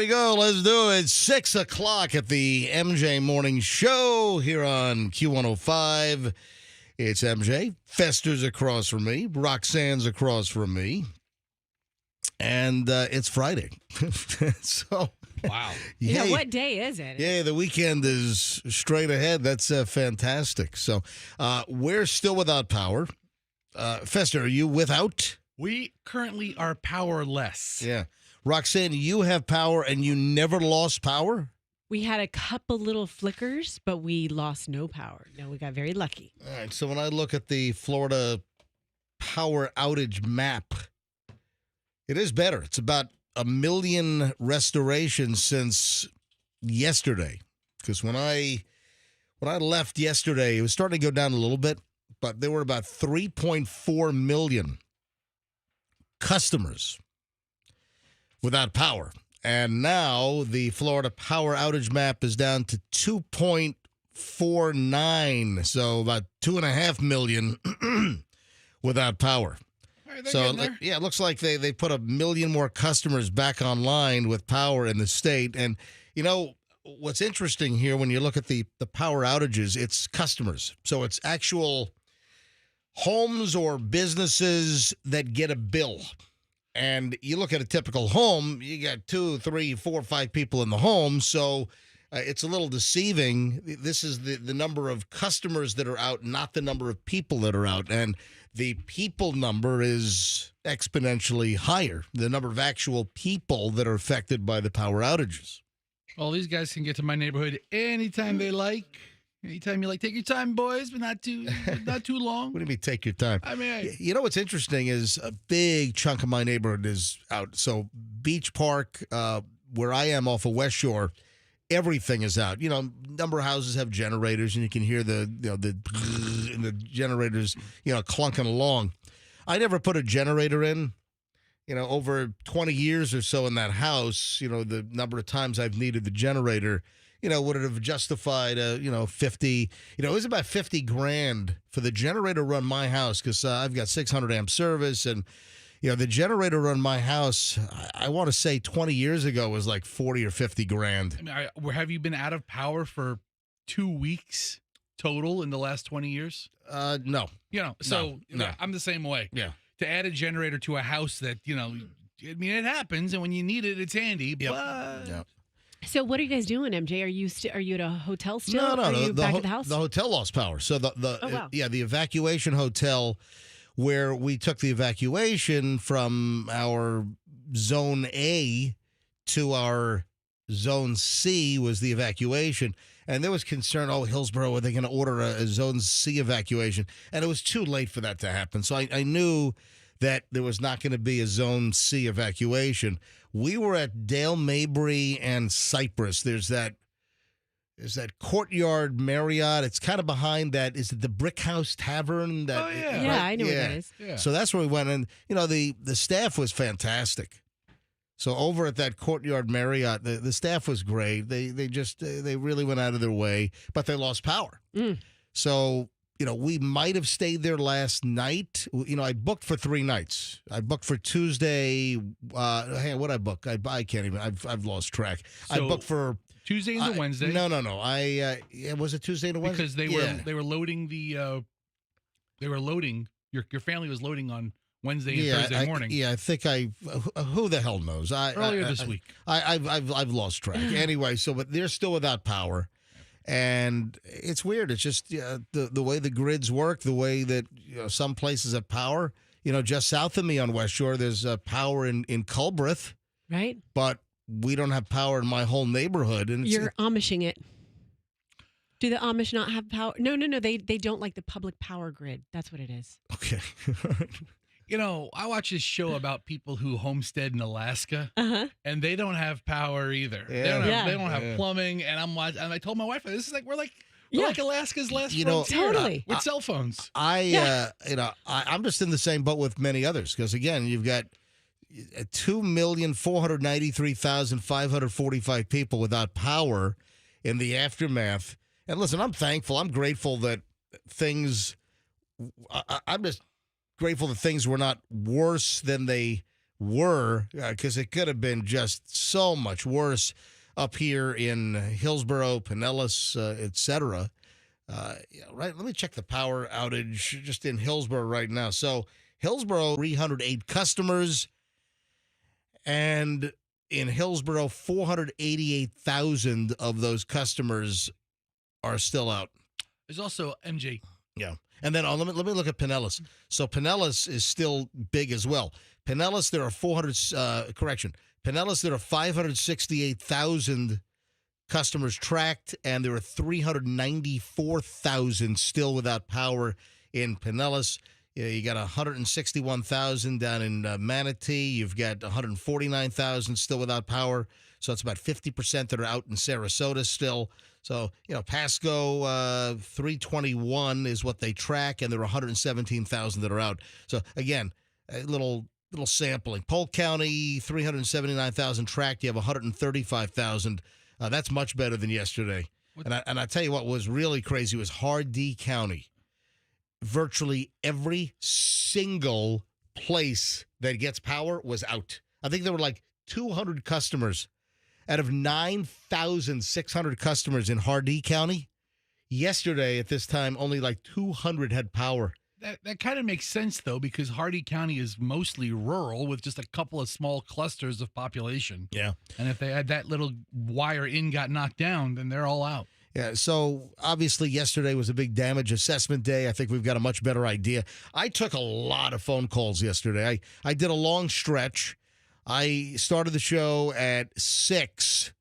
we go. Let's do it. 6 o'clock at the MJ Morning Show here on Q105. It's MJ. Fester's across from me. Roxanne's across from me. And it's Friday. So, wow. Yeah, what day is it? Yeah, the weekend is straight ahead. That's fantastic. So, we're still without power. Fester, are you without? We currently are powerless. Yeah. Roxanne, you have power and you never lost power? We had a couple little flickers, but we lost no power. No, we got very lucky. All right. So when I look at the Florida power outage map, it is better. It's about 1 million restorations since yesterday. Because when I left yesterday, it was starting to go down a little bit, but there were about 3.4 million customers without power. And now the Florida power outage map is down to 2.49, so about 2.5 million without power. Right, So, yeah, it looks like they put 1 million more customers back online with power in the state. And, you know, what's interesting here when you look at the power outages, it's customers. So it's actual homes or businesses that get a bill. And you look at a typical home, you got 2, 3, 4, 5 people in the home. So it's a little deceiving. This is the number of customers that are out, not the number of people that are out. And the people number is exponentially higher, the number of actual people that are affected by the power outages. Well, these guys can get to my neighborhood anytime they like. Anytime you like, take your time, boys, but not too long. What do you mean, take your time? I mean, you know what's interesting is a big chunk of my neighborhood is out. So Beach Park, where I am off of West Shore, everything is out. You know, number of houses have generators, and you can hear the generators, clunking along. I never put a generator in. Over 20 years or so in that house, the number of times I've needed the generator, would it have justified, 50, it was about 50 grand for the generator to run my house because I've got 600 amp service. And, the generator run my house, I want to say 20 years ago was like 40 or 50 grand. I mean, have you been out of power for 2 weeks total in the last 20 years? No. So No. I'm the same way. Yeah. To add a generator to a house that, it happens, and when you need it, it's handy. Yep. But Yep. So what are you guys doing, MJ? Are you at a hotel still? No. Are you back at the house? The hotel lost power. So wow. the evacuation hotel where we took the evacuation from our zone A to our zone C was the evacuation. And there was concern, Hillsborough, are they going to order a zone C evacuation? And it was too late for that to happen. So I knew that there was not going to be a zone C evacuation. We were at Dale Mabry and Cypress. There's that Courtyard Marriott. It's kind of behind that. Is it the Brick House Tavern? Yeah. Yeah, right? I know what that is. Yeah. So that's where we went. And, the staff was fantastic. So over at that Courtyard Marriott, the staff was great. They really went out of their way, but they lost power. Mm. So, we might have stayed there last night. I booked for 3 nights. I booked for Tuesday. What I book? I can't even. I've lost track. I So booked for Tuesday into Wednesday. No. Was it Tuesday to Wednesday? Because they were loading your family was loading on Wednesday and Thursday morning. I think who the hell knows? Earlier this week. I've lost track. Anyway, but they're still without power. And it's weird. It's just the way the grids work, the way that some places have power. Just south of me on West Shore, there's power in Culbreth. Right. But we don't have power in my whole neighborhood. And You're Amishing it. Do the Amish not have power? No. They don't like the public power grid. That's what it is. Okay. I watch this show about people who homestead in Alaska, and they don't have power either. Yeah. They don't have plumbing, and I'm watching. And I told my wife, "This is like we're like Alaska's last frontier totally with cell phones." I'm just in the same boat with many others because again, you've got 2,493,545 people without power in the aftermath. And listen, I'm thankful. I'm grateful that things. I'm just grateful that things were not worse than they were, because it could have been just so much worse up here in Hillsborough, Pinellas, etc. Right. Let me check the power outage just in Hillsborough right now. So Hillsborough, 308 customers, and in Hillsborough, 488,000 of those customers are still out. There's also MJ. Yeah. And then let me look at Pinellas. So Pinellas is still big as well. Pinellas, there are Pinellas, there are 568,000 customers tracked, and there are 394,000 still without power in Pinellas. You got 161,000 down in Manatee. You've got 149,000 still without power. So it's about 50% that are out in Sarasota still. So, Pasco, 321 is what they track, and there are 117,000 that are out. So, again, a little sampling. Polk County, 379,000 tracked. You have 135,000. That's much better than yesterday. And I tell you what was really crazy was Hardee County. Virtually every single place that gets power was out. I think there were like 200 customers out of 9,600 customers in Hardee County. Yesterday at this time, only like 200 had power. That kind of makes sense, though, because Hardee County is mostly rural with just a couple of small clusters of population. Yeah. And if they had that little wire in got knocked down, then they're all out. Yeah, so obviously yesterday was a big damage assessment day. I think we've got a much better idea. I took a lot of phone calls yesterday. I did a long stretch. I started the show at 6,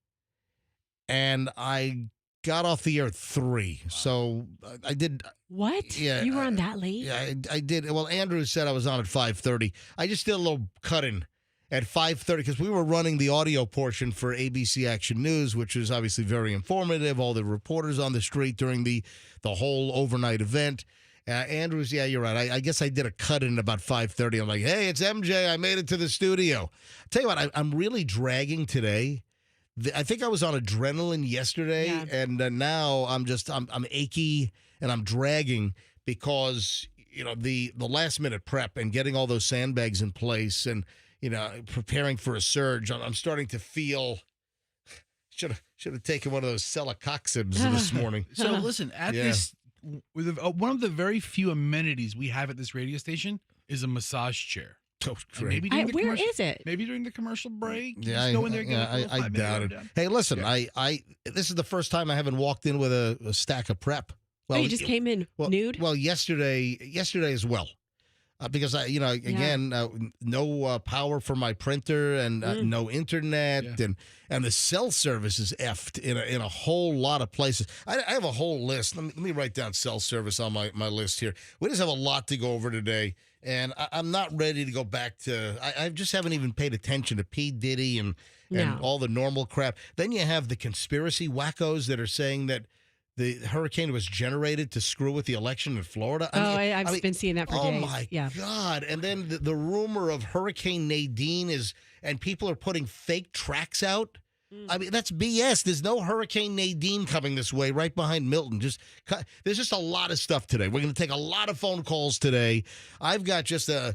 and I got off the air at 3. So I did. What? Yeah, You were on that late? Yeah, I did. Well, Andrew said I was on at 5:30. I just did a little cut-in at 5:30 because we were running the audio portion for ABC Action News, which is obviously very informative. All the reporters on the street during the whole overnight event. Andrews, yeah, you're right. I guess I did a cut-in about 5:30. I'm like, hey, it's MJ. I made it to the studio. Tell you what, I'm really dragging today. I think I was on adrenaline yesterday, and now I'm achy and I'm dragging because the last minute prep and getting all those sandbags in place and preparing for a surge. I'm starting to feel should have taken one of those Celecoxibs this morning. So listen, at this, one of the very few amenities we have at this radio station is a massage chair. Oh, great. Where is it? Maybe during the commercial break. Yeah, just go in there. I doubt it. Hey, listen, this is the first time I haven't walked in with a stack of prep. Well, you just came in nude? Well, yesterday as well. Because no power for my printer and no internet and the cell service is effed in a whole lot of places. I have a whole list. Let me write down cell service on my list here. We just have a lot to go over today, and I'm not ready to go back to. I just haven't even paid attention to P. Diddy and all the normal crap. Then you have the conspiracy wackos that are saying that the hurricane was generated to screw with the election in Florida. I've been seeing that for days. Oh, my God. And then the rumor of Hurricane Nadine and people are putting fake tracks out. I mean, that's BS. There's no Hurricane Nadine coming this way right behind Milton. There's just a lot of stuff today. We're going to take a lot of phone calls today. I've got just I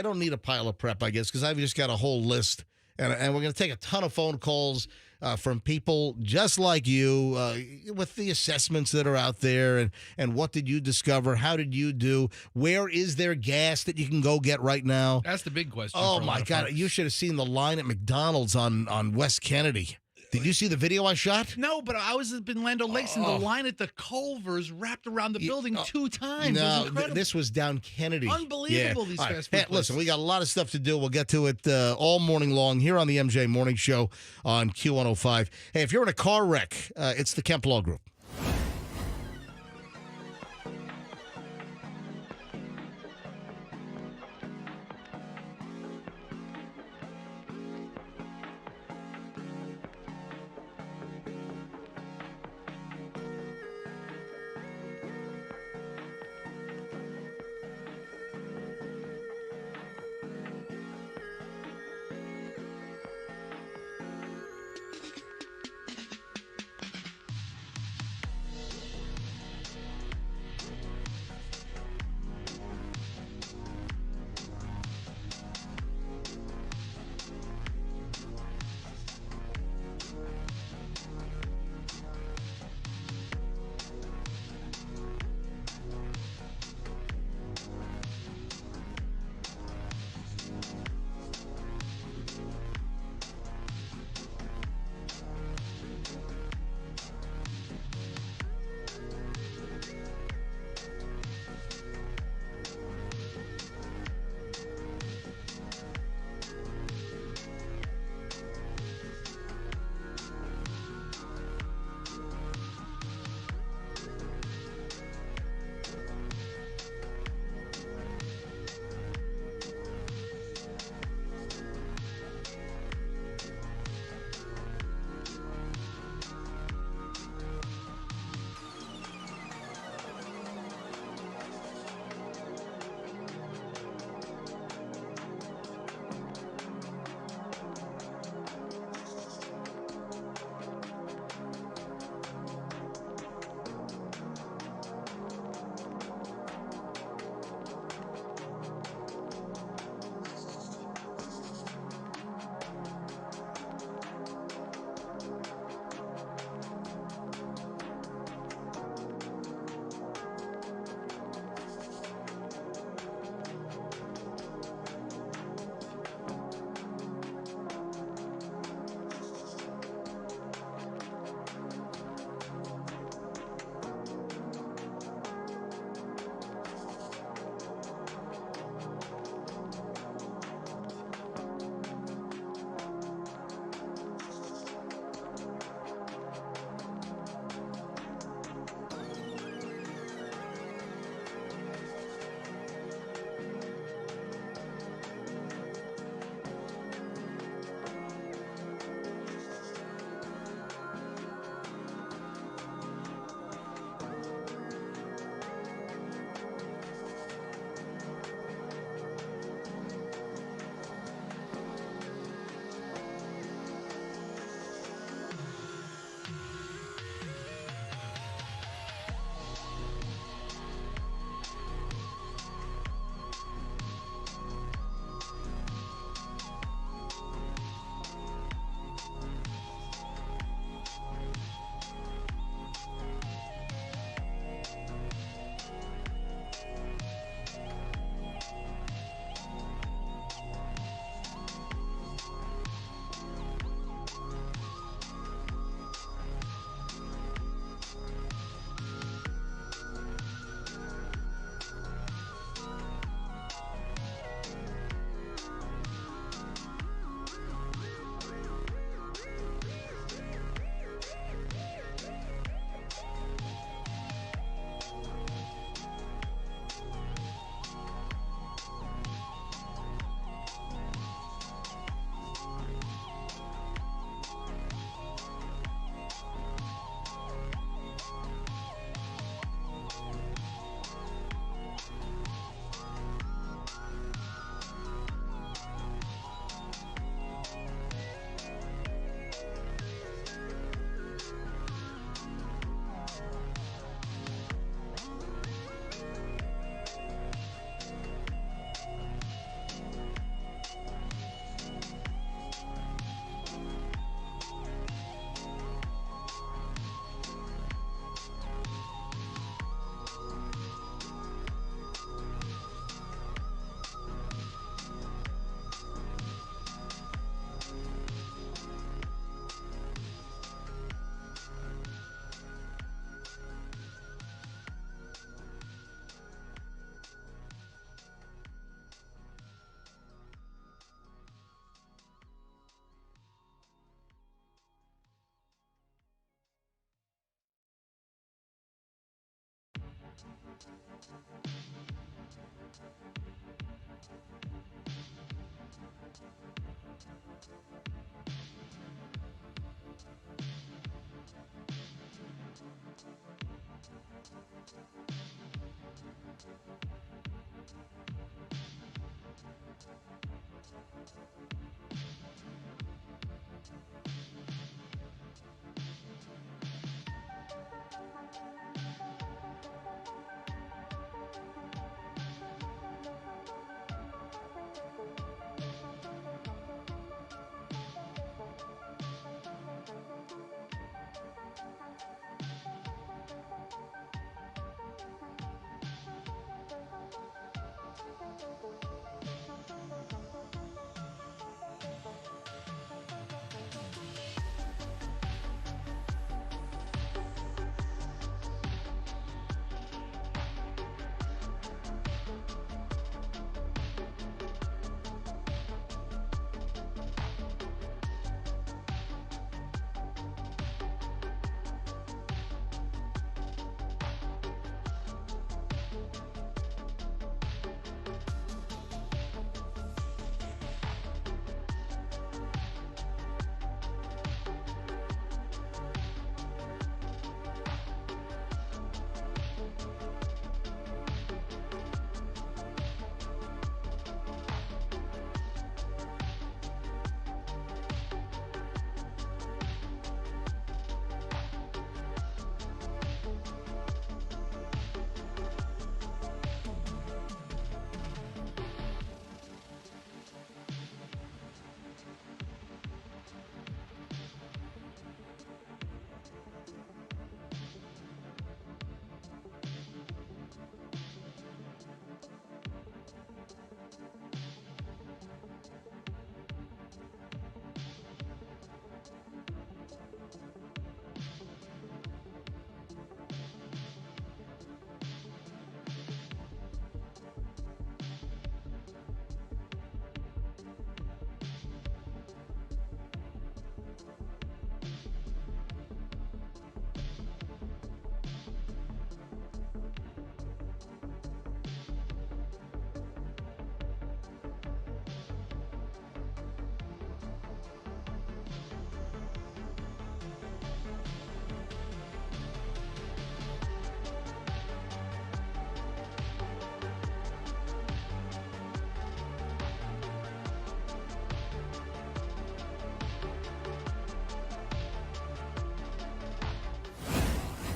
don't need a pile of prep, I guess, because I've just got a whole list. And we're going to take a ton of phone calls from people just like you with the assessments that are out there and what did you discover? How did you do? Where is there gas that you can go get right now? That's the big question. Oh, my God. You should have seen the line at McDonald's on West Kennedy. Did you see the video I shot? No, but I was up in Land O'Lakes, and the line at the Culvers wrapped around the building 2 times. No, it was incredible. This was down Kennedy. Unbelievable, these fast food places. Listen, we got a lot of stuff to do. We'll get to it all morning long here on the MJ Morning Show on Q105. Hey, if you're in a car wreck, it's the Kemp Law Group.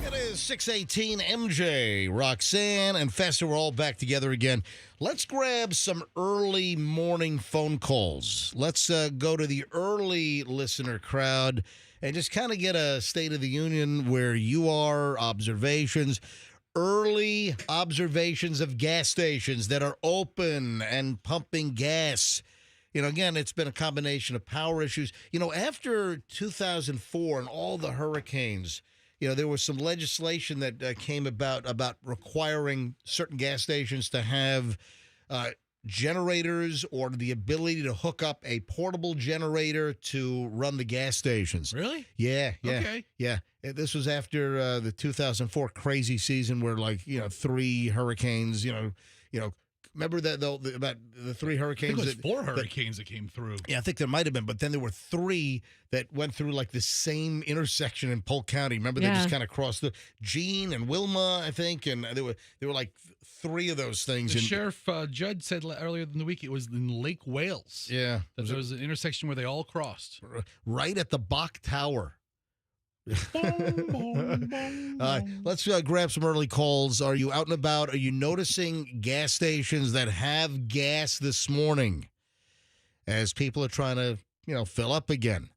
It is 6:18. MJ, Roxanne, and Fester are all back together again. Let's grab some early morning phone calls. Let's go to the early listener crowd and just kind of get a state of the union where you are, observations, early observations of gas stations that are open and pumping gas. Again, it's been a combination of power issues. After 2004 and all the hurricanes, there was some legislation that came about requiring certain gas stations to have generators or the ability to hook up a portable generator to run the gas stations. Really? Yeah. Okay. Yeah. This was after the 2004 crazy season where, 3 hurricanes, remember that about the 3 I think hurricanes? it was 4 hurricanes that came through. Yeah, I think there might have been, but then there were 3 that went through the same intersection in Polk County. Remember, they just kind of crossed the Gene and Wilma, I think, and there were 3 of those things. The Sheriff Judd said earlier in the week it was in Lake Wales. Yeah, that there was an intersection where they all crossed. Right at the Bach Tower. Let's grab some early calls. Are you out and about? Are you noticing gas stations that have gas this morning as people are trying to, fill up again?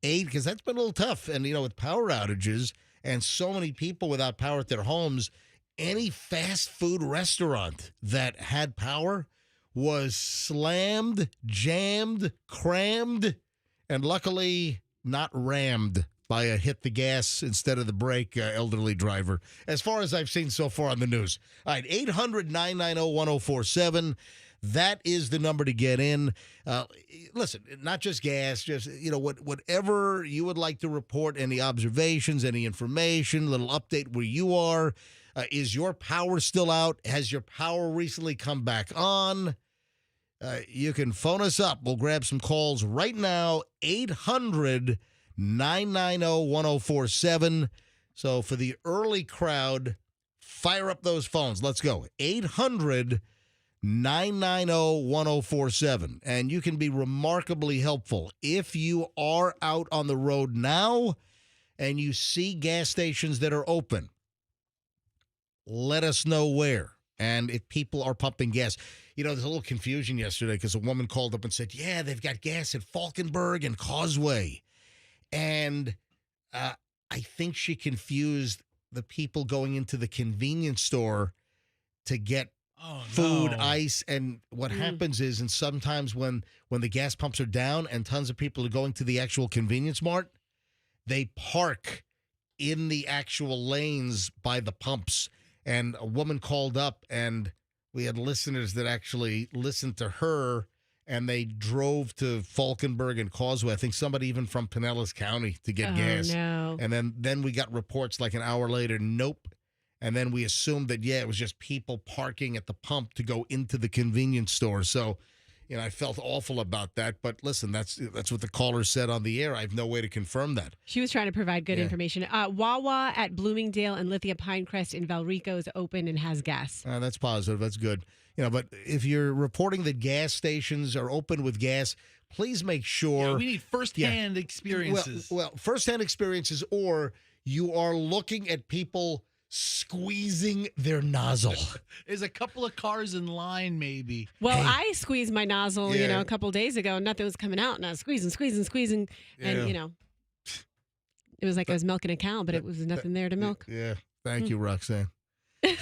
8, because that's been a little tough. And, with power outages and so many people without power at their homes, any fast food restaurant that had power was slammed, jammed, crammed, and luckily not rammed by a hit the gas instead of the brake elderly driver, as far as I've seen so far on the news. All right, 800-990-1047. That is the number to get in. Listen, not just gas, just, whatever you would like to report, any observations, any information, little update where you are. Is your power still out? Has your power recently come back on? You can phone us up. We'll grab some calls right now, 800-990-1047. So for the early crowd, fire up those phones. Let's go. 800 990-1047. And you can be remarkably helpful. If you are out on the road now and you see gas stations that are open, let us know where. And if people are pumping gas. There's a little confusion yesterday because a woman called up and said, yeah, they've got gas at Falkenberg and Causeway. And I think she confused the people going into the convenience store to get food, ice, and what happens is, and sometimes when the gas pumps are down and tons of people are going to the actual convenience mart, they park in the actual lanes by the pumps. And a woman called up, and we had listeners that actually listened to her, and they drove to Falkenberg and Causeway. I think somebody even from Pinellas County to get gas. No. And then we got reports like an hour later, nope. And then we assumed that, it was just people parking at the pump to go into the convenience store. So, I felt awful about that. But listen, that's what the caller said on the air. I have no way to confirm that. She was trying to provide good information. Wawa at Bloomingdale and Lithia Pinecrest in Valrico is open and has gas. That's positive. That's good. But if you're reporting that gas stations are open with gas, please make sure. Yeah, we need firsthand experiences. Well, firsthand experiences, or you are looking at people squeezing their nozzle. There's a couple of cars in line, maybe. Well, I squeezed my nozzle, a couple days ago, and nothing was coming out, and I was squeezing, and it was like I was milking a cow, but it was nothing there to milk. Yeah, thank you, Roxanne. I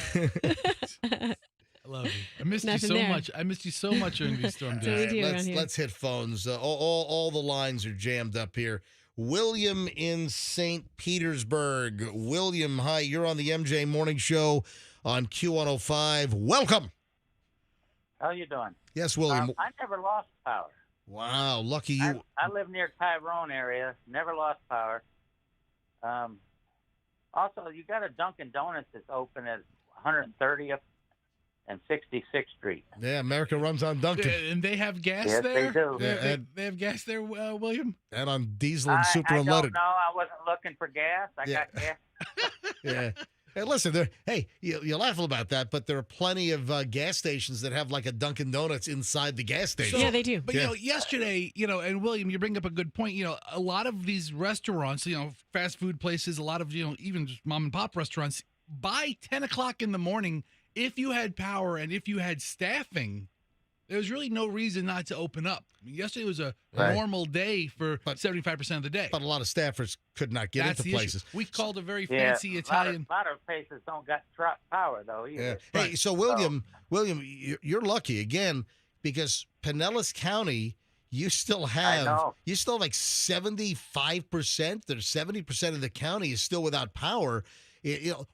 love you. I missed you so much. I missed you so much during these storm days. Let's hit phones. All the lines are jammed up here. William in St. Petersburg. William, hi. You're on the MJ Morning Show on Q105. Welcome. How you doing? Yes, William. I never lost power. Wow, lucky you. I live near Tyrone area. Never lost power. Also, you got a Dunkin' Donuts that's open at 130th and 66th Street. Yeah, America runs on Dunkin'. And they have gas yes, there? They do. Yeah, they have gas there, William? And on diesel and super I unleaded. don't know. I wasn't looking for gas. I got gas. Yeah. Hey, listen, you laugh about that, but there are plenty of gas stations that have like a Dunkin' Donuts inside the gas station. Yeah, they do. But, yesterday, and William, you bring up a good point. A lot of these restaurants, fast food places, a lot of, even just mom and pop restaurants, by 10 o'clock in the morning, if you had power and if you had staffing, there's really no reason not to open up. I mean, yesterday was a normal day for 75% of the day. But a lot of staffers could not get into places. We called a very fancy Italian. A lot of places don't got power, though, either. Yeah. Hey, so William, you're lucky, again, because Pinellas County, you still have like 75% or 70% of the county is still without power.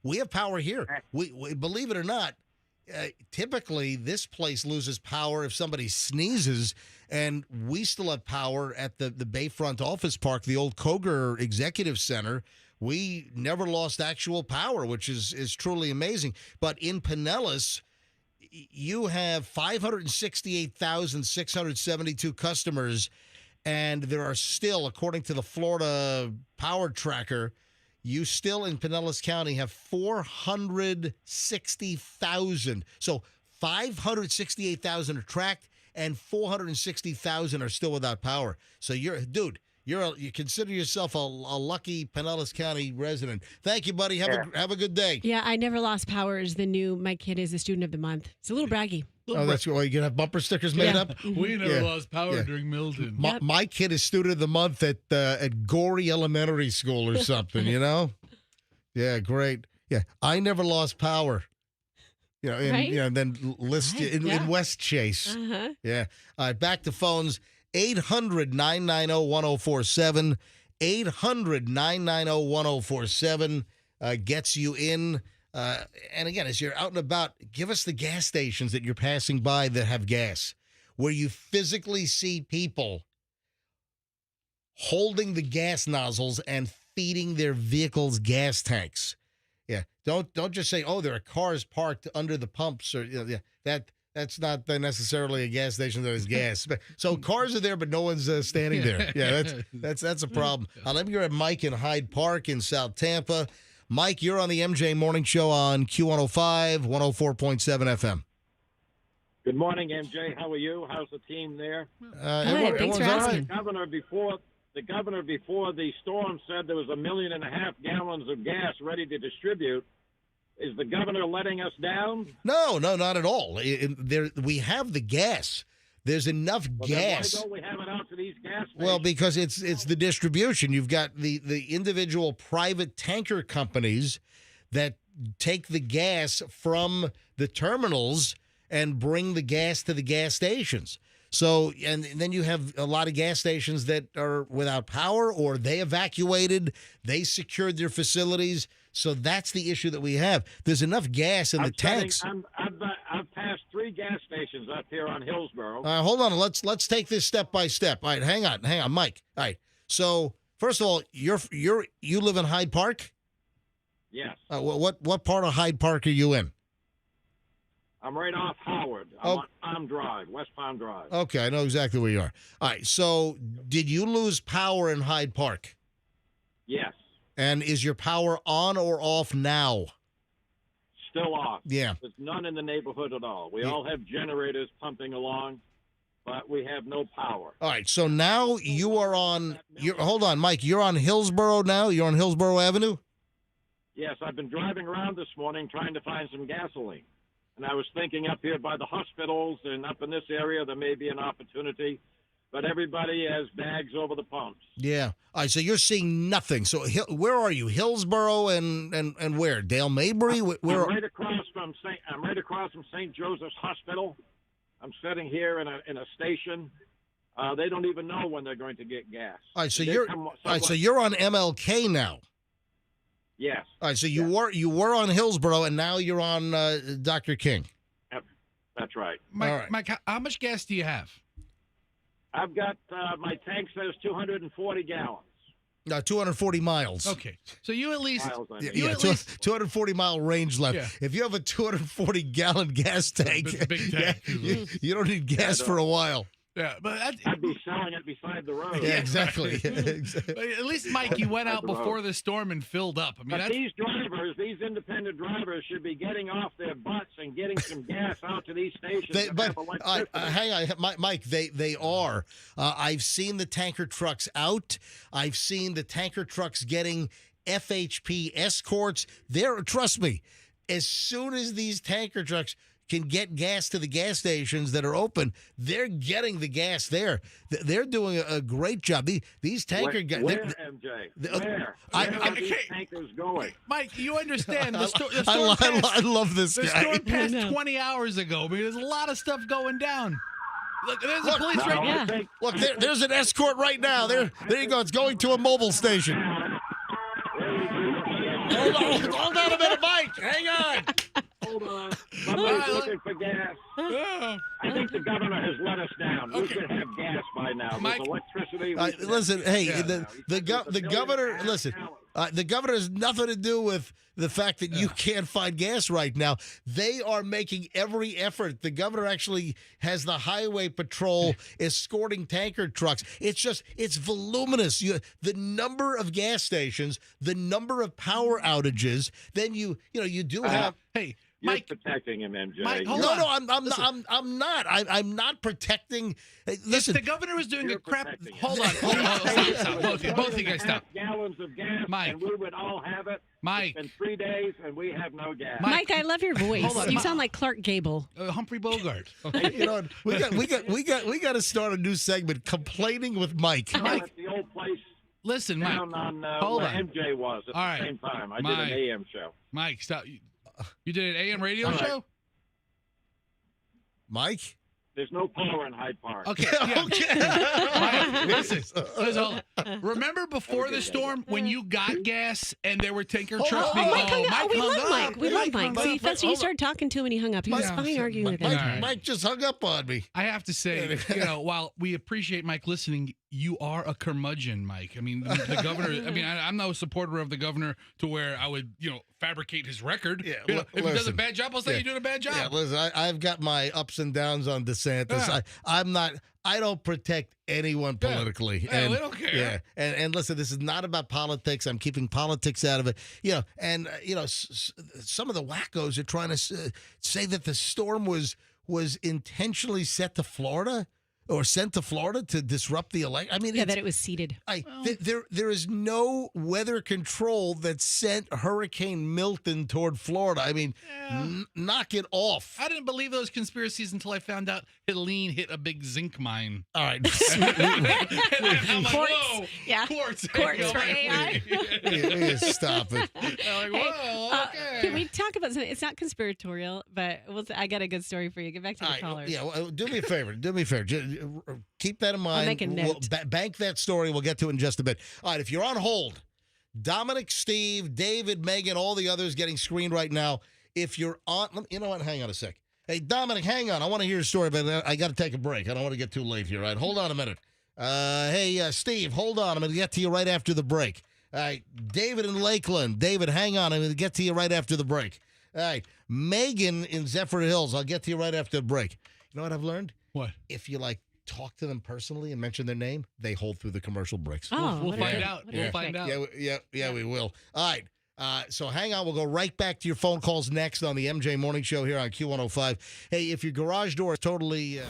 We have power here. We believe it or not, typically this place loses power if somebody sneezes, and we still have power at the Bayfront Office Park, the old Koger Executive Center. We never lost actual power, which is truly amazing. But in Pinellas, you have 568,672 customers, and there are still, according to the Florida Power Tracker, you still in Pinellas County have 460,000. So 568,000 are tracked, and 460,000 are still without power. So you consider yourself a lucky Pinellas County resident. Thank you, buddy. Have a good day. Yeah, I never lost power is the new. My kid is a student of the month. It's a little braggy. Oh, that's why you can have bumper stickers made up. We never lost power during Milton. My kid is student of the month at Gorey Elementary School or something. Yeah, great. Yeah, I never lost power. And then list in West Chase. Uh-huh. Yeah. All right, back to phones. 800-990-1047. 800-990-1047 gets you in. And again, as you're out and about, give us the gas stations that you're passing by that have gas, where you physically see people holding the gas nozzles and feeding their vehicles gas tanks. Yeah, don't just say, oh, there are cars parked under the pumps, or that's not necessarily a gas station that has gas. So cars are there, but no one's standing there. Yeah, that's a problem. Let me grab Mike in Hyde Park in South Tampa. Mike, you're on the MJ Morning Show on Q105, 104.7 FM. Good morning, MJ. How are you? How's the team there? Thanks for asking. The governor before the storm said there was 1.5 million gallons of gas ready to distribute. Is the governor letting us down? No, not at all. We have the gas. There's enough gas. Then why don't we have it out to these gas stations? Well, because it's the distribution. You've got the individual private tanker companies that take the gas from the terminals and bring the gas to the gas stations. So, and then you have a lot of gas stations that are without power, or they evacuated, they secured their facilities. So that's the issue that we have. There's enough gas in the tanks. I've passed 3 gas stations up here on Hillsborough. Hold on. Let's take this step by step. All right, hang on, Mike. All right. So first of all, you live in Hyde Park? Yes. What part of Hyde Park are you in? I'm right off Howard. I'm on Palm Drive, West Palm Drive. Okay, I know exactly where you are. All right. So did you lose power in Hyde Park? Yes. And is your power on or off now? Still off. Yeah. There's none in the neighborhood at all. We all have generators pumping along, but we have no power. All right. So now you are on. Hold on, Mike. You're on Hillsborough now. You're on Hillsborough Avenue. Yes, I've been driving around this morning trying to find some gasoline, and I was thinking up here by the hospitals and up in this area there may be an opportunity. But everybody has bags over the pumps. Yeah. All right. So you're seeing nothing. So where are you? Hillsborough and where? Dale Mabry? I'm right across from St. Joseph's Hospital. I'm sitting here in a station. They don't even know when they're going to get gas. All right. So you're on MLK now. Yes. All right. So you were on Hillsborough and now you're on Dr. King. Yep. That's right. Mike, how much gas do you have? I've got my tank says 240 gallons. 240 miles. Okay, so you at least miles, I mean. you at least 240-mile range left. Yeah. If you have a 240-gallon gas tank, It's a big tank. you don't need gas for a while. Yeah, but I'd be selling it beside the road. Yeah, exactly. But at least, Mike, you went out before the storm and filled up. I mean, but these independent drivers, should be getting off their butts and getting some gas out to these stations. Hang on, Mike. They are. I've seen the tanker trucks out. I've seen the tanker trucks getting FHP escorts. Trust me, as soon as these tanker trucks can get gas to the gas stations that are open, they're getting the gas there. They're doing a great job. These tanker guys. Where, MJ? Where are these tankers going? Mike, you understand the storm I love this guy. The storm passed 20 hours ago. I mean, there's a lot of stuff going down. Look, there's a police right yeah. here. Look, there's an escort right now. There you go. It's going to a mobile station. Hold on a minute, Mike. Hang on. Hold on. Somebody's looking for gas. I think the governor has let us down. We should have gas by now. Mike, there's electricity. Listen, hey, the governor. Listen, the governor has nothing to do with the fact that you can't find gas right now. They are making every effort. The governor actually has the highway patrol escorting tanker trucks. It's voluminous. The number of gas stations, the number of power outages. Then you do have. Hey. You're Mike, protecting him, MJ. Mike, hold no, on. no, I'm not. I'm not protecting. Listen, if the governor was doing a crap. protecting him. Hold on. Stop. Both of you guys stop. Gallons of gas, Mike. and we would all have it. Mike. It's been 3 days, and we have no gas. Mike, I love your voice. Hold on. You sound like Clark Gable. Humphrey Bogart. you know, we got to start a new segment, complaining with Mike. Mike, the old place. Listen, Mike. Down on hold where on. MJ was at All the right. same time. I Mike. did an AM show. Mike, stop. You did an AM radio show? Mike? There's no power in Hyde Park. Okay. Yeah. Okay. Mike, listen. Remember before the storm when you got gas and there were tanker trucks being Mike hung up. We love Mike. We love Mike. hung See, up. that's when you started talking to him and he hung up. He was fine arguing with him. Mike just hung up on me. I have to say, while we appreciate Mike listening, you are a curmudgeon, Mike. I mean, the governor. I mean, I'm no supporter of the governor to where I would, fabricate his record. Yeah, if he does a bad job, I'll say you're doing a bad job. Yeah, listen, I've got my ups and downs on DeSantis. Yeah. I don't protect anyone politically. Yeah, we don't care. Yeah, and listen, this is not about politics. I'm keeping politics out of it. Some of the wackos are trying to say that the storm was was intentionally set to Florida or sent to Florida to disrupt the election? I mean, Yeah, that it was seeded. there is no weather control that sent Hurricane Milton toward Florida. I mean, knock it off. I didn't believe those conspiracies until I found out Helene hit a big zinc mine. All right. I'm like, Quartz. whoa, Yeah. quartz For AI. Stop it. I'm like, whoa, okay. Can we talk about something? It's not conspiratorial, but I got a good story for you. Get back to the caller. Yeah, well, do me a favor. Keep that in mind. make a note. Bank that story. We'll get to it in just a bit. All right, if you're on hold, Dominic, Steve, David, Megan, all the others getting screened right now. If you're on, you know what? Hang on a sec. Hey, Dominic, hang on. I want to hear your story, but I got to take a break. I don't want to get too late here. All right, hold on a minute. Hey, Steve, hold on. I'm going to get to you right after the break. All right, David in Lakeland. David, hang on. I'm going to get to you right after the break. All right, Megan in Zephyr Hills. I'll get to you right after the break. You know what I've learned? What? If you talk to them personally and mention their name, they hold through the commercial breaks. Oh, We'll what a find good- out. what a We'll good find trick. out. Yeah, we will. All right. So hang on. We'll go right back to your phone calls next on the MJ Morning Show here on Q105. Hey, if your garage door is totally...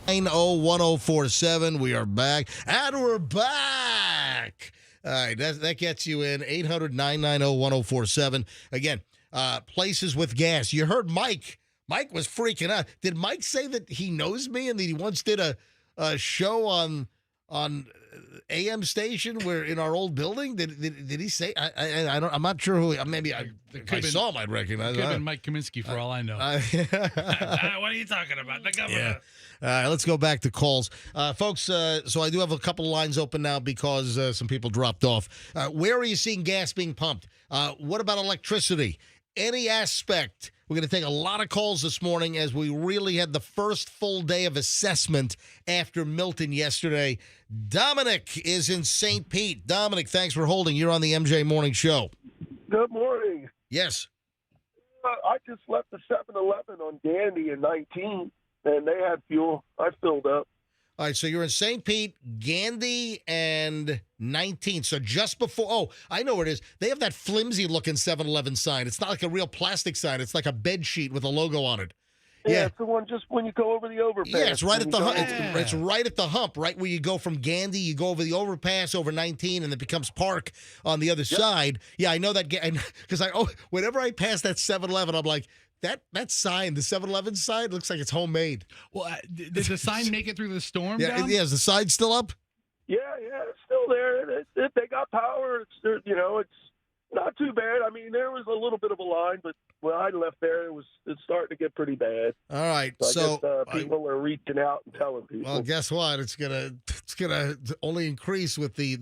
901-1047. We are back. And we're back. All right, that gets you in 800-990-1047. Again, places with gas. You heard Mike. Mike was freaking out. Did Mike say that he knows me and that he once did a show on AM station where in our old building? Did he say? I'm not sure who. Maybe if I saw him, I'd recognize. Could have been Mike Kaminsky for all I know. What are you talking about? The governor. Yeah. All right, let's go back to calls. Folks, so I do have a couple of lines open now because some people dropped off. Where are you seeing gas being pumped? What about electricity? Any aspect? We're going to take a lot of calls this morning as we really had the first full day of assessment after Milton yesterday. Dominic is in St. Pete. Dominic, thanks for holding. You're on the MJ Morning Show. Good morning. Yes. I just left the 7-Eleven on Gandy in 19, and they had fuel. I filled up. All right, so you're in St. Pete, Gandy, and 19. So just before, oh, I know where it is. They have that flimsy-looking 7-Eleven sign. It's not like a real plastic sign. It's like a bed sheet with a logo on it. Yeah, it's the one just when you go over the overpass. Yeah, it's right at the hump. Yeah. It's right at the hump, right where you go from Gandy. You go over the overpass over 19, and it becomes Park on the other side. Yeah, I know that because whenever I pass that 7-Eleven, I'm like, that sign, the 7-Eleven sign, looks like it's homemade. Well, did the sign make it through the storm? Yeah, Dom? is the sign still up? Yeah, it's still there. They got power. It's not too bad. I mean, there was a little bit of a line, but when I left there, it's starting to get pretty bad. All right, so I guess, people are reaching out and telling people. Well, guess what? It's gonna only increase with the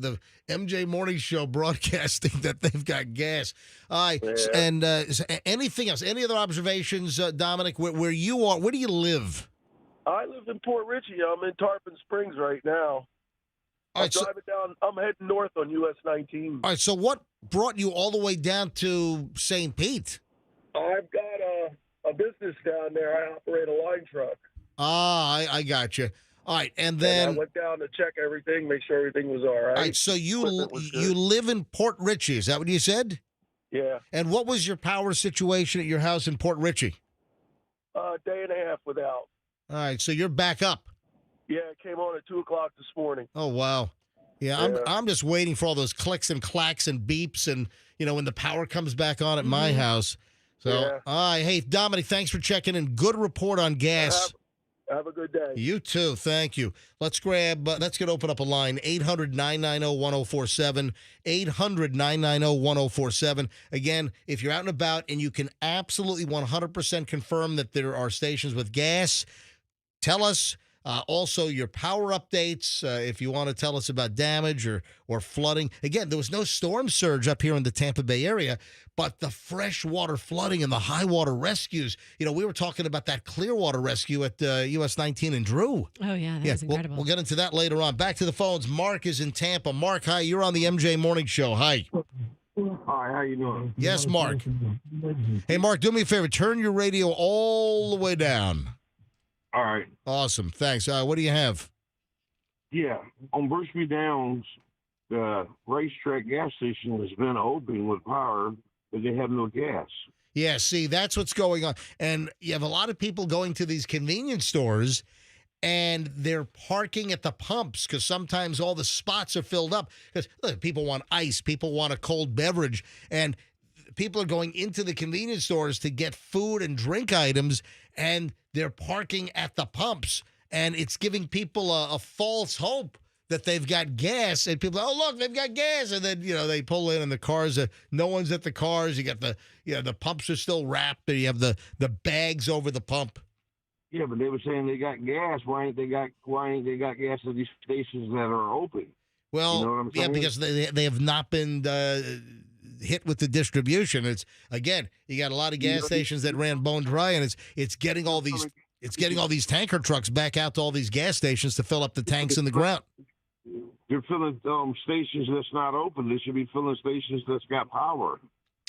MJ Morning Show broadcasting that they've got gas. All right, Yeah. and anything else? Any other observations, Dominic? Where you are? Where do you live? I live in Port Richey. I'm in Tarpon Springs right now. All I'm right, so, driving down. I'm heading north on US 19. all right, so what brought you all the way down to St. Pete? I've got a business down there. I operate a line truck. I got you. All right, and And then I went down to check everything, make sure everything was all right. all right, so Equipment was good. you live in Port Richey, is that what you said? Yeah. And what was your power situation at your house in Port Richey? Day and a half without. All right, so you're back up. Yeah, it came on at 2:00 this morning. Oh wow. Yeah, I'm just waiting for all those clicks and clacks and beeps and when the power comes back on at my house. So, Yeah. all right, hey Dominic, thanks for checking in. Good report on gas. Have a good day. You too. Thank you. Let's open up a line, 800-990-1047, 800-990-1047. Again, if you're out and about and you can absolutely 100% confirm that there are stations with gas, tell us. Also, your power updates, if you want to tell us about damage or flooding. Again, there was no storm surge up here in the Tampa Bay area, but the freshwater flooding and the high water rescues. We were talking about that Clearwater rescue at US 19 in Drew. Oh, yeah, that was incredible. We'll get into that later on. Back to the phones. Mark is in Tampa. Mark, hi. You're on the MJ Morning Show. Hi. Hi, how you doing? Yes, Mark. Hey, Mark, do me a favor. Turn your radio all the way down. All right. Awesome. Thanks. What do you have? Yeah. On Bushby Downs, the racetrack gas station has been open with power, but they have no gas. Yeah, see, that's what's going on. And you have a lot of people going to these convenience stores and they're parking at the pumps because sometimes all the spots are filled up. Because look, people want ice, people want a cold beverage, and people are going into the convenience stores to get food and drink items, and they're parking at the pumps, and it's giving people a false hope that they've got gas, and people, oh, look, they've got gas, and then, they pull in, and the cars, no one's at the cars, you got the pumps are still wrapped, and you have the bags over the pump. Yeah, but they were saying they got gas. Why ain't they got gas at these stations that are open? Well, you know what I'm saying? Because they have not been hit with the distribution. It's again, you got a lot of gas stations that ran bone dry, and it's getting all these tanker trucks back out to all these gas stations to fill up the tanks in the ground. They're filling stations that's not open. They should be filling stations that's got power.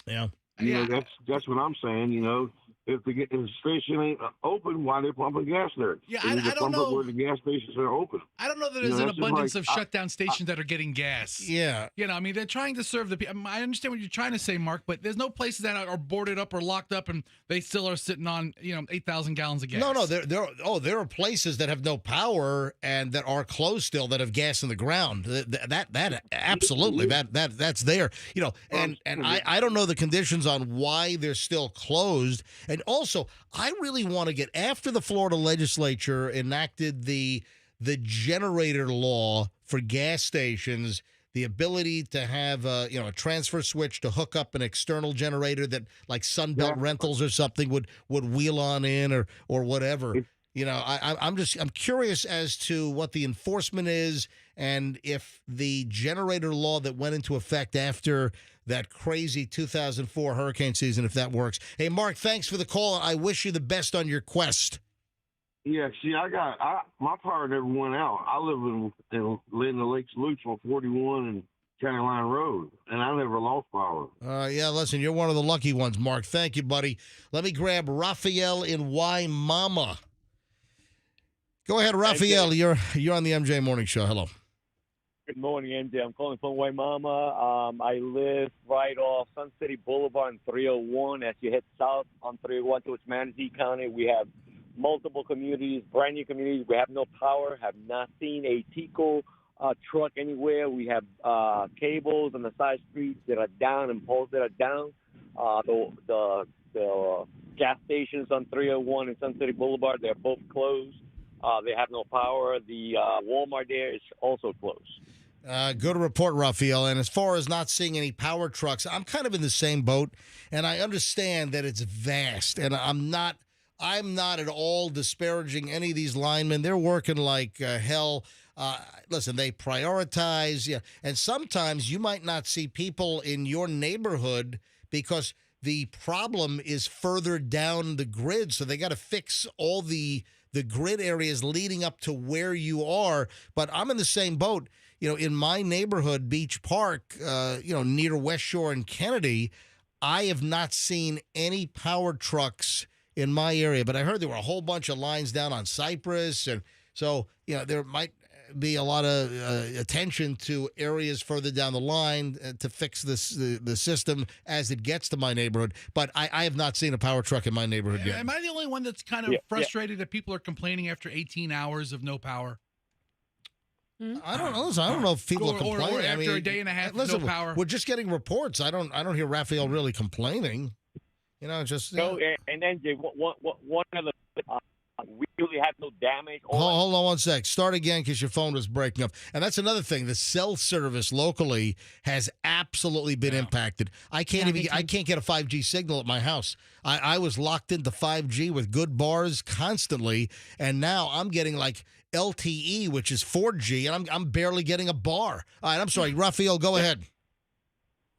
Yeah. That's what I'm saying. If the station ain't open, why they pumping gas there? Yeah, I don't know where the gas stations are open. I don't know that there's an abundance of shutdown stations that are getting gas. Yeah. They're trying to serve the people. I understand what you're trying to say, Mark, but there's no places that are boarded up or locked up and they still are sitting on, 8,000 gallons of gas. No, there are places that have no power and that are closed still that have gas in the ground. That absolutely that's there. And I don't know the conditions on why they're still closed. And also, I really want to get, after the Florida legislature enacted the generator law for gas stations, the ability to have a transfer switch to hook up an external generator that like Sunbelt Rentals or something would wheel on in or whatever. I'm curious as to what the enforcement is and if the generator law that went into effect after that crazy 2004 hurricane season, if that works. Hey, Mark, thanks for the call. I wish you the best on your quest. Yeah, see, my power never went out. I live in the Lakes Lutz on 41 and Caroline Road, and I never lost power. Yeah, listen, you're one of the lucky ones, Mark. Thank you, buddy. Let me grab Raphael in Waimama. Go ahead, Raphael. You're on the MJ Morning Show. Hello. Good morning, MJ. I'm calling from Waimama. I live right off Sun City Boulevard in 301. As you head south on 301 towards Manatee County, we have multiple communities, brand new communities. We have no power, have not seen a Tico truck anywhere. We have cables on the side streets that are down and poles that are down. The gas stations on 301 and Sun City Boulevard, they're both closed. They have no power. The Walmart there is also closed. Good report, Raphael. And as far as not seeing any power trucks, I'm kind of in the same boat, and I understand that it's vast, and I'm not at all disparaging any of these linemen. They're working like hell. Listen, they prioritize, and sometimes you might not see people in your neighborhood because the problem is further down the grid, so they got to fix all the the grid areas leading up to where you are. But I'm in the same boat. In my neighborhood, Beach Park, near West Shore and Kennedy, I have not seen any power trucks in my area. But I heard there were a whole bunch of lines down on Cypress. And so, there might be a lot of attention to areas further down the line to fix the system as it gets to my neighborhood. But I have not seen a power truck in my neighborhood yet. Am I the only one that's kind of frustrated that people are complaining after 18 hours of no power? I don't know. I don't know if people are complaining. Or after a day and a half listen, of no power. We're just getting reports. I don't hear Raphael really complaining. Just. No, and then one other. We really have no damage. Hold on one sec. Start again because your phone was breaking up. And that's another thing. The cell service locally has absolutely been impacted. I can't get a 5G signal at my house. I was locked into 5G with good bars constantly, and now I'm getting like LTE, which is 4G, and I'm barely getting a bar. All right, I'm sorry, Raphael, go ahead.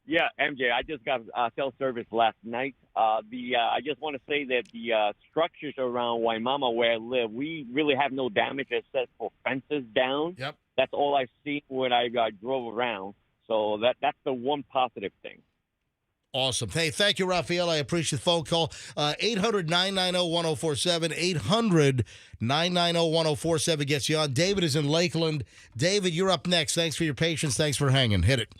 Yeah, MJ, I just got cell service last night. I just want to say that the structures around Waimama where I live, we really have no damage except for fences down. Yep. That's all I've seen when I drove around. So that's the one positive thing. Awesome. Hey, thank you, Raphael. I appreciate the phone call. 800-990-1047. 800-990-1047 gets you on. David is in Lakeland. David, you're up next. Thanks for your patience. Thanks for hanging. Hit it.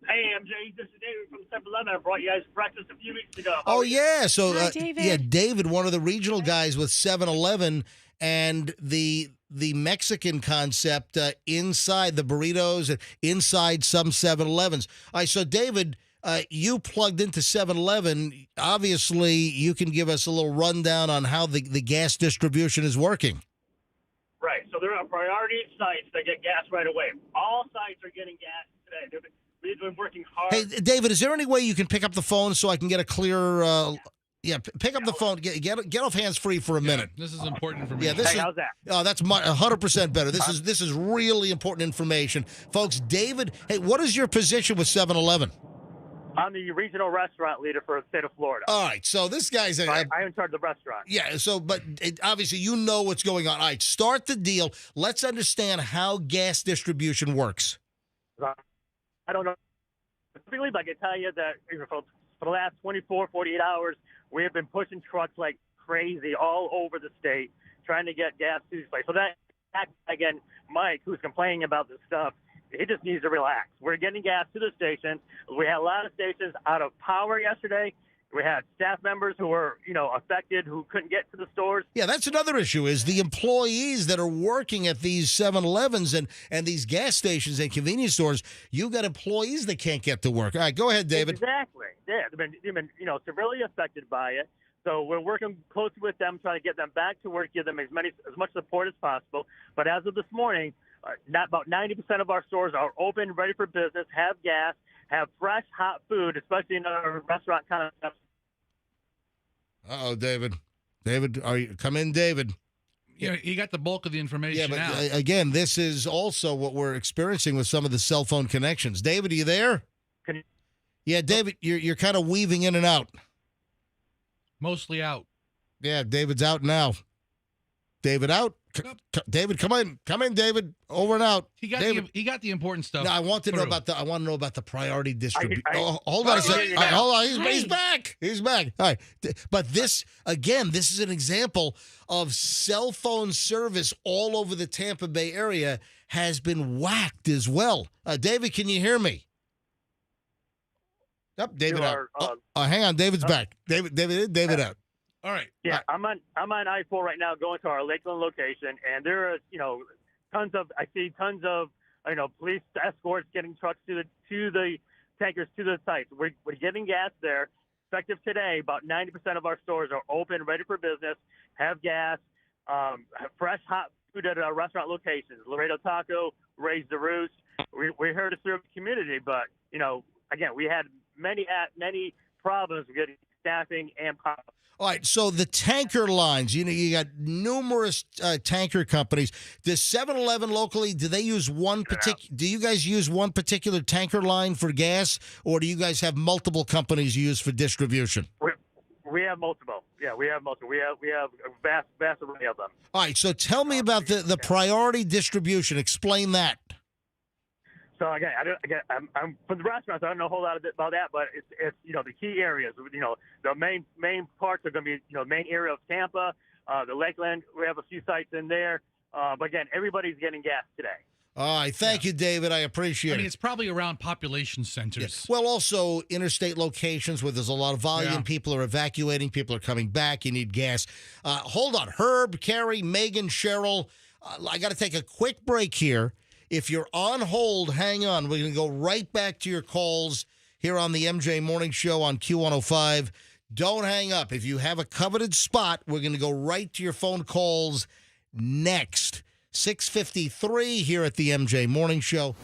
Hey, MJ, this is David from 7-Eleven. I brought you guys breakfast a few weeks ago. Oh, yeah. So, Hi, David. David, one of the regional guys with 7-Eleven and the Mexican concept inside the burritos, inside some 7-Elevens. All right, so, David, you plugged into 7-Eleven. Obviously, you can give us a little rundown on how the gas distribution is working. Right. So there are priority sites that get gas right away. All sites are getting gas today. We've been working hard. Hey, David, is there any way you can pick up the phone so I can get a clear pick up the phone. Get off hands free for a minute. This is important information. Yeah, this how's that? Oh, that's 100% better. This is really important information. Folks, David, hey, what is your position with 7-Eleven? I'm the regional restaurant leader for the state of Florida. All right, so this guy's I'm in charge of the restaurant. Yeah, so but obviously you know what's going on. All right, start the deal. Let's understand how gas distribution works. I don't know. Typically, but I can tell you that for the last 24, 48 hours, we have been pushing trucks like crazy all over the state trying to get gas to this place. So that, again, Mike, who's complaining about this stuff, he just needs to relax. We're getting gas to the stations. We had a lot of stations out of power yesterday. We had staff members who were, affected, who couldn't get to the stores. Yeah, that's another issue is the employees that are working at these 7-Elevens and these gas stations and convenience stores. You got employees that can't get to work. All right, go ahead, David. Exactly. Yeah, they've been severely affected by it. So we're working closely with them, trying to get them back to work, give them as much support as possible. But as of this morning, about 90% of our stores are open, ready for business, have gas, have fresh, hot food, especially in our restaurant concepts. Uh-oh, David. David, come in, David. Yeah, he got the bulk of the information but out. Again, this is also what we're experiencing with some of the cell phone connections. David, are you there? Yeah, David, you're kind of weaving in and out. Mostly out. Yeah, David's out now. David out. David, come in, David. Over and out. He got the important stuff. No, I want to know about the priority distribution. Hold on a second. Hold on. He's back. He's back. All right. But this is an example of cell phone service all over the Tampa Bay area has been whacked as well. David, can you hear me? Yep, David out. Hang on, David's back. David out. All right. Yeah, I'm on I-4 right now going to our Lakeland location, and there are tons of police escorts getting trucks to the tankers to the sites. We're getting gas there. Effective today, about 90% of our stores are open, ready for business, have gas, have fresh hot food at our restaurant locations. Laredo Taco, Raise the Roost. We're here to serve the community, but again, we had many problems getting staffing and power. All right, so the tanker lines, you got numerous tanker companies. Does 7-Eleven locally, do they use do you guys use one particular tanker line for gas, or do you guys have multiple companies you use for distribution? we have multiple. Yeah, we have multiple. We have a vast array of them. All right, so tell me about the priority distribution. Explain that. So again, I'm from the restaurants. I don't know a whole lot about that, but it's the key areas. The main parts are going to be main area of Tampa, the Lakeland. We have a few sites in there, but again, everybody's getting gas today. All right, thank you, David. I appreciate it. I mean, it's probably around population centers. Yeah. Well, also interstate locations where there's a lot of volume. Yeah. People are evacuating. People are coming back. You need gas. Hold on. Herb, Carrie, Megan, Cheryl. I got to take a quick break here. If you're on hold, hang on. We're going to go right back to your calls here on the MJ Morning Show on Q105. Don't hang up. If you have a coveted spot, we're going to go right to your phone calls next. 6:53 here at the MJ Morning Show.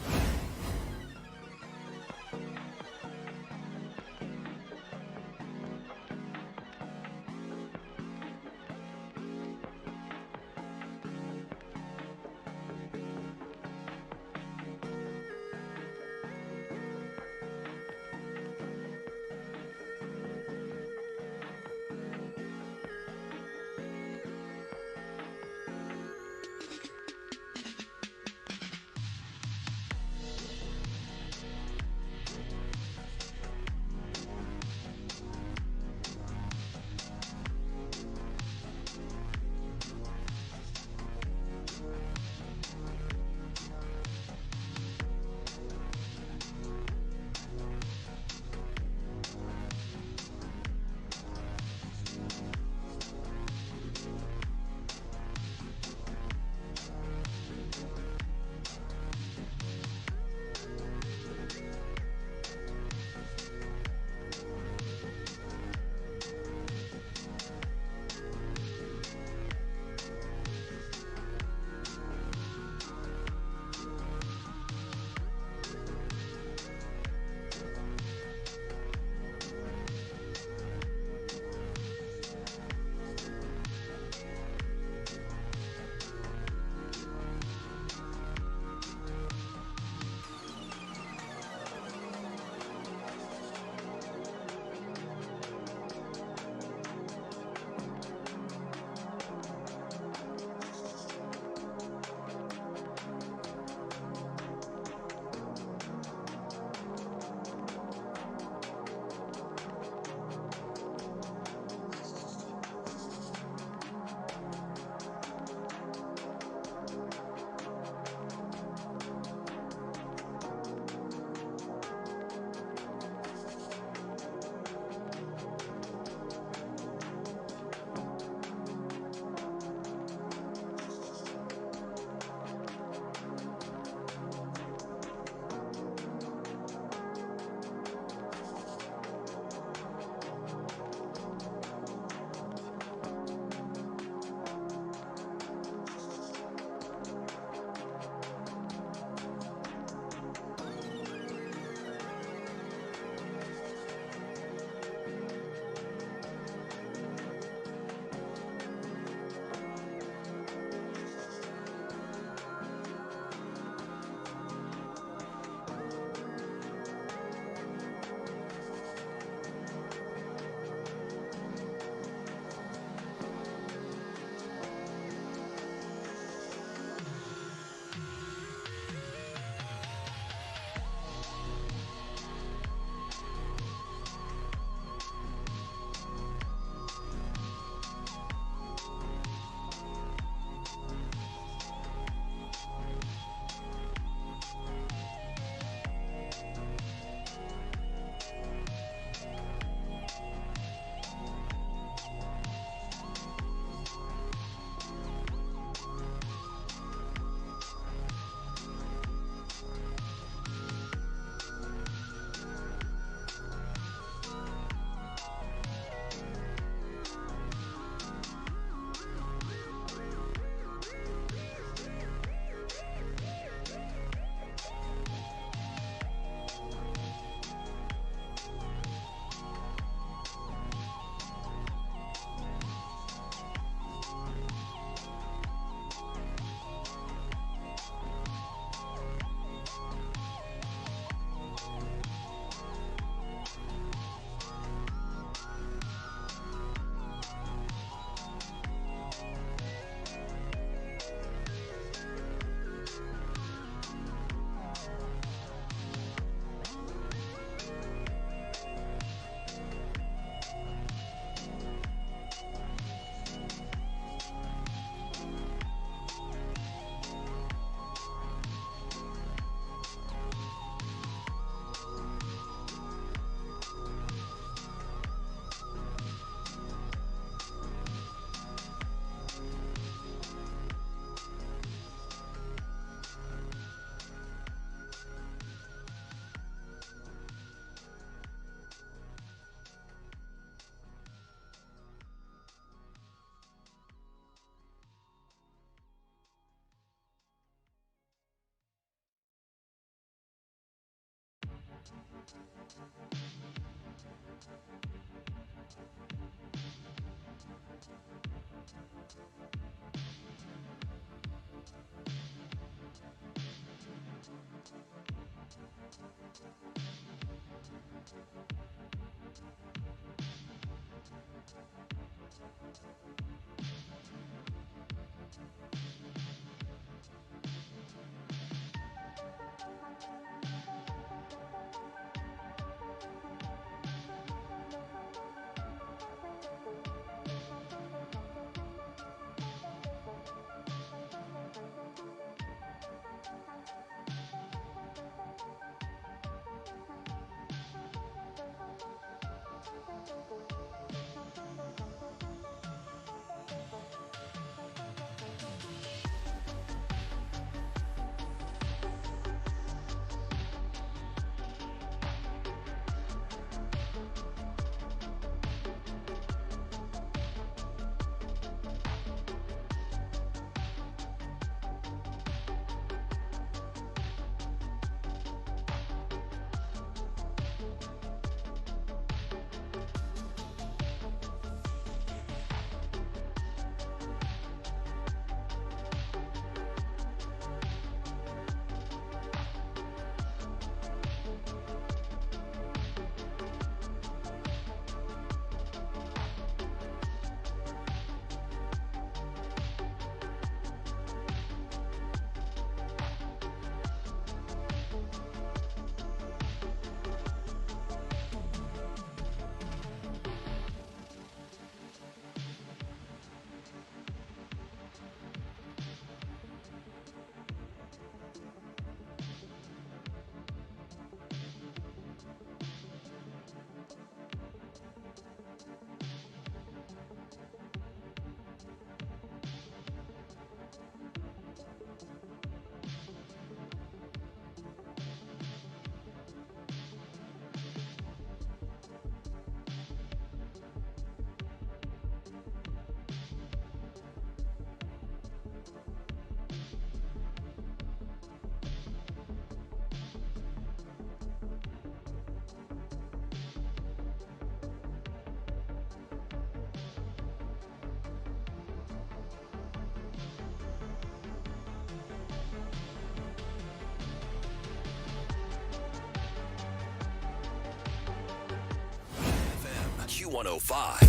Q105.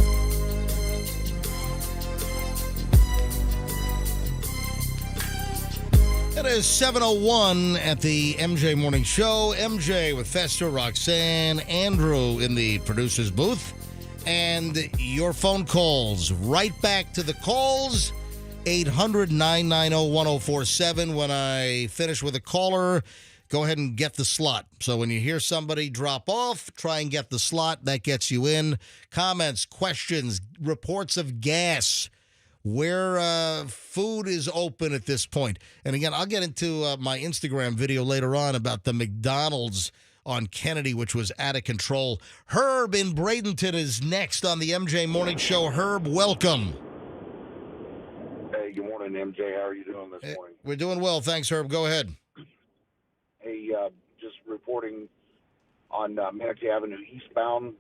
It is 7:01 at the MJ Morning Show. MJ with Fester, Roxanne, Andrew in the producer's booth. And your phone calls. Right back to the calls. 800-990-1047. When I finish with a caller, go ahead and get the slot. So when you hear somebody drop off, try and get the slot. That gets you in. Comments, questions, reports of gas, where food is open at this point. And again, I'll get into my Instagram video later on about the McDonald's on Kennedy, which was out of control. Herb in Bradenton is next on the MJ Morning Show. Herb, welcome. Hey, good morning, MJ. How are you doing this morning? We're doing well. Thanks, Herb. Go ahead. Hey, just reporting on Manatee Avenue eastbound,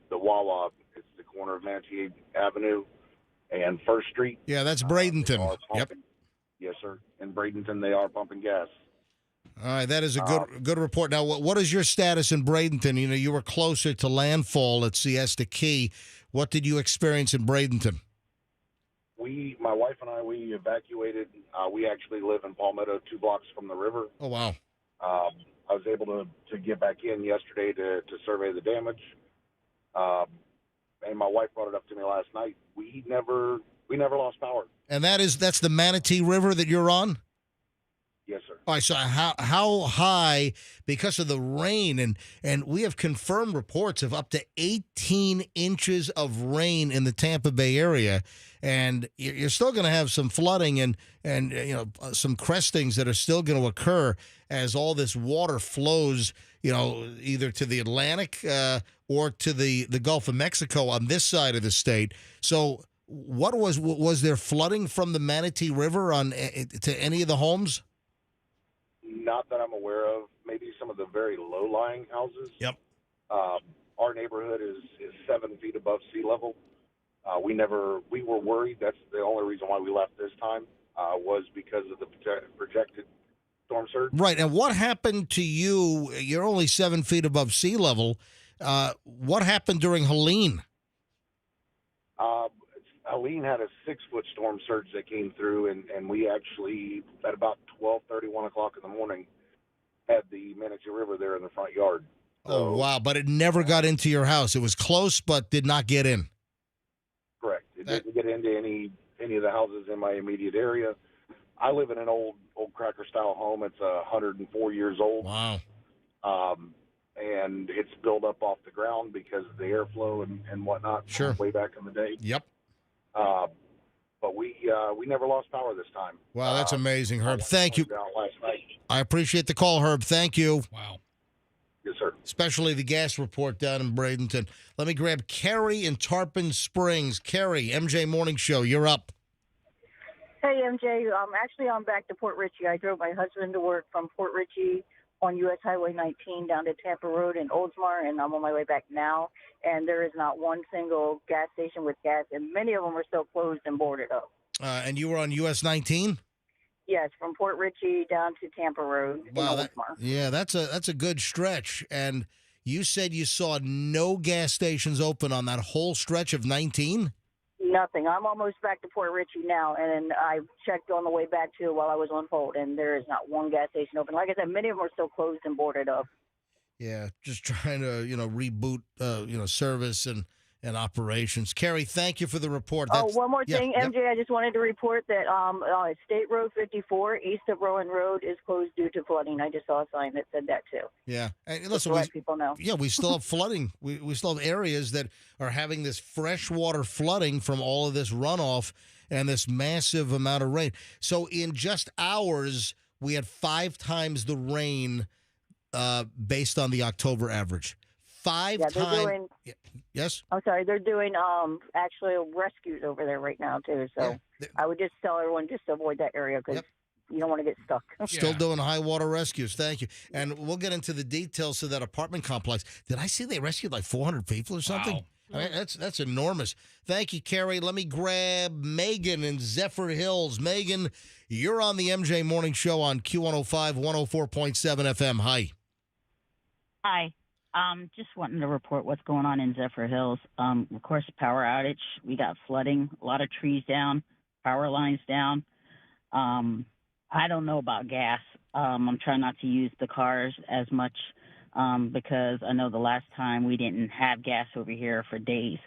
the Wawa. It's the corner of Manatee Avenue and First Street. Yeah, that's Bradenton. Yep. Yes, sir. In Bradenton, they are pumping gas. All right, that is a good report. Now, what is your status in Bradenton? You know, you were closer to landfall at Siesta Key. What did you experience in Bradenton? My wife and I, we evacuated. We actually live in Palmetto, 2 blocks from the river. Oh, wow. I was able to get back in yesterday to survey the damage. And my wife brought it up to me last night. We never lost power. And that's the Manatee River that you're on? Yes, sir. All right, so how high, because of the rain, and we have confirmed reports of up to 18 inches of rain in the Tampa Bay area, and you're still going to have some flooding and you know, some crestings that are still going to occur as all this water flows, you know, either to the Atlantic or to the Gulf of Mexico on this side of the state. So what was there flooding from the Manatee River to any of the homes? Not that I'm aware of. Maybe some of the very low-lying houses. Yep. Our neighborhood is 7 feet above sea level. We were worried. That's the only reason why we left this time, was because of the projected storm surge. Right. And what happened to you? You're only 7 feet above sea level. What happened during Helene? Helene had a 6-foot storm surge that came through, and we actually, at about 12:30, 1 o'clock in the morning, had the Manatee River there in the front yard. Oh, wow. But it never got into your house. It was close, but did not get in. Correct. It didn't get into any of the houses in my immediate area. I live in an old cracker-style home. It's 104 years old. Wow. And it's built up off the ground because of the airflow and whatnot. Sure. Way back in the day. Yep. But we never lost power this time. Wow, that's amazing, Herb. Thank you. Down last night. I appreciate the call, Herb. Thank you. Wow. Yes, sir. Especially the gas report down in Bradenton. Let me grab Carrie in Tarpon Springs. Carrie, MJ Morning Show, you're up. Hey, MJ. Actually, I'm back to Port Richey. I drove my husband to work from Port Richey on U.S. Highway 19 down to Tampa Road in Oldsmar, and I'm on my way back now. And there is not one single gas station with gas, and many of them are still closed and boarded up. And you were on US 19? Yes, from Port Richey down to Tampa Road in Oldsmar. That's a good stretch. And you said you saw no gas stations open on that whole stretch of 19? Nothing. I'm almost back to Port Richey now, and I checked on the way back too while I was on hold, and there is not one gas station open. Like I said, many of them are still closed and boarded up. Yeah, just trying to, reboot, service and operations. Carrie, thank you for the report. One more thing, yeah, MJ. I just wanted to report that State Road 54 east of Rowan Road is closed due to flooding. I just saw a sign that said that too. Yeah, and Just listen, to let people know. Yeah, we still have flooding. We still have areas that are having this freshwater flooding from all of this runoff and this massive amount of rain. So in just hours, we had 5 times the rain based on the October average. 5 times. Yes? I'm sorry. They're doing actually rescues over there right now too. So I would just tell everyone just to avoid that area because you don't want to get stuck. Still doing high water rescues. Thank you. And we'll get into the details of that apartment complex. Did I see they rescued like 400 people or something? Wow. I mean, that's enormous. Thank you, Carrie. Let me grab Megan in Zephyr Hills. Megan, you're on the MJ Morning Show on Q105, 104.7 FM. Hi. Hi. Just wanting to report what's going on in Zephyr Hills. Of course, power outage. We got flooding, a lot of trees down, power lines down. I don't know about gas. I'm trying not to use the cars as much because I know the last time we didn't have gas over here for days.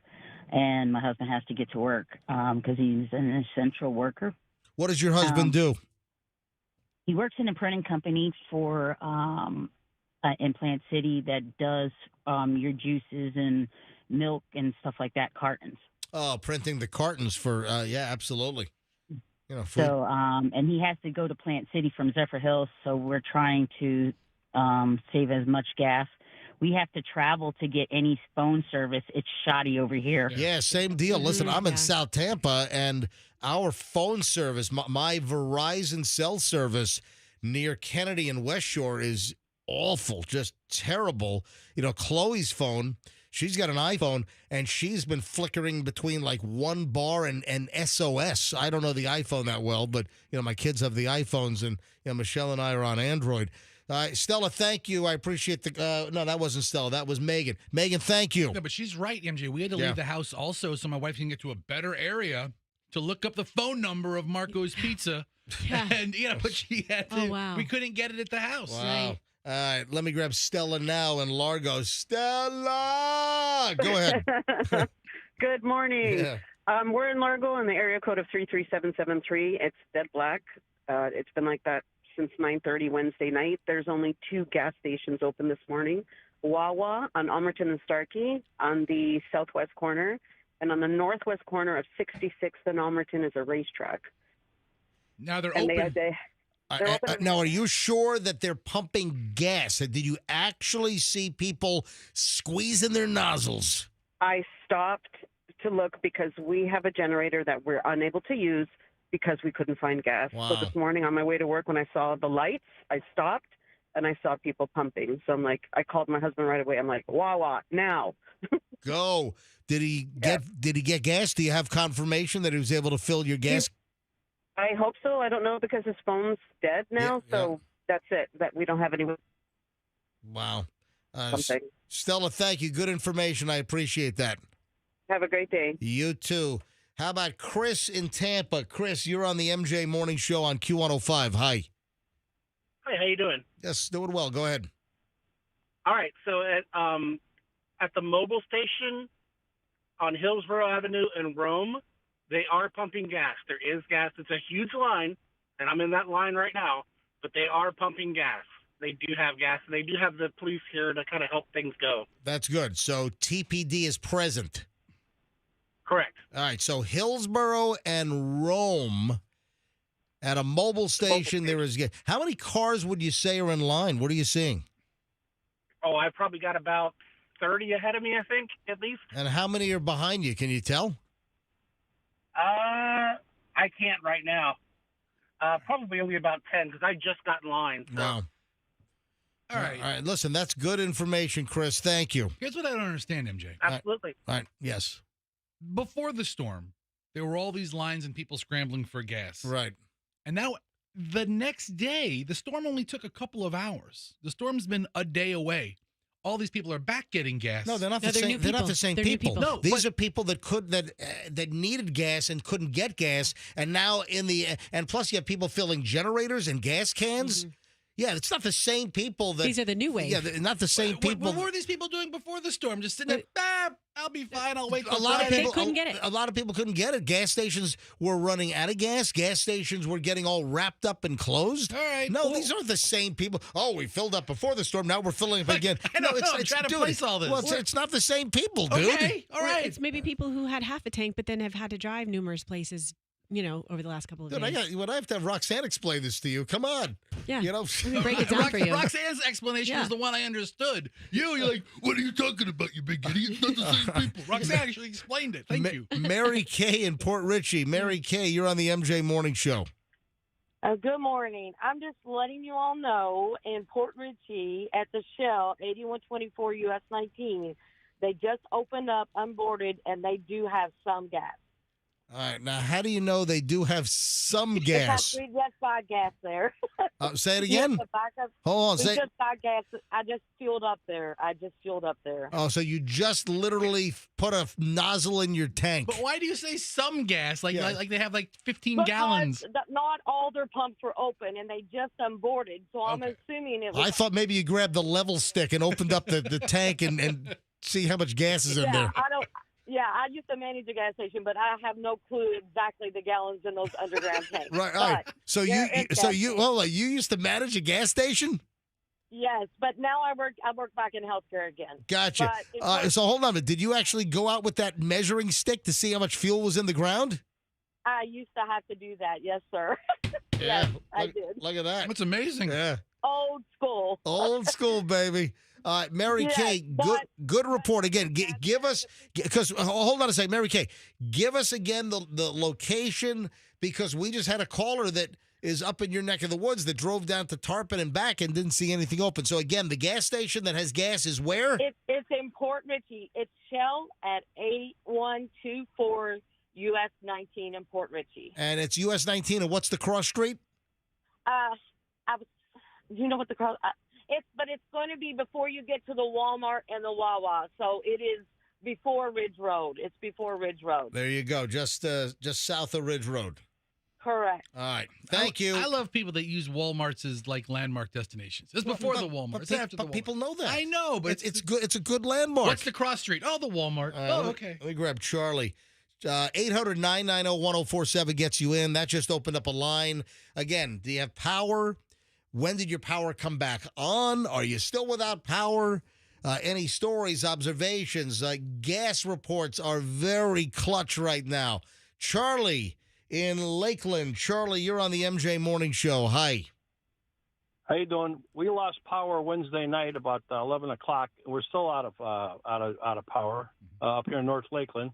And my husband has to get to work because he's an essential worker. What does your husband do? He works in a printing company for in Plant City that does your juices and milk and stuff like that, cartons. Oh, printing the cartons for, absolutely. Food. So, and he has to go to Plant City from Zephyr Hills, so we're trying to save as much gas. We have to travel to get any phone service. It's shoddy over here. Yeah, same deal. Listen, I'm in South Tampa, and our phone service, my Verizon cell service near Kennedy and West Shore is awful, just terrible. Chloe's phone, she's got an iPhone, and she's been flickering between like 1 bar and SOS. I don't know the iPhone that well, but, my kids have the iPhones, and, Michelle and I are on Android. Stella, thank you. I appreciate no, that wasn't Stella. That was Megan. Megan, thank you. No, but she's right, MJ. We had to leave the house also so my wife can get to a better area to look up the phone number of Marco's Pizza. And, but she had to, we couldn't get it at the house. Wow. Right. All right, let me grab Stella now in Largo. Stella! Go ahead. Good morning. Yeah. We're in Largo in the area code of 33773. It's dead black. It's been like that since 9:30 Wednesday night. There's only 2 gas stations open this morning. Wawa on Almerton and Starkey on the southwest corner. And on the northwest corner of 66th and Almerton is a racetrack. Now they're open. Now, are you sure that they're pumping gas? Did you actually see people squeezing their nozzles? I stopped to look because we have a generator that we're unable to use because we couldn't find gas. Wow. So this morning on my way to work, when I saw the lights, I stopped and I saw people pumping. So I'm like, I called my husband right away. I'm like, Wawa, now. Go. Did he get gas? Do you have confirmation that he was able to fill your gas? I hope so. I don't know because his phone's dead now. that's it. That we don't have any. Wow. Something. Stella, thank you. Good information. I appreciate that. Have a great day. You too. How about Chris in Tampa? Chris, you're on the MJ Morning Show on Q105. Hi. Hi, how you doing? Yes, doing well. Go ahead. All right, so at the mobile station on Hillsborough Avenue in Rome, they are pumping gas. There is gas. It's a huge line, and I'm in that line right now, but they are pumping gas. They do have gas, and they do have the police here to kind of help things go. That's good. So TPD is present. Correct. All right, so Hillsborough and Rome at a mobile station, there is gas. How many cars would you say are in line? What are you seeing? Oh, I've probably got about 30 ahead of me, I think, at least. And how many are behind you? Can you tell? I can't right now. Probably only about 10 because I just got in line. So. Wow. All right. All right. Listen, that's good information, Chris. Thank you. Here's what I don't understand, MJ. Absolutely. All right. Yes. Before the storm, there were all these lines and people scrambling for gas. Right. And now the next day, the storm only took a couple of hours. The storm's been a day away. All these people are back getting gas. No, they're not the same. They're not the same people. No, these are people that needed gas and couldn't get gas, and now and plus you have people filling generators and gas cans. Mm-hmm. Yeah, it's not the same people. These are the new wave. Yeah, not the same people. What were these people doing before the storm? Just sitting there, I'll be fine. I'll wait. A lot of people couldn't get it. A lot of people couldn't get it. Gas stations were running out of gas. Gas stations were getting all wrapped up and closed. All right. No, these aren't the same people. Oh, we filled up before the storm. Now we're filling up again. I'm trying to place all this. Well, it's not the same people, dude. Okay. All right. It's maybe people who had half a tank, but then have had to drive numerous places, over the last couple of days. I have to have Roxanne explain this to you. Come on. Yeah. Let me break it down for you. Roxanne's explanation is the one I understood. You're like, what are you talking about, you big idiot? It's not the same people. Roxanne actually explained it. Thank you. Mary Kay in Port Richey. Mary Kay, you're on the MJ Morning Show. Good morning. I'm just letting you all know in Port Richey at the Shell, 8124 US 19, they just opened up, unboarded, and they do have some gas. All right. Now, how do you know they do have some gas? We just got gas there. Say it again. Hold on. We just got gas. I just fueled up there. Oh, so you just literally put a nozzle in your tank. But why do you say some gas? Like they have 15 because gallons. Not all their pumps were open, and they just unboarded. So I'm assuming it was. I thought maybe you grabbed the level stick and opened up the tank and see how much gas is in there. Yeah, I used to manage a gas station, but I have no clue exactly the gallons in those underground tanks. Right. All right. So you used to manage a gas station? Yes, but now I work back in healthcare again. Gotcha. So hold on a minute. Did you actually go out with that measuring stick to see how much fuel was in the ground? I used to have to do that. Yes, sir. Yeah, I did. Look at that. That's amazing. Yeah. Old school. Old school, baby. Mary Kay, good report again. Give us, because hold on a second, Mary Kay, give us again the location, because we just had a caller that is up in your neck of the woods that drove down to Tarpon and back and didn't see anything open. So again, the gas station that has gas is where? It's in Port Richey. It's Shell at 8124 US 19 in Port Richey. And it's US 19, and what's the cross street? You know what the cross? It's going to be before you get to the Walmart and the Wawa. So it is before Ridge Road. It's before Ridge Road. There you go. Just south of Ridge Road. Correct. All right. Thank you. I love people that use Walmarts as landmark destinations. It's before the Walmart. It's after the Walmart. People know that. I know, but it's good. It's a good landmark. What's the cross street? Oh, the Walmart. Okay. Let me grab Charlie. 800-990-1047 gets you in. That just opened up a line. Again, do you have power? When did your power come back on? Are you still without power? Any stories, observations? Gas reports are very clutch right now. Charlie in Lakeland. Charlie, you're on the MJ Morning Show. Hi. How you doing? We lost power Wednesday night about 11 o'clock. We're still out of power up here in North Lakeland.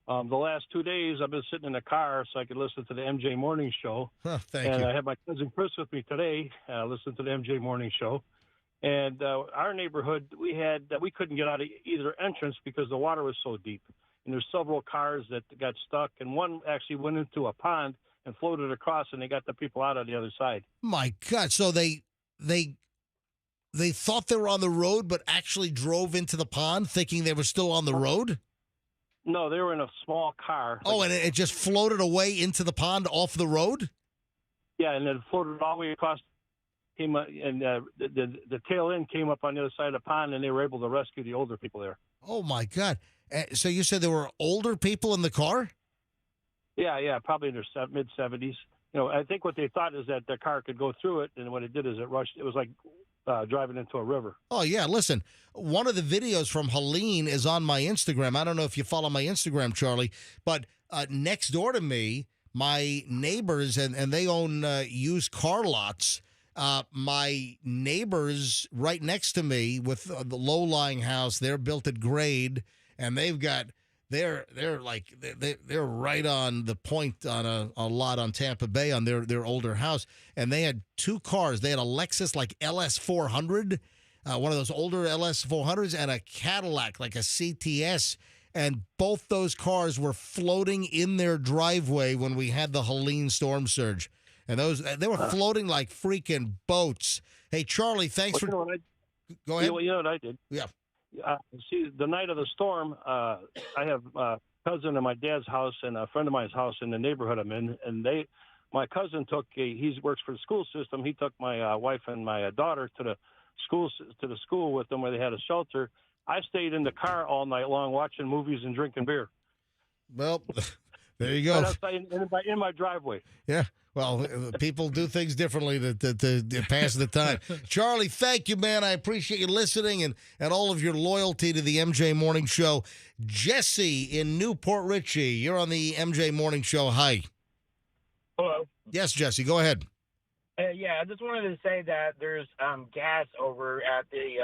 The last 2 days, I've been sitting in the car so I could listen to the MJ Morning Show. Thank you. I have my cousin Chris with me today, listening to the MJ Morning Show. And our neighborhood, we couldn't get out of either entrance because the water was so deep. And there's several cars that got stuck, and one actually went into a pond and floated across, and they got the people out on the other side. My God! So they they thought they were on the road, but actually drove into the pond thinking they were still on the road? No, they were in a small car. Oh, and it just floated away into the pond off the road? Yeah, and it floated all the way across. Came and the tail end came up on the other side of the pond, and they were able to rescue the older people there. Oh, my God. So you said there were older people in the car? Yeah, probably in their mid-70s. I think what they thought is that their car could go through it, and what it did is it rushed. It was like driving into a river. Oh, yeah. Listen, one of the videos from Helene is on my Instagram. I don't know if you follow my Instagram, Charlie, but next door to me, my neighbors, and they own used car lots. My neighbors right next to me with the low-lying house, they're built at grade, and they've got they're right on the point on a lot on Tampa Bay on their older house, and they had two cars. They had a Lexus like LS400, one of those older LS400s, and a Cadillac like a CTS. And both those cars were floating in their driveway when we had the Helene storm surge. And they were floating like freaking boats. Hey, Charlie, thanks for... Go ahead. You know what I did? Yeah. See, the night of the storm, I have a cousin in my dad's house and a friend of mine's house in the neighborhood I'm in. And my cousin he works for the school system. He took my wife and my daughter to the school with them where they had a shelter. I stayed in the car all night long watching movies and drinking beer. Well, there you go. In my driveway. Yeah. Well, people do things differently to pass the time. Charlie, thank you, man. I appreciate you listening and all of your loyalty to the MJ Morning Show. Jesse in Newport Richey, you're on the MJ Morning Show. Hi. Hello. Yes, Jesse, go ahead. Yeah, I just wanted to say that there's gas over at the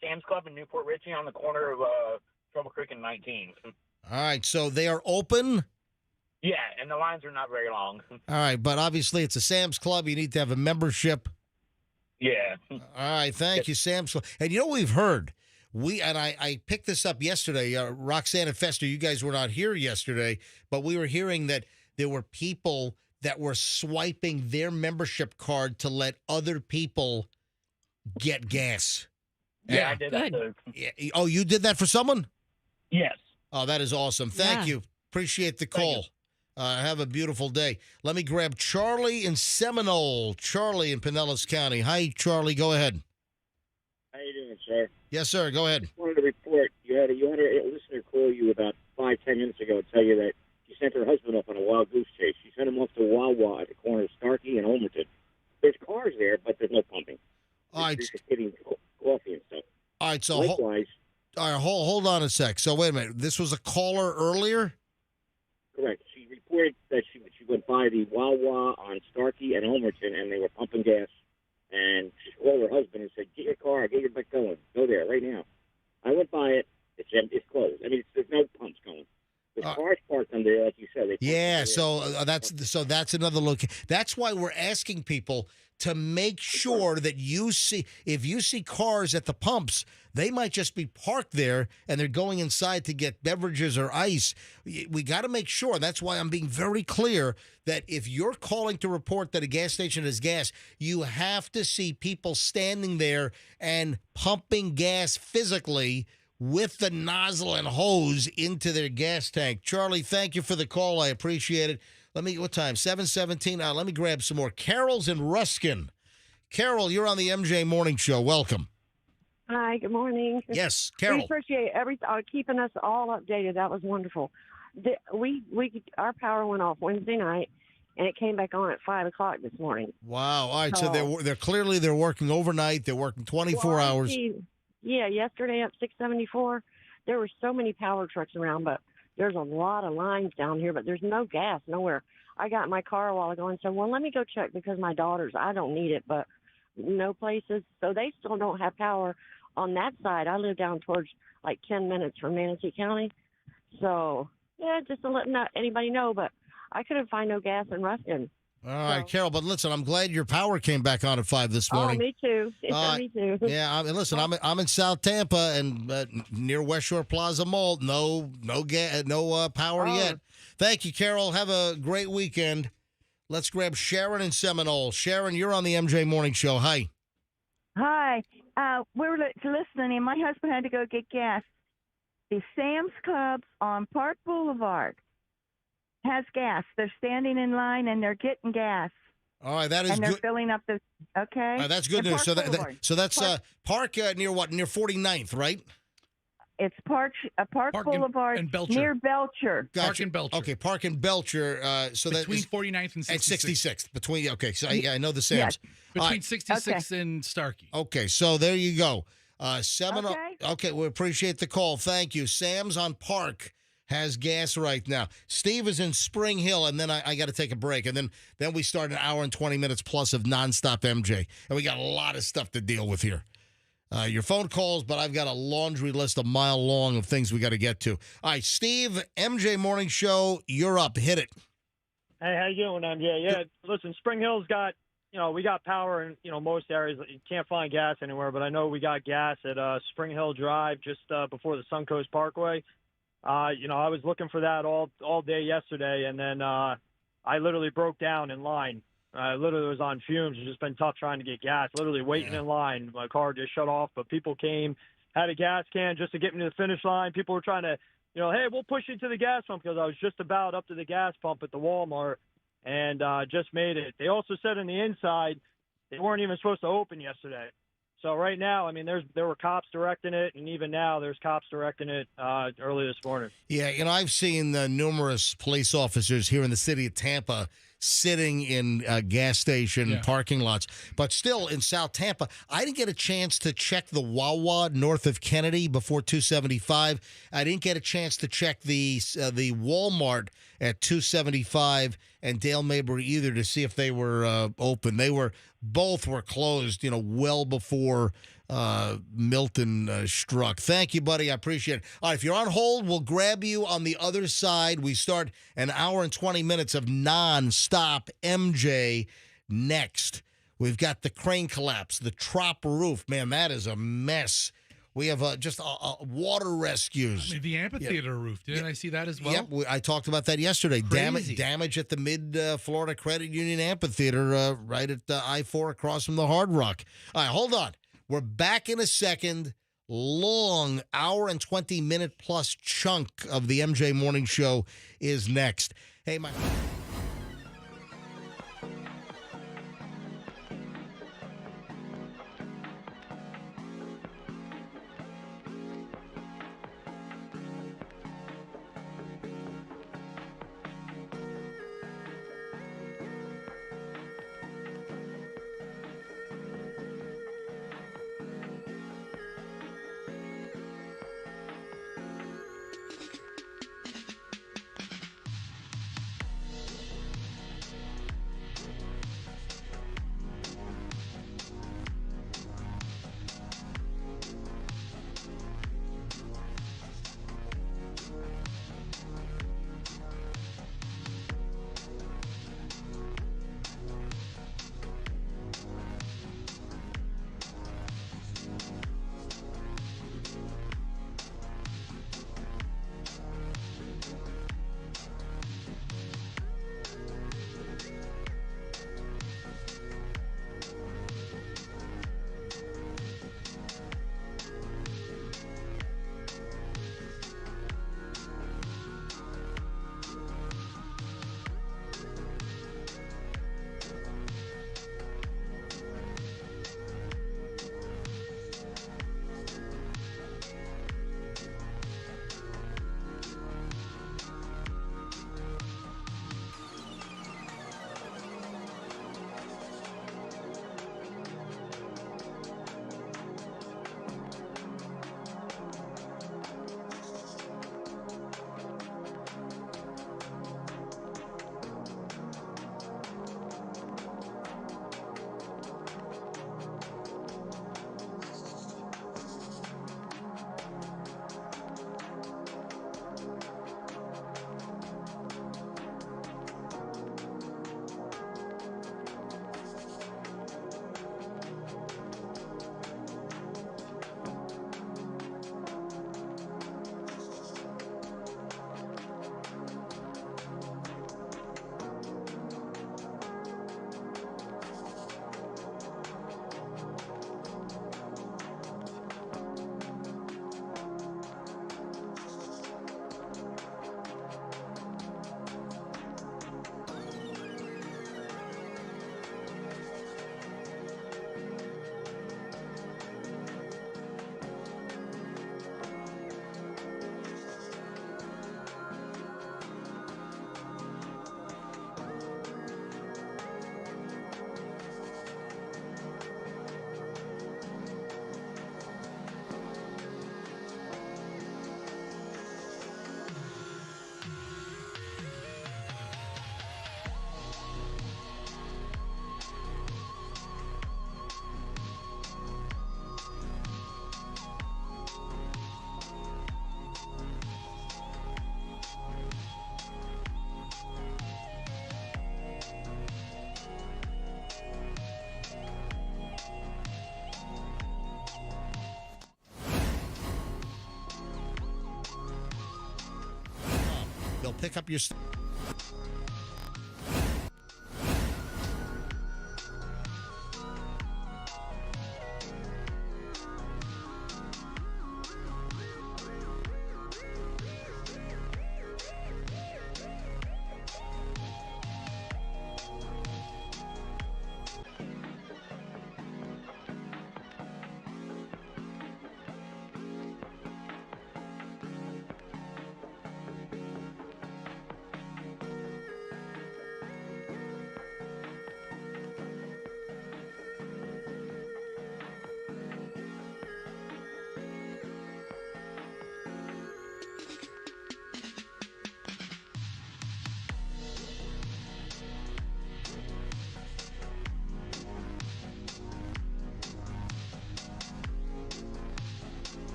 Sam's Club in Newport Richey on the corner of Trouble Creek and 19. All right, so they are open? Yeah, and the lines are not very long. All right, but obviously it's a Sam's Club. You need to have a membership. Yeah. All right, thank you, Sam's Club. And you know what we've heard? I picked this up yesterday. Roxanne and Fester, you guys were not here yesterday, but we were hearing that there were people that were swiping their membership card to let other people get gas. Yeah, I did that too. Yeah. Oh, you did that for someone? Yes. Oh, that is awesome. Thank you. Appreciate the call. Have a beautiful day. Let me grab Charlie in Seminole. Charlie in Pinellas County. Hi, Charlie. Go ahead. How you doing, sir? Yes, sir. Go ahead. I just wanted to report you had a listener call you about 5-10 minutes ago and tell you that she sent her husband off on a wild goose chase. She sent him off to Wawa at the corner of Starkey and Olmerton. There's cars there, but there's no pumping. All right. They're just getting coffee and stuff. All right. So likewise. All right. Hold on a sec. So wait a minute. This was a caller earlier. Correct. She reported that she went by the Wawa on Starkey and Homerton, and they were pumping gas. And she called her husband and said, "Get your car, get your bike going. Go there right now." I went by it. It's closed. I mean, there's no pumps going. There's cars parked under there, like you said. Yeah. So that's another look. That's why we're asking people to make sure that if you see cars at the pumps, they might just be parked there and they're going inside to get beverages or ice. We got to make sure. That's why I'm being very clear that if you're calling to report that a gas station has gas, you have to see people standing there and pumping gas physically with the nozzle and hose into their gas tank. Charlie, thank you for the call. I appreciate it. What time? 7:17. Let me grab some more. Carol's in Ruskin. Carol, you're on the MJ Morning Show. Welcome. Hi, good morning. Yes, Carol. We appreciate keeping us all updated. That was wonderful. Our power went off Wednesday night, and it came back on at 5 o'clock this morning. Wow. All right. So they're working overnight. They're working 24 hours. Yeah. Yesterday at 674, there were so many power trucks around, but there's a lot of lines down here, but there's no gas nowhere. I got in my car a while ago and said, well, let me go check because my daughters, I don't need it, but no places. So they still don't have power on that side. I live down towards like 10 minutes from Manatee County. So, yeah, just to let anybody know, but I couldn't find no gas in Ruskin. All right, Carol, but listen, I'm glad your power came back on at 5 this morning. Oh, me too. Me too. Yeah, listen, I'm in South Tampa and near West Shore Plaza Mall. No power yet. Thank you, Carol. Have a great weekend. Let's grab Sharon in Seminole. Sharon, you're on the MJ Morning Show. Hi. Hi. We're listening, and my husband had to go get gas. The Sam's Club on Park Boulevard has gas. They're standing in line, and they're getting gas. All right, that is and they're good. filling up the. Okay. All right, that's good And news. Park So that's Boulevard. Park near what? Near 49th, right? It's Park Boulevard and Belcher. near Belcher. Gotcha. Park and Belcher. Okay, Park and Belcher. So between that is 49th and 66th. and 66th. Between so I know the Sam's. Between 66 and Starkey. Okay, so there you go. Okay, we appreciate the call. Thank you. Sam's on Park has gas right now. Steve is in Spring Hill, and then I got to take a break, and then we start an hour and 20 minutes plus of nonstop MJ, and we got a lot of stuff to deal with here. Your phone calls, but I've got a laundry list a mile long of things we got to get to. All right, Steve, MJ Morning Show, you're up. Hit it. Hey, how you doing, MJ? Yeah, listen, Spring Hill's got, we got power in, most areas. You can't find gas anywhere, but I know we got gas at Spring Hill Drive just before the Suncoast Parkway. I was looking for that all day yesterday, and then I literally broke down in line. I literally was on fumes. It's just been tough trying to get gas, literally waiting in line. My car just shut off, but people came, had a gas can just to get me to the finish line. People were trying to, hey, we'll push you to the gas pump because I was just about up to the gas pump at the Walmart and just made it. They also said on the inside they weren't even supposed to open yesterday. So right now, there were cops directing it, and even now there's cops directing it early this morning. Yeah, I've seen numerous police officers here in the city of Tampa sitting in gas station parking lots. But still, in South Tampa, I didn't get a chance to check the Wawa north of Kennedy before 275. I didn't get a chance to check the Walmart at 275 and Dale Mabry either to see if they were open. Both were closed, well before Milton struck. Thank you, buddy. I appreciate it. All right, if you're on hold, we'll grab you on the other side. We start an hour and 20 minutes of non-stop MJ next. We've got the crane collapse, the Trop roof. Man, that is a mess. We have just water rescues. The amphitheater roof. Didn't I see that as well? Yep, I talked about that yesterday. Damage at the Mid-Florida Credit Union Amphitheater right at I-4 across from the Hard Rock. All right, hold on. We're back in a second. Long hour and 20-minute plus chunk of the MJ Morning Show is next. Hey, my... They'll pick up your stuff.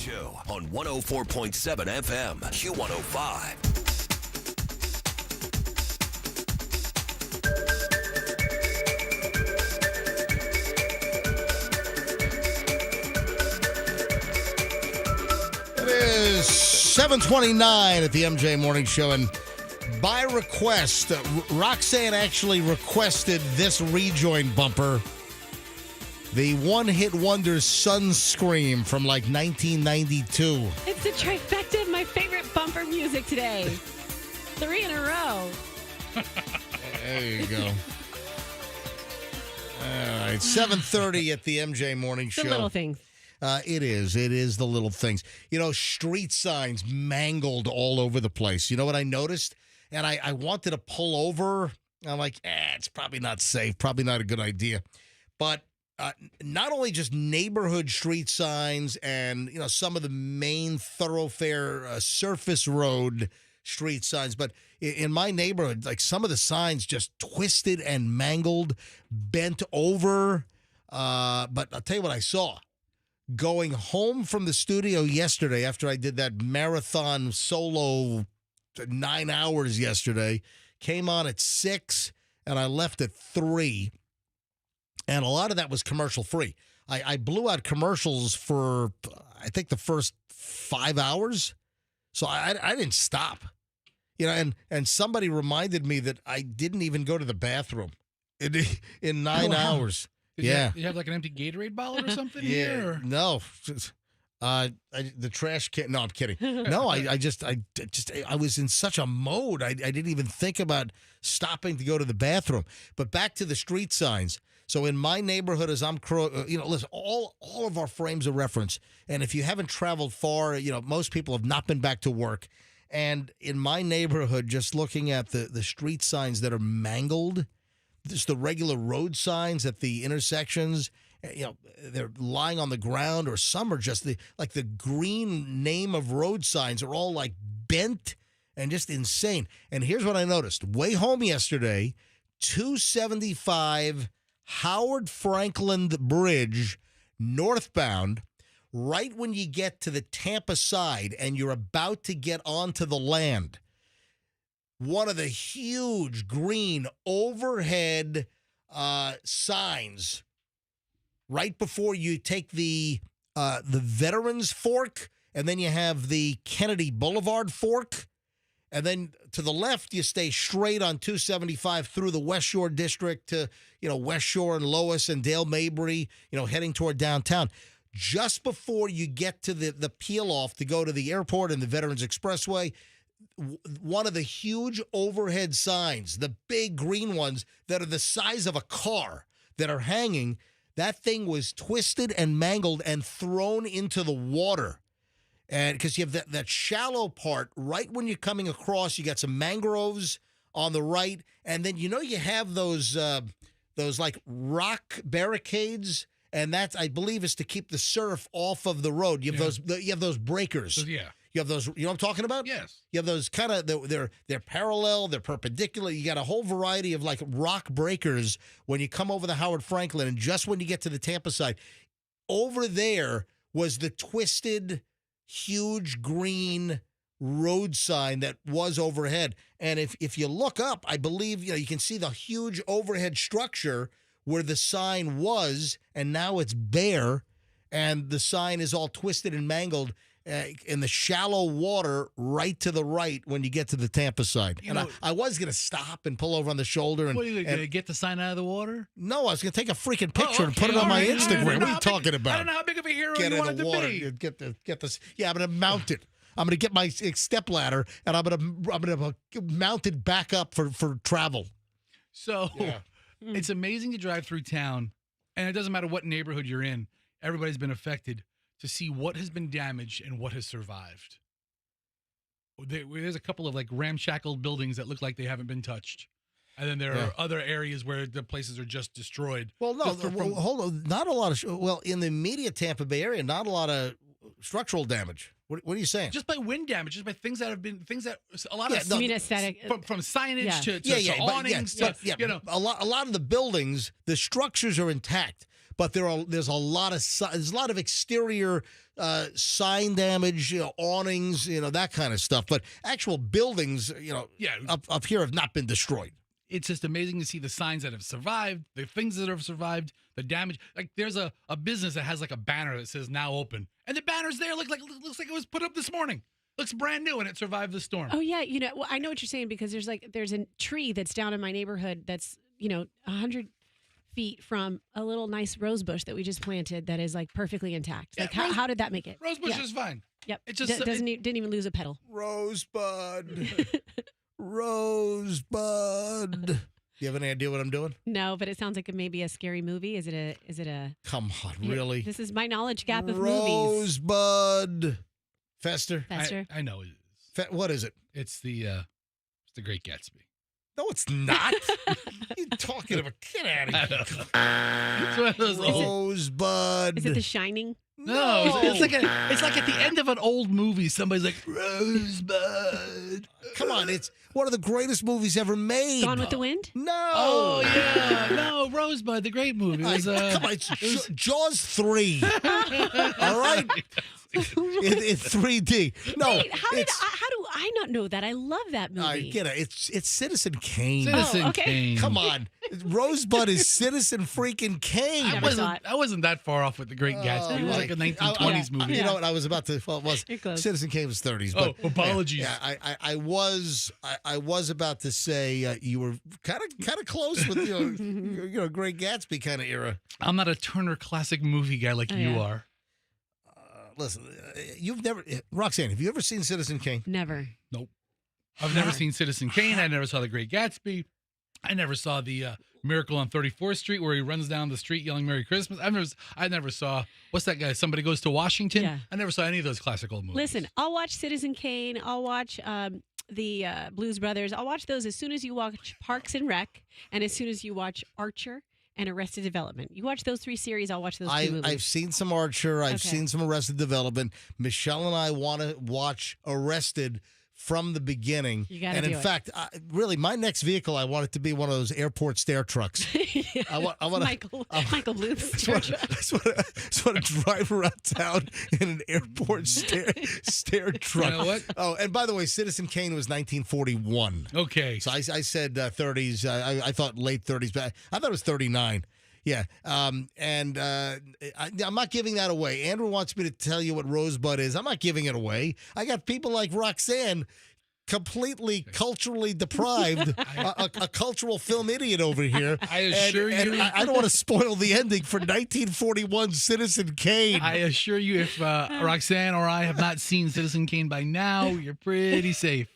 Show on 104.7 FM, Q105. 7:29 at the MJ Morning Show, and by request, Roxanne actually requested this rejoin bumper. The one-hit wonder Sunscream from like 1992. It's the trifecta of my favorite bumper music today. 3 in a row. There you go. All right, 7:30 at the MJ Morning Show. The little things. It is. It is the little things. You know, street signs mangled all over the place. You know what I noticed? And I wanted to pull over. I'm like, it's probably not safe. Probably not a good idea. But not only just neighborhood street signs and, you know, some of the main thoroughfare surface road street signs, but in my neighborhood, like some of the signs just twisted and mangled, bent over. But I'll tell you what I saw. Going home from the studio yesterday after I did that marathon solo 9 hours yesterday, came on at 6 and I left at 3. And a lot of that was commercial free. I blew out commercials for, I think, the first 5 hours. So I didn't stop. You know, and somebody reminded me that I didn't even go to the bathroom in 9 hours. Did you have like an empty Gatorade bottle or something? Yeah. No. The trash can. No, I'm kidding. No, I was in such a mode. I didn't even think about stopping to go to the bathroom. But back to the street signs. So in my neighborhood, as I'm, listen, all of our frames of reference. And if you haven't traveled far, you know, most people have not been back to work. And in my neighborhood, just looking at the street signs that are mangled, just the regular road signs at the intersections, you know, they're lying on the ground, or some are just the green name of road signs are all like bent and just insane. And here's what I noticed. Way home yesterday, 275 Howard Franklin Bridge, northbound, right when you get to the Tampa side and you're about to get onto the land. One of the huge green overhead signs right before you take the Veterans Fork, and then you have the Kennedy Boulevard Fork, and then to the left you stay straight on 275 through the West Shore District to, you know, West Shore and Lois and Dale Mabry, you know, heading toward downtown. Just before you get to the peel off to go to the airport and the Veterans Expressway, one of the huge overhead signs, the big green ones that are the size of a car that are hanging, that thing was twisted and mangled and thrown into the water. And because you have that shallow part right when you're coming across, you got some mangroves on the right, and then you know you have those like rock barricades, and that's, I believe, is to keep the surf off of the road. You have those breakers. Yeah. You have those, you know what I'm talking about? Yes. You have those kind of, they're parallel, they're perpendicular. You got a whole variety of like rock breakers when you come over the Howard Franklin, and just when you get to the Tampa side, over there was the twisted, huge green road sign that was overhead. And if you look up, I believe, you know, you can see the huge overhead structure where the sign was, and now it's bare, and the sign is all twisted and mangled in the shallow water right to the right when you get to the Tampa side. I was going to stop and pull over on the shoulder. And, what are you going to get the sign out of the water? No, I was going to take a freaking picture and put it on my Instagram. What are you talking about? I don't know how big of a hero get you in want the it to water. be. Get this. Yeah, I'm going to mount it. I'm going to get my step ladder, and I'm going to mount it back up for travel. So it's amazing to drive through town, and it doesn't matter what neighborhood you're in. Everybody's been affected, to see what has been damaged and what has survived. There's a couple of like ramshackle buildings that look like they haven't been touched. And then there are other areas where the places are just destroyed. Well, no, hold on. Not a lot of, in the immediate Tampa Bay area, not a lot of structural damage. What are you saying? Just by wind damage, just by things that have been, a lot of aesthetic. From signage to awnings. You know, a lot of the buildings, the structures are intact. But there's a lot of exterior sign damage, awnings, that kind of stuff. But actual buildings, up here have not been destroyed. It's just amazing to see the signs that have survived, the things that have survived, the damage. Like there's a business that has like a banner that says now open, and the banner's there looks like it was put up this morning. Looks brand new and it survived the storm. Oh yeah, well, I know what you're saying because there's a tree that's down in my neighborhood that's 100 feet from a little nice rose bush that we just planted that is like perfectly intact. Yeah, Like how did that make it? Rose bush is fine. Yep. It just didn't even lose a petal. Rosebud. Rosebud. You have any idea what I'm doing? No, but it sounds like maybe a scary movie. Is it a? Come on, really? This is my knowledge gap of movies. Rosebud. Fester. I know it is. What is it? It's the Great Gatsby. No, it's not. What are you talking about? Get out of here. It's one of those Rosebud. Is it The Shining? No, it's like at the end of an old movie. Somebody's like Rosebud. Come on, it's one of the greatest movies ever made. Gone with the Wind? No. Oh yeah, no, Rosebud, the great movie. It was, come on, it's Jaws 3. All right. In 3D. No. Wait, how do I not know that? I love that movie. I get it. It's Citizen Kane. Citizen Kane. Come on. Rosebud is Citizen freaking Kane. I wasn't that far off with the Great Gatsby. It was like a 1920s movie. You know what? I was about to. Well, it was You're close. Citizen Kane was 30s. Oh, But, apologies. Yeah, I was about to say you were kind of close with your Great Gatsby kind of era. I'm not a Turner Classic movie guy like you are. Listen, you've never, Roxanne, have you ever seen Citizen Kane? Never. Nope. I've never seen Citizen Kane. I never saw The Great Gatsby. I never saw the Miracle on 34th Street where he runs down the street yelling Merry Christmas. I never saw, what's that guy? Somebody Goes to Washington? Yeah. I never saw any of those classic old movies. Listen, I'll watch Citizen Kane. I'll watch the Blues Brothers. I'll watch those as soon as you watch Parks and Rec and as soon as you watch Archer and Arrested Development. You watch those 3 series, I'll watch those 2 movies. I've seen some Archer. I've seen some Arrested Development. Michelle and I want to watch Arrested from the beginning. You gotta and in do it. fact, really, my next vehicle, I want it to be one of those airport stair trucks. I want Michael Bluth's stair truck. I just want to drive around town in an airport stair truck. You know what? Oh, and by the way, Citizen Kane was 1941. Okay. So I said 30s. I thought late 30s, but I thought it was 39. Yeah. I'm not giving that away. Andrew wants me to tell you what Rosebud is. I'm not giving it away. I got people like Roxanne, completely culturally deprived, a cultural film idiot over here. I assure you. I don't want to spoil the ending for 1941 Citizen Kane. I assure you, if Roxanne or I have not seen Citizen Kane by now, you're pretty safe.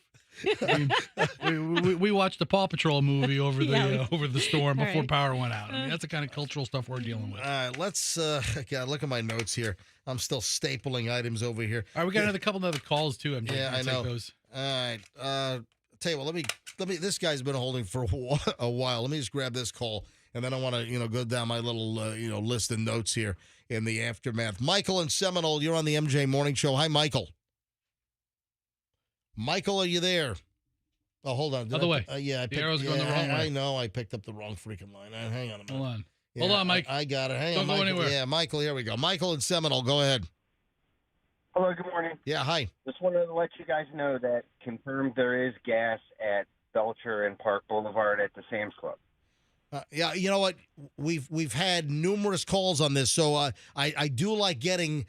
We watched the Paw Patrol movie over the storm before power went out. I mean, that's the kind of cultural stuff we're dealing with. All right, let's look at my notes here. I'm still stapling items over here. All right, we got a couple other calls too. Yeah, I know. Those. All right. Tell you what, let me. This guy's been holding for a while. Let me just grab this call, and then I want to go down my little list of notes here in the aftermath. Michael in Seminole, you're on the MJ Morning Show. Hi, Michael. Michael, are you there? Oh, hold on. Other way. Yeah, the arrow's going the wrong way. I know. I picked up the wrong freaking line. Hang on a minute. Hold on. Yeah, Hold on, Mike. I got it. Hang Don't on, go Michael. anywhere. Yeah, Michael, here we go. Michael in Seminole, go ahead. Hello, good morning. Yeah, hi. Just wanted to let you guys know that confirmed there is gas at Belcher and Park Boulevard at the Sam's Club. Yeah, you know what? We've had numerous calls on this, so I do like getting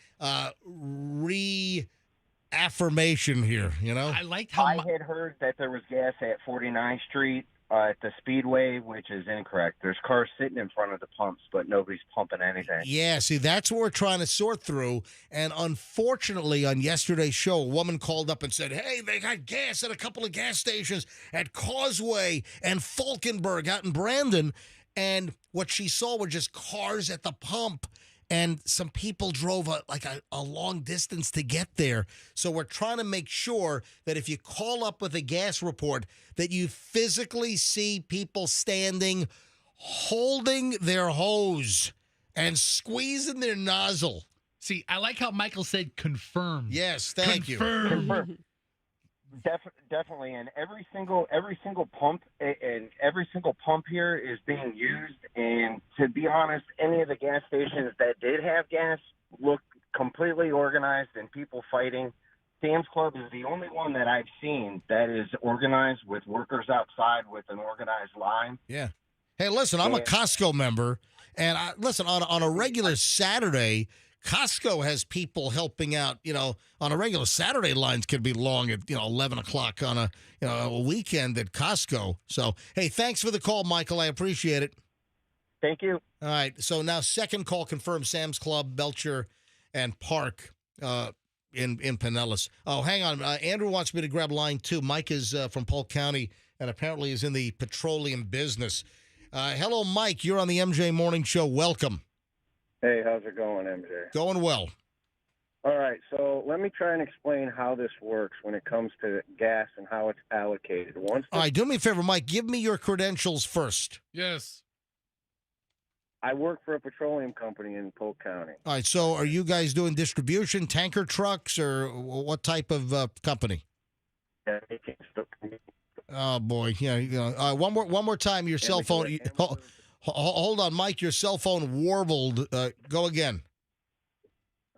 reaffirmation here. I liked how I had heard that there was gas at 49th Street at the Speedway, which is incorrect. There's cars sitting in front of the pumps, but nobody's pumping anything. Yeah, see, that's what we're trying to sort through. And unfortunately, on yesterday's show, a woman called up and said, hey, they got gas at a couple of gas stations at Causeway and Falkenberg out in Brandon. And what she saw were just cars at the pump. And some people drove a long distance to get there. So we're trying to make sure that if you call up with a gas report, that you physically see people standing, holding their hose and squeezing their nozzle. See, I like how Michael said confirm. Yes, thank you. Confirm. Definitely, and every single pump and every single pump here is being used. And to be honest, any of the gas stations that did have gas looked completely organized and people fighting. Sam's Club is the only one that I've seen that is organized with workers outside with an organized line. Yeah. Hey, listen, I'm a Costco member, and listen, on a regular Saturday, Costco has people helping out, on a regular Saturday. Lines can be long at, 11 o'clock on a weekend at Costco. So, hey, thanks for the call, Michael. I appreciate it. Thank you. All right. So now second call confirmed Sam's Club, Belcher, and Park in Pinellas. Oh, hang on. Andrew wants me to grab line 2. Mike is from Polk County and apparently is in the petroleum business. Hello, Mike. You're on the MJ Morning Show. Welcome. Hey, how's it going, MJ? Going well. All right, so let me try and explain how this works when it comes to gas and how it's allocated. All right, do me a favor, Mike. Give me your credentials first. Yes. I work for a petroleum company in Polk County. All right, so are you guys doing distribution, tanker trucks, or what type of company? Yeah, Oh boy, yeah. One more time. Your cell phone. Hold on, Mike. Your cell phone warbled. Go again.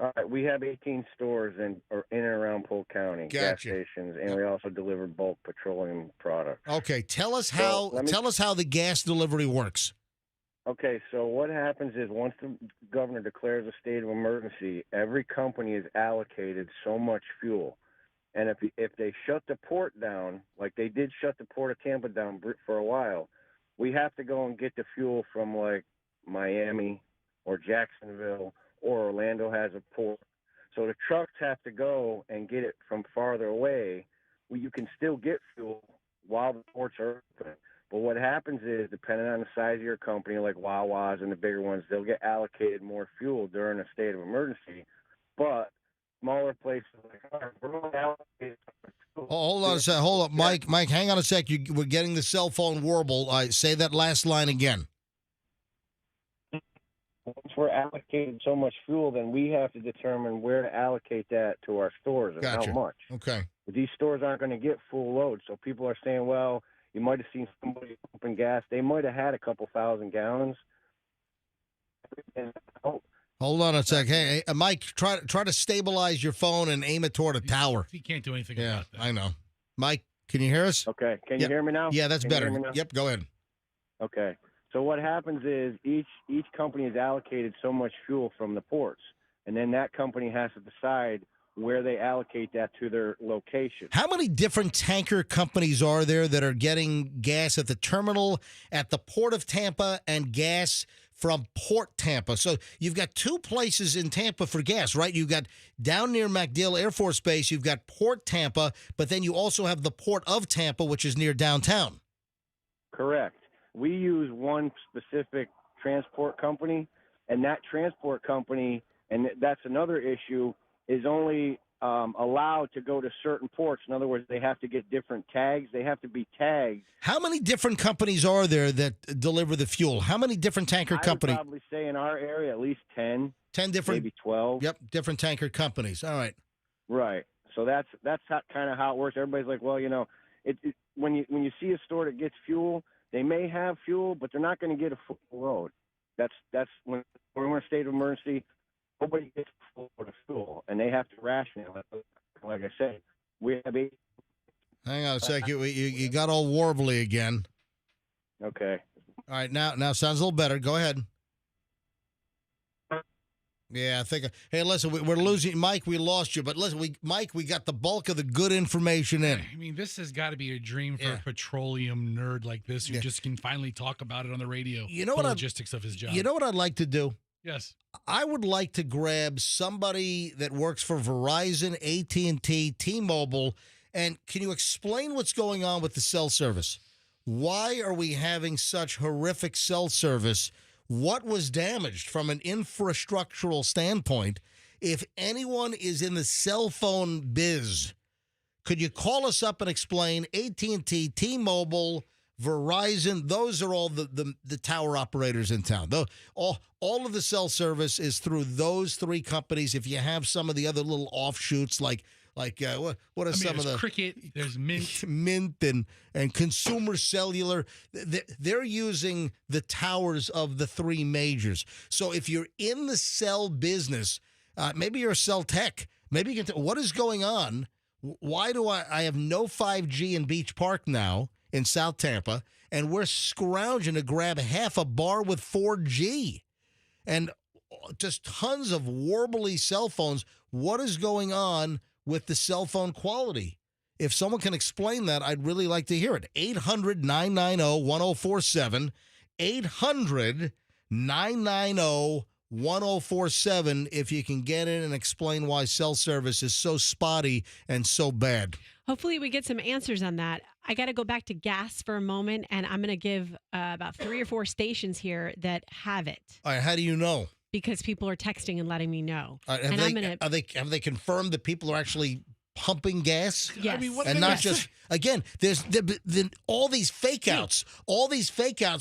All right, we have 18 stores in and around Polk County, gas Gotcha. stations, and we also deliver bulk petroleum products. Okay, tell us So, how the gas delivery works. Okay, so what happens is once the governor declares a state of emergency, every company is allocated so much fuel. And if they shut the port down, like they did shut the port of Tampa down for a while, we have to go and get the fuel from like Miami or Jacksonville or Orlando has a port. So the trucks have to go and get it from farther away. Well, you can still get fuel while the ports are open. But what happens is, depending on the size of your company, like Wawa's and the bigger ones, they'll get allocated more fuel during a state of emergency. But smaller places like ours, we're only allocated. Hold on a sec. Hold up, Mike. Mike, hang on a sec. We're getting the cell phone warble. Say that last line again. Once we're allocated so much fuel, then we have to determine where to allocate that to our stores and Gotcha. how much. Okay. But these stores aren't going to get full load. So people are saying, well, you might have seen somebody pumping gas. They might have had a couple thousand gallons. Hold on a sec. Hey, Mike, try to stabilize your phone and aim it toward a tower. He can't do anything Yeah, about that. I know. Mike, can you hear us? Okay. Can you hear me now? Yeah, that's Can you better. hear me now? Yep, go ahead. Okay. So what happens is each company is allocated so much fuel from the ports, and then that company has to decide where they allocate that to their location. How many different tanker companies are there that are getting gas at the terminal, at the Port of Tampa, and gas from Port Tampa? So you've got two places in Tampa for gas, right? You've got down near MacDill Air Force Base, you've got Port Tampa, but then you also have the Port of Tampa, which is near downtown. Correct. We use one specific transport company, and that transport company, and that's another issue, is only allowed to go to certain ports. In other words, they have to get different tags. They have to be tagged. How many different companies are there that deliver the fuel? How many different tanker companies? I would probably say in our area at least 10. 10 different? Maybe 12. Yep, different tanker companies. All right. Right. So that's kind of how it works. Everybody's like, well, when you see a store that gets fuel, they may have fuel, but they're not going to get a full load. That's when we're in a state of emergency. Nobody gets full load of fuel, and they have to ration it. Like I said, we have 8. Hang on a sec. You got all warbly again. Okay. All right. Now sounds a little better. Go ahead. Yeah, I think. Hey, listen, we're losing Mike. We lost you, but listen, Mike, we got the bulk of the good information in. I mean, this has got to be a dream for a petroleum nerd like this who just can finally talk about it on the radio. You know the what? logistics of his job. You know what I'd like to do? Yes. I would like to grab somebody that works for Verizon, AT&T, T-Mobile, and can you explain what's going on with the cell service? Why are we having such horrific cell service? What was damaged from an infrastructural standpoint? If anyone is in the cell phone biz, could you call us up and explain? AT&T, T-Mobile, Verizon, those are all the tower operators in town. All of the cell service is through those three companies. If you have some of the other little offshoots like what are some of the Cricket, there's Mint, Mint and Consumer Cellular, they're using the towers of the three majors. So if you're in the cell business, maybe you're a cell tech. Maybe you can what is going on? Why do I have no 5G in Beach Park now in South Tampa, and we're scrounging to grab half a bar with 4G? And just tons of warbly cell phones. What is going on with the cell phone quality? If someone can explain that, I'd really like to hear it. 800-990-1047. 800-990-1047 if you can get in and explain why cell service is so spotty and so bad. Hopefully we get some answers on that. I got to go back to gas for a moment, and I'm going to give about 3 or 4 stations here that have it. All right, how do you know? Because people are texting and letting me know. Have they confirmed that people are actually pumping gas? Yes. I mean, what and not just, again, there's all these fake outs,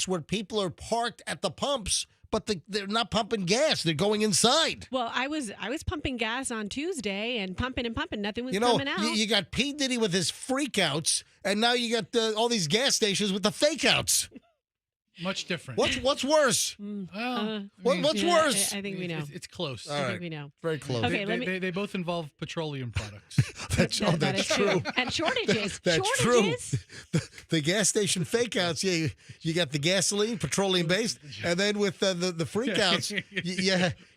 where people are parked at the pumps, but they're not pumping gas. They're going inside. Well, I was pumping gas on Tuesday and pumping. Nothing was coming out. You got P. Diddy with his freakouts, and now you got all these gas stations with the fake outs. Much different. What's worse? What's worse? I think we know. It's close. I think we know. Very close. Okay, they both involve petroleum products. That's true. And shortages. That's shortages. true. The gas station fakeouts, you got the gasoline, petroleum based, and then with the freakouts,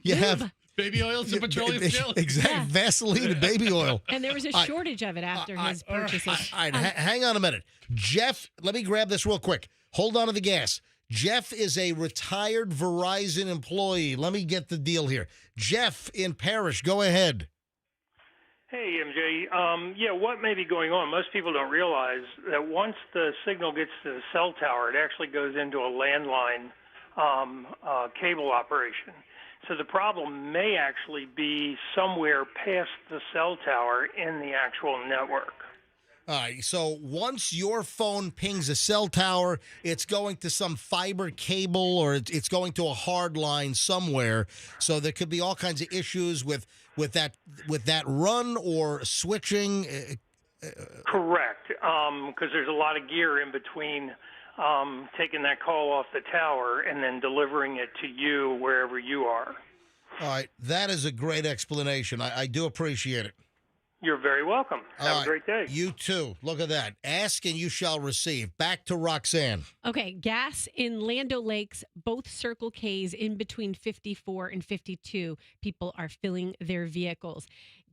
you have baby oils and petroleum jelly. Exactly. Yeah. Vaseline and baby oil. And there was a shortage of it after his purchases. All right, hang on a minute. Jeff, let me grab this real quick. Hold on to the gas. Jeff is a retired Verizon employee. Let me get the deal here. Jeff in Parrish, go ahead. Hey, MJ. What may be going on? Most people don't realize that once the signal gets to the cell tower, it actually goes into a landline cable operation. So the problem may actually be somewhere past the cell tower in the actual network. All right, so once your phone pings a cell tower, it's going to some fiber cable or it's going to a hard line somewhere. So there could be all kinds of issues with that run or switching. Correct, because there's a lot of gear in between taking that call off the tower and then delivering it to you wherever you are. All right, that is a great explanation. I do appreciate it. You're very welcome. Have a great day. You too. Look at that. Ask and you shall receive. Back to Roxanne. Okay, gas in Land O'Lakes, both Circle K's in between 54 and 52. People are filling their vehicles.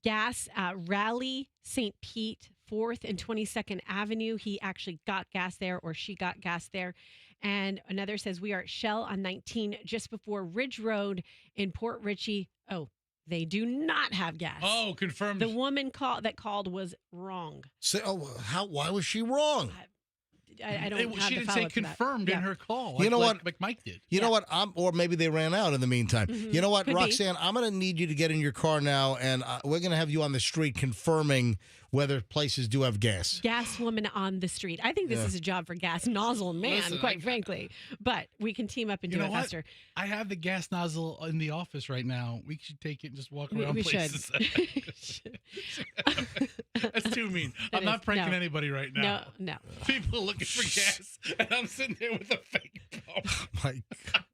Gas, Raleigh, St. Pete, 4th and 22nd Avenue. He actually got gas there, or she got gas there. And another says we are at Shell on 19 just before Ridge Road in Port Richey. Oh, they do not have gas. Oh, confirmed. The woman that called was wrong. So, why was she wrong? I don't have she the didn't say follow-up to that. confirmed in her call. You know what? Like Mike did. You know what? Or maybe they ran out in the meantime. Mm-hmm. You know what, Could Roxanne? I'm going to need you to get in your car now, and we're going to have you on the street confirming whether places do have gas. Gas woman on the street. I think this is a job for gas nozzle man, quite frankly. But we can team up and do it faster. I have the gas nozzle in the office right now. We should take it and just walk around we places. should. That's too mean. I'm not pranking anybody right now. No. People are looking for gas, and I'm sitting there with a fake pump. My God.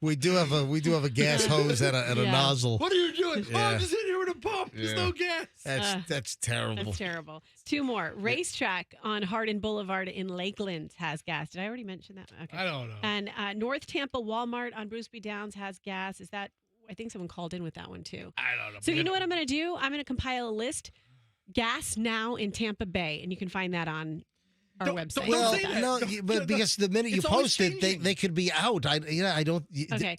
We do have a gas hose and a nozzle. What are you doing? Oh, I'm just in here with a pump. There's no gas. That's terrible. That's terrible. 2 more. Racetrack on Hardin Boulevard in Lakeland has gas. Did I already mention that? Okay. I don't know. And North Tampa Walmart on Bruceby Downs has gas. Is that? I think someone called in with that one too. I don't know. So you know what I'm going to do? I'm going to compile a list. Gas now in Tampa Bay, and you can find that on our website. But because the minute you post it, they could be out. I don't. Okay.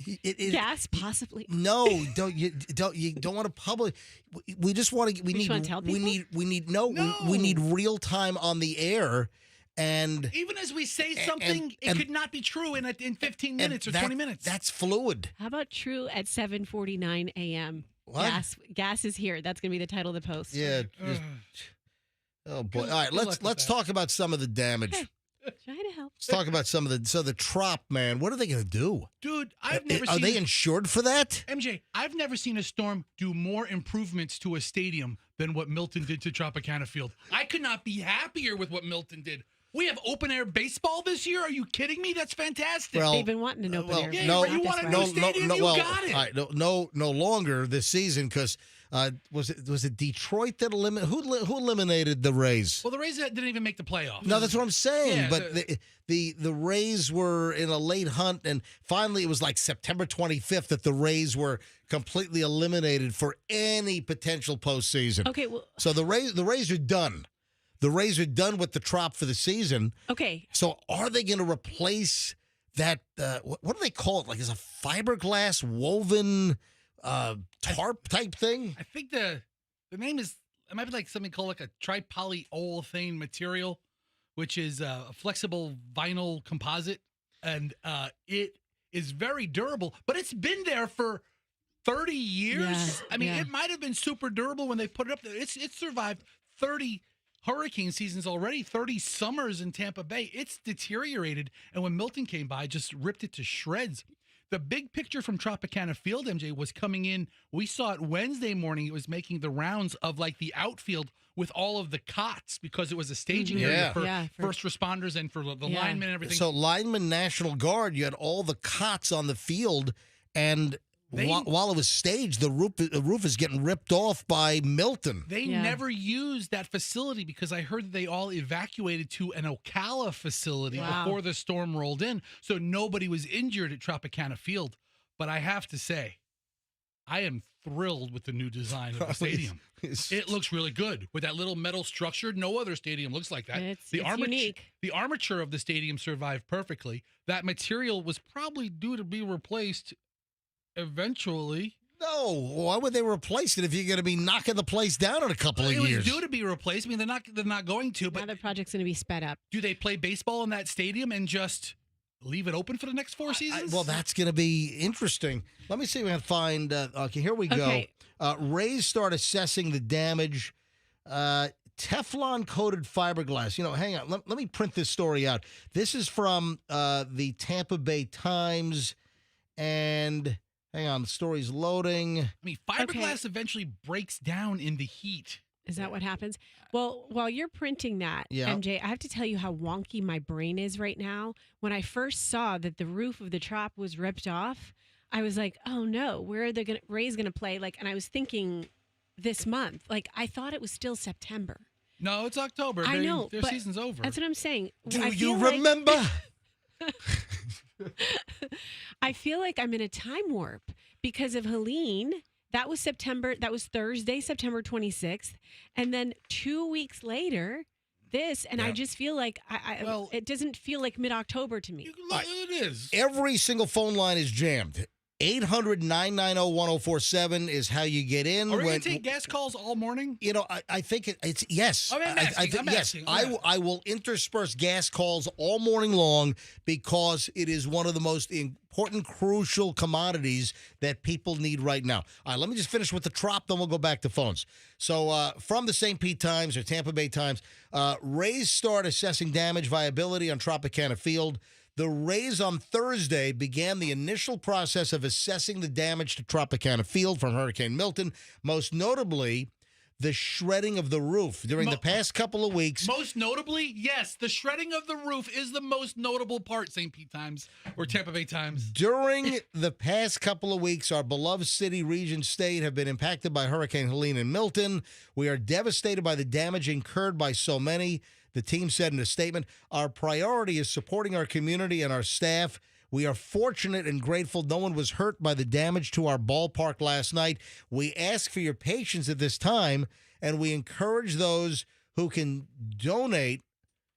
Gas possibly. No, you don't want to publish. We just want to. We need real time on the air. And even as we say something, it could not be true in 15 minutes or 20 minutes. That's fluid. How about true at 7:49 a.m.? What? Gas is here. That's going to be the title of the post. Yeah. Oh boy! All right, let's talk about some of the damage. Okay. Try to help. Let's talk about some of the Trop, man. What are they going to do, dude? I've never. Are they insured for that? MJ, I've never seen a storm do more improvements to a stadium than what Milton did to Tropicana Field. I could not be happier with what Milton did. We have open air baseball this year. Are you kidding me? That's fantastic. Well, they've been wanting an open air. Yeah, you want a new stadium? You got it. All right, no longer this season because Was it Detroit that eliminated? Who eliminated the Rays? Well, the Rays didn't even make the playoffs. No, that's what I'm saying. Yeah, but the Rays were in a late hunt, and finally it was like September 25th that the Rays were completely eliminated for any potential postseason. Okay, well, so the Rays are done. The Rays are done with the Trop for the season. Okay. So are they going to replace that? What do they call it? Like, is a fiberglass woven tarp type thing? I think the name is, it might be like something called like a tripolyolefane material, which is a flexible vinyl composite, and it is very durable. But it's been there for 30 years. Yeah, I mean, it might have been super durable when they put it up there. It's survived 30 hurricane seasons already, 30 summers in Tampa Bay. It's deteriorated, and when Milton came by, just ripped it to shreds. The big picture from Tropicana Field, MJ, was coming in. We saw it Wednesday morning. It was making the rounds of like the outfield with all of the cots because it was a staging area for first responders and for the linemen and everything. So lineman, National Guard, you had all the cots on the field, and while it was staged, the roof is getting ripped off by Milton. They never used that facility because I heard that they all evacuated to an Ocala facility before the storm rolled in. So nobody was injured at Tropicana Field. But I have to say, I am thrilled with the new design of the stadium. It looks really good with that little metal structure. No other stadium looks like that. It's unique. The armature of the stadium survived perfectly. That material was probably due to be replaced eventually. No, why would they replace it if you're going to be knocking the place down in a couple of years? It was due to be replaced. I mean, they're not going to. But now the project's going to be sped up. Do they play baseball in that stadium and just leave it open for the next 4 seasons? Well, that's going to be interesting. Let me see if we can find. Okay, here we go. Okay. Rays start assessing the damage. Teflon coated fiberglass. Hang on. Let me print this story out. This is from the Tampa Bay Times, and. Hang on, the story's loading. I mean, fiberglass eventually breaks down in the heat. Is that what happens? Well, while you're printing that, MJ, I have to tell you how wonky my brain is right now. When I first saw that the roof of the Trop was ripped off, I was like, oh no, where are the Rays going to play? And I was thinking this month. I thought it was still September. No, it's October. I know. Their season's over. That's what I'm saying. Do you remember? I feel like I'm in a time warp because of Helene. That was Thursday, September 26th. And then 2 weeks later, this. And I just feel like it doesn't feel like mid-October to me. It is. Every single phone line is jammed. 800-990-1047 is how you get in. Are we going to take gas calls all morning? I think it's yes. I'm asking. Yes. I will intersperse gas calls all morning long because it is one of the most important, crucial commodities that people need right now. All right, let me just finish with the Trop, then we'll go back to phones. So from the St. Pete Times or Tampa Bay Times, Rays start assessing damage viability on Tropicana Field. The Rays on Thursday began the initial process of assessing the damage to Tropicana Field from Hurricane Milton, most notably the shredding of the roof during the past couple of weeks. Most notably, yes, the shredding of the roof is the most notable part, St. Pete Times or Tampa Bay Times. During the past couple of weeks, our beloved city, region, state have been impacted by Hurricane Helene and Milton. We are devastated by the damage incurred by so many. The team said in a statement, our priority is supporting our community and our staff. We are fortunate and grateful no one was hurt by the damage to our ballpark last night. We ask for your patience at this time, and we encourage those who can donate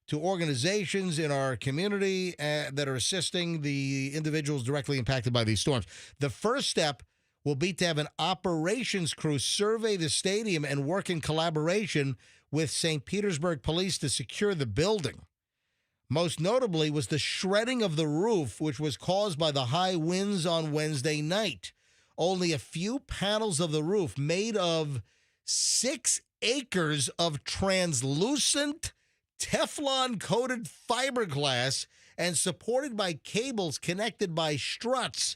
to organizations in our community that are assisting the individuals directly impacted by these storms. The first step will be to have an operations crew survey the stadium and work in collaboration with St. Petersburg Police to secure the building. Most notably was the shredding of the roof, which was caused by the high winds on Wednesday night. Only a few panels of the roof made of 6 acres of translucent Teflon-coated fiberglass and supported by cables connected by struts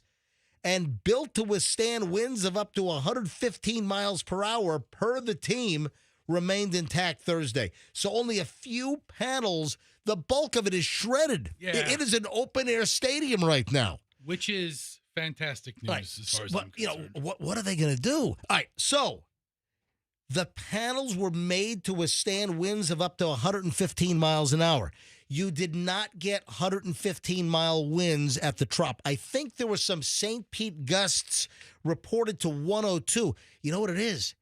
and built to withstand winds of up to 115 miles per hour per the team remained intact Thursday. So only a few panels, the bulk of it is shredded. Yeah. It is an open-air stadium right now. Which is fantastic news as far as I'm concerned. What are they going to do? All right, so The panels were made to withstand winds of up to 115 miles an hour. You did not get 115-mile winds at the Trop. I think there were some St. Pete gusts reported to 102. You know what it is?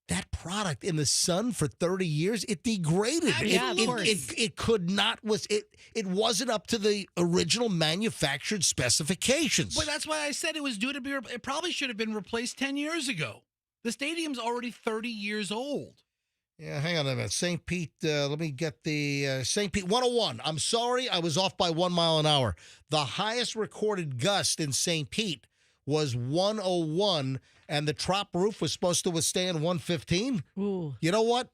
That product in the sun for 30 years, it degraded. It could not it wasn't up to the original manufactured specifications. But that's why I said it was due to be. It probably should have been replaced 10 years ago. The stadium's already 30 years old. Yeah, hang on a minute. St. Pete, let me get the St. Pete 101. I'm sorry, I was off by 1 mile an hour. The highest recorded gust in St. Pete was 101, and the Trop roof was supposed to withstand 115. Ooh. You know what?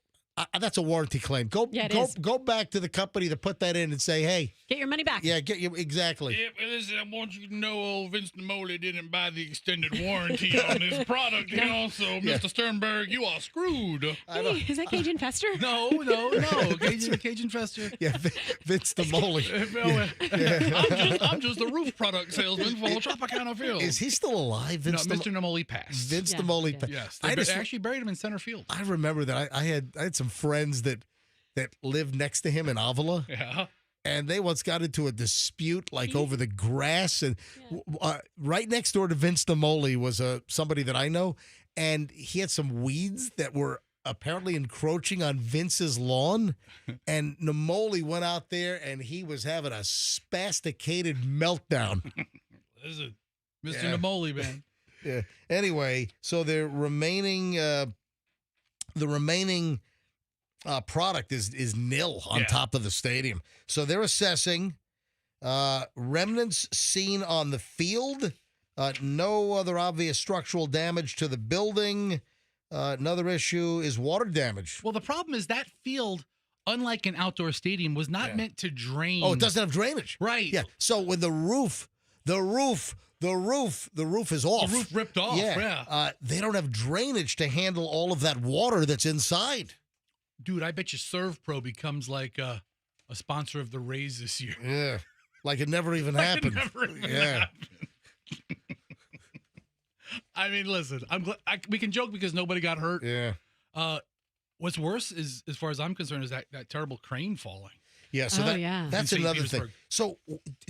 That's a warranty claim. Go back to the company to put that in and say, hey. Get your money back. Yeah, exactly. Yeah, listen, I want you to know old Vince Namoli didn't buy the extended warranty on this product. No. And also, Mr. Sternberg, you are screwed. Hey, is that Cajun Fester? No. Cajun Fester. Yeah, Vince Namoli. I'm just the roof product salesman for Tropicana Field. Is he still alive, Vince? No, Mr. Namoli passed. Vince Namoli passed. Yes, they actually buried him in center field. I remember that. I had some friends that lived next to him in Avila. Yeah. And they once got into a dispute over the grass. And right next door to Vince Namoli was somebody that I know. And he had some weeds that were apparently encroaching on Vince's lawn. And Namoli went out there and he was having a spasticated meltdown. Listen, Mr. Namoli, man. Yeah. Anyway, so the remaining product is nil on top of the stadium. So they're assessing remnants seen on the field. No other obvious structural damage to the building. Another issue is water damage. Well, the problem is that field, unlike an outdoor stadium, was not meant to drain. Oh, it doesn't have drainage. Right. Yeah. So with the roof is off. The roof ripped off. Yeah. They don't have drainage to handle all of that water that's inside. Dude, I bet you ServPro becomes like a sponsor of the Rays this year. Yeah, like it never even happened. Happened. I mean, listen, I'm glad we can joke because nobody got hurt. Yeah. What's worse is, as far as I'm concerned, is that terrible crane falling. Yeah. So that's another thing. So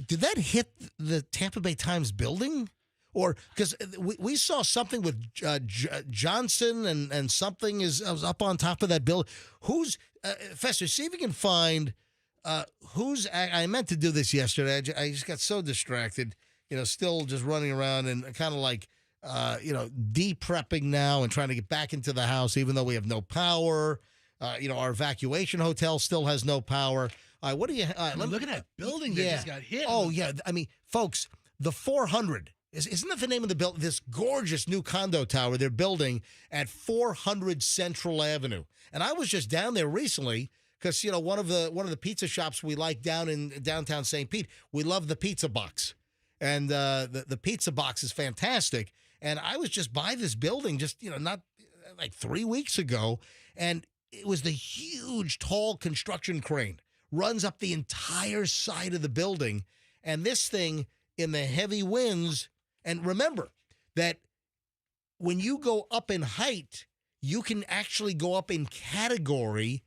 did that hit the Tampa Bay Times building? Or because we saw something with Johnson and something was up on top of that building. Who's Fester? See if you can find who's. I meant to do this yesterday. I just got so distracted. Still just running around and kind of like de-prepping now and trying to get back into the house, even though we have no power. Our evacuation hotel still has no power. What do you? Look at that building that just got hit. Oh yeah, I mean, folks, the 400. Isn't that the name of the building? This gorgeous new condo tower they're building at 400 Central Avenue. And I was just down there recently because one of the pizza shops we like down in downtown St. Pete. We love the Pizza Box, and the Pizza Box is fantastic. And I was just by this building just not like 3 weeks ago, and it was the huge tall construction crane runs up the entire side of the building, and this thing in the heavy winds. And remember that when you go up in height, you can actually go up in category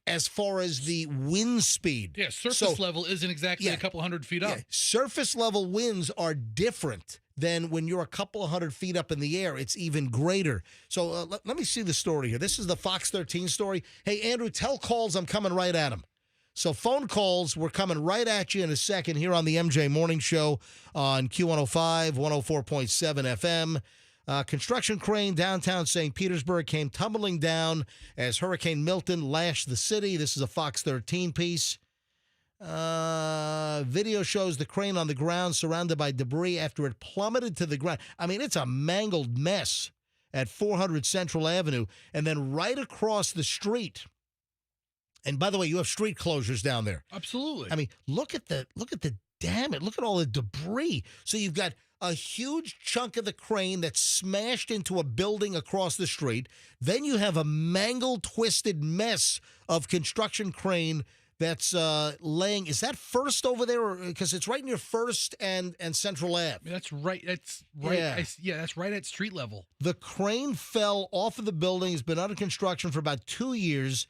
as far as the wind speed. Yeah, surface level isn't exactly a couple 100 feet up. Surface level winds are different than when you're a couple of 100 feet up in the air. It's even greater. So let me see the story here. This is the Fox 13 story. Hey, Andrew, tell calls I'm coming right at him. So phone calls, we're coming right at you in a second here on the MJ Morning Show on Q105, 104.7 FM. Construction crane downtown St. Petersburg came tumbling down as Hurricane Milton lashed the city. This is a Fox 13 piece. Video shows the crane on the ground surrounded by debris after it plummeted to the ground. I mean, it's a mangled mess at 400 Central Avenue. And then right across the street. And by the way, you have street closures down there. Absolutely. I mean, look at the damage. Look at all the debris. So you've got a huge chunk of the crane that's smashed into a building across the street. Then you have a mangled, twisted mess of construction crane that's laying. Is that First over there? Because it's right near First and Central Ave. That's right. That's right. Yeah. That's right at street level. The crane fell off of the building. It's been under construction for about 2 years,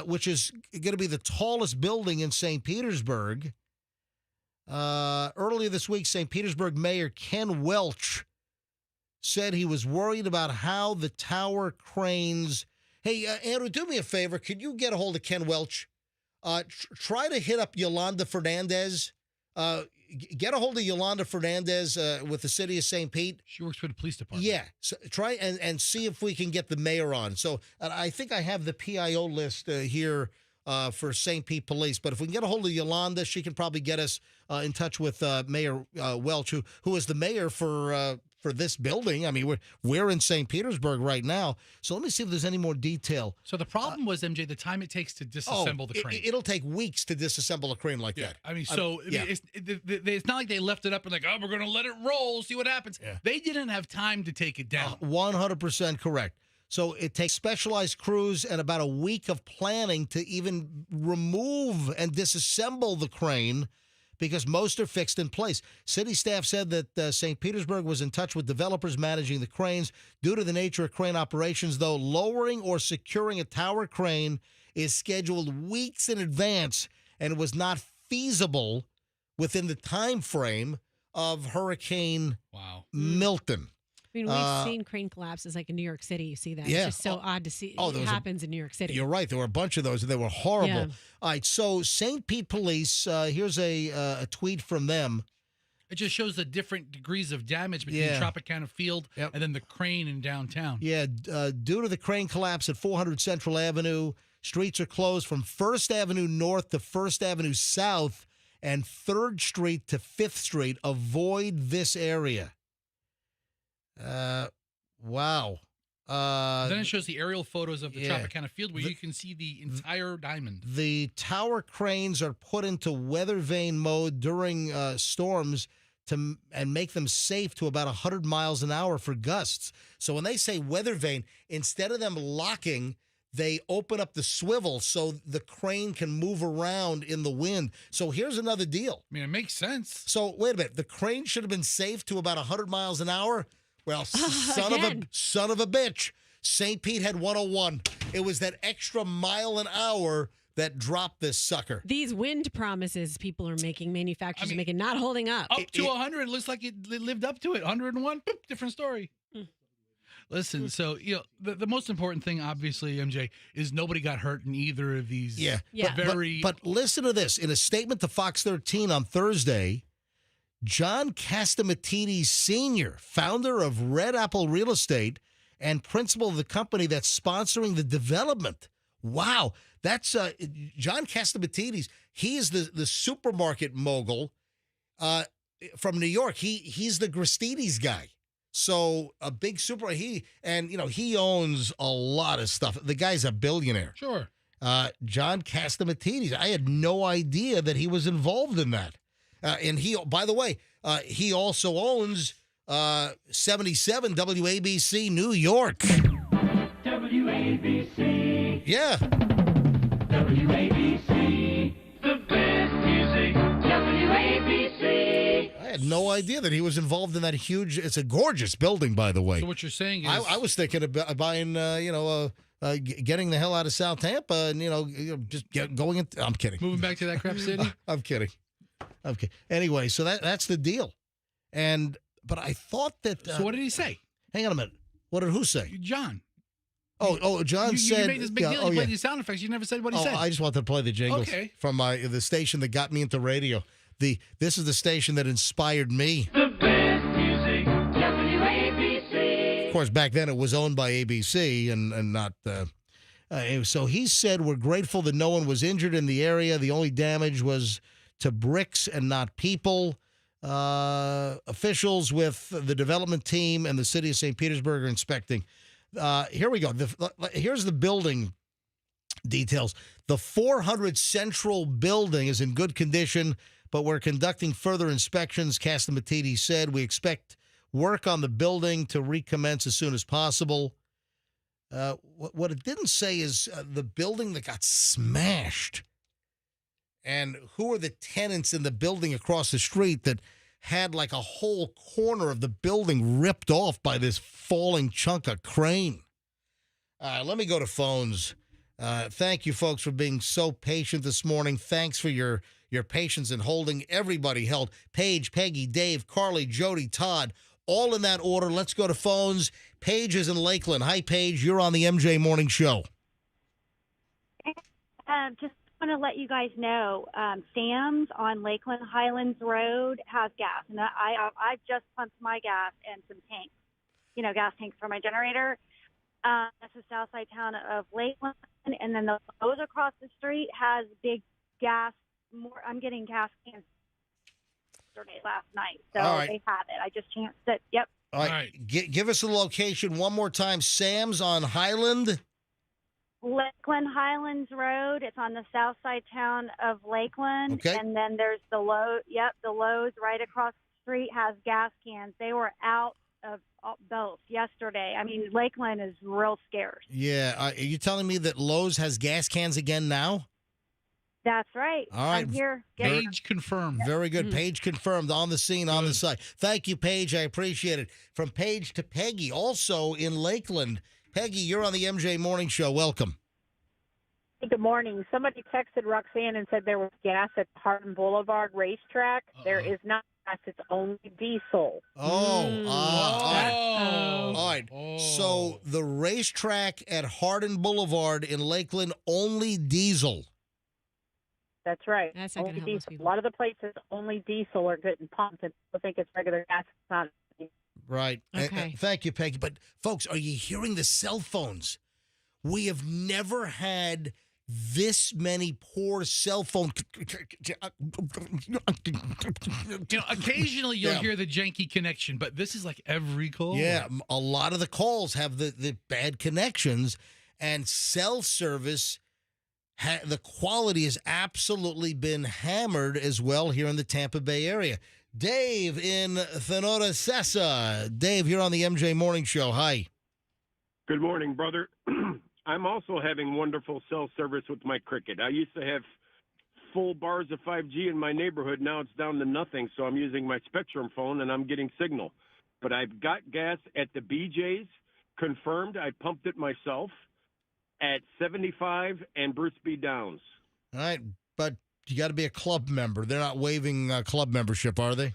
which is going to be the tallest building in St. Petersburg. Earlier this week, St. Petersburg Mayor Ken Welch said he was worried about how the tower cranes. Hey, Andrew, do me a favor. Could you get a hold of Ken Welch? Try to hit up Yolanda Fernandez. Get a hold of Yolanda Fernandez with the city of St. Pete. She works for the police department. Yeah. So try and see if we can get the mayor on. So I think I have the PIO list here for St. Pete Police. But if we can get a hold of Yolanda, she can probably get us in touch with Mayor Welch, who is the mayor for this building. I mean, we're in St. Petersburg right now. So let me see if there's any more detail. So the problem was, MJ, the time it takes to disassemble the crane. It'll take weeks to disassemble a crane like that. I mean, it's not like they left it up and like, oh, we're going to let it roll, see what happens. Yeah. They didn't have time to take it down. 100% correct. So it takes specialized crews and about a week of planning to even remove and disassemble the crane, because most are fixed in place. City staff said that St. Petersburg was in touch with developers managing the cranes. Due to the nature of crane operations, though, lowering or securing a tower crane is scheduled weeks in advance and was not feasible within the time frame of Hurricane Milton. I mean, we've seen crane collapses like in New York City. You see that. Yeah. It's just so odd to see. It happens in New York City. You're right. There were a bunch of those, and they were horrible. Yeah. All right, so St. Pete Police, here's a tweet from them. It just shows the different degrees of damage between Tropicana Field and then the crane in downtown. Yeah, due to the crane collapse at 400 Central Avenue, streets are closed from 1st Avenue North to 1st Avenue South and 3rd Street to 5th Street. Avoid this area. Wow. Then it shows the aerial photos of the Tropicana Field where you can see the entire diamond. The tower cranes are put into weather vane mode during storms and make them safe to about 100 miles an hour for gusts. So when they say weather vane, instead of them locking, they open up the swivel so the crane can move around in the wind. So here's another deal. I mean, it makes sense. So wait a minute. The crane should have been safe to about 100 miles an hour. Well, son of a bitch. St. Pete had 101. It was that extra mile an hour that dropped this sucker. These wind promises people are making, manufacturers are making, not holding up. Up to 100, it looks like it lived up to it. 101, boop, different story. Listen, so the most important thing, obviously, MJ, is nobody got hurt in either of these. Yeah. Very. But listen to this. In a statement to Fox 13 on Thursday, John Castamatidis Sr., founder of Red Apple Real Estate and principal of the company that's sponsoring the development. Wow. That's John Castamatidis. He is the supermarket mogul from New York. He's the Gristedes guy. So a big he owns a lot of stuff. The guy's a billionaire. Sure. John Castamatidis. I had no idea that he was involved in that. And he, by the way, he also owns 77 WABC New York. WABC. Yeah. WABC. The best music. WABC. I had no idea that he was involved in that huge. It's a gorgeous building, by the way. So what you're saying is, I was thinking about buying, getting the hell out of South Tampa and just going. I'm kidding. Moving back to that crap city. I'm kidding. Okay. Anyway, so that's the deal. But I thought that. So what did he say? Hang on a minute. What did who say? John. John said. You made this big deal. You played these sound effects. You never said what he said. I just wanted to play the jingles from the station that got me into radio. This is the station that inspired me. The best music. WABC. Of course, back then it was owned by ABC and not. So he said, "We're grateful that no one was injured in the area. The only damage was to bricks and not people." Officials with the development team and the city of St. Petersburg are inspecting. Here we go. Here's the building details. The 400 Central building is in good condition, but we're conducting further inspections, Castamatidis said. We expect work on the building to recommence as soon as possible. What it didn't say is the building that got smashed. And who are the tenants in the building across the street that had like a whole corner of the building ripped off by this falling chunk of crane? Let me go to phones. Thank you, folks, for being so patient this morning. Thanks for your patience in holding. Everybody held. Paige, Peggy, Dave, Carly, Jody, Todd, all in that order. Let's go to phones. Paige is in Lakeland. Hi, Paige. You're on the MJ Morning Show. Just want to let you guys know, Sam's on Lakeland Highlands Road has gas, and I've just pumped my gas and some tanks, gas tanks for my generator. That's the south side town of Lakeland, and then the Lowe's across the street has big gas. I'm getting gas cans last night, so they have it. I just chanced it. Yep. All right. Give us the location one more time. Sam's on Highland. Lakeland Highlands Road. It's on the south side town of Lakeland. Okay. And then there's the Lowe's. Yep, the Lowe's right across the street has gas cans. They were out of both yesterday. I mean, Lakeland is real scarce. Yeah. Are you telling me that Lowe's has gas cans again now? That's right. All right. I'm here. Paige confirmed. Very good. Paige confirmed on the scene, on the site. Thank you, Paige. I appreciate it. From Paige to Peggy, also in Lakeland. Peggy, you're on the MJ Morning Show. Welcome. Good morning. Somebody texted Roxanne and said there was gas at Hardin Boulevard racetrack. There is not gas. It's only diesel. All right. So the racetrack at Hardin Boulevard in Lakeland, only diesel. That's right. That's not only gonna help diesel. most A lot of the places only diesel are getting pumped, and people think it's regular gas. It's not. Right. Okay. Thank you, Peggy. But, folks, are you hearing the cell phones? We have never had this many poor cell phone. Occasionally you'll hear the janky connection, but this is like every call. Yeah, a lot of the calls have the bad connections, and cell service, the quality has absolutely been hammered as well here in the Tampa Bay area. Dave in Thenora Sessa. Dave, you're on the MJ Morning Show. Hi. Good morning, brother. I'm also having wonderful cell service with my Cricket. I used to have full bars of 5G in my neighborhood. Now it's down to nothing, so I'm using my Spectrum phone, and I'm getting signal. But I've got gas at the BJ's, confirmed. I pumped it myself at 75 and Bruce B. Downs. All right, but you got to be a club member. They're not waiving club membership, are they?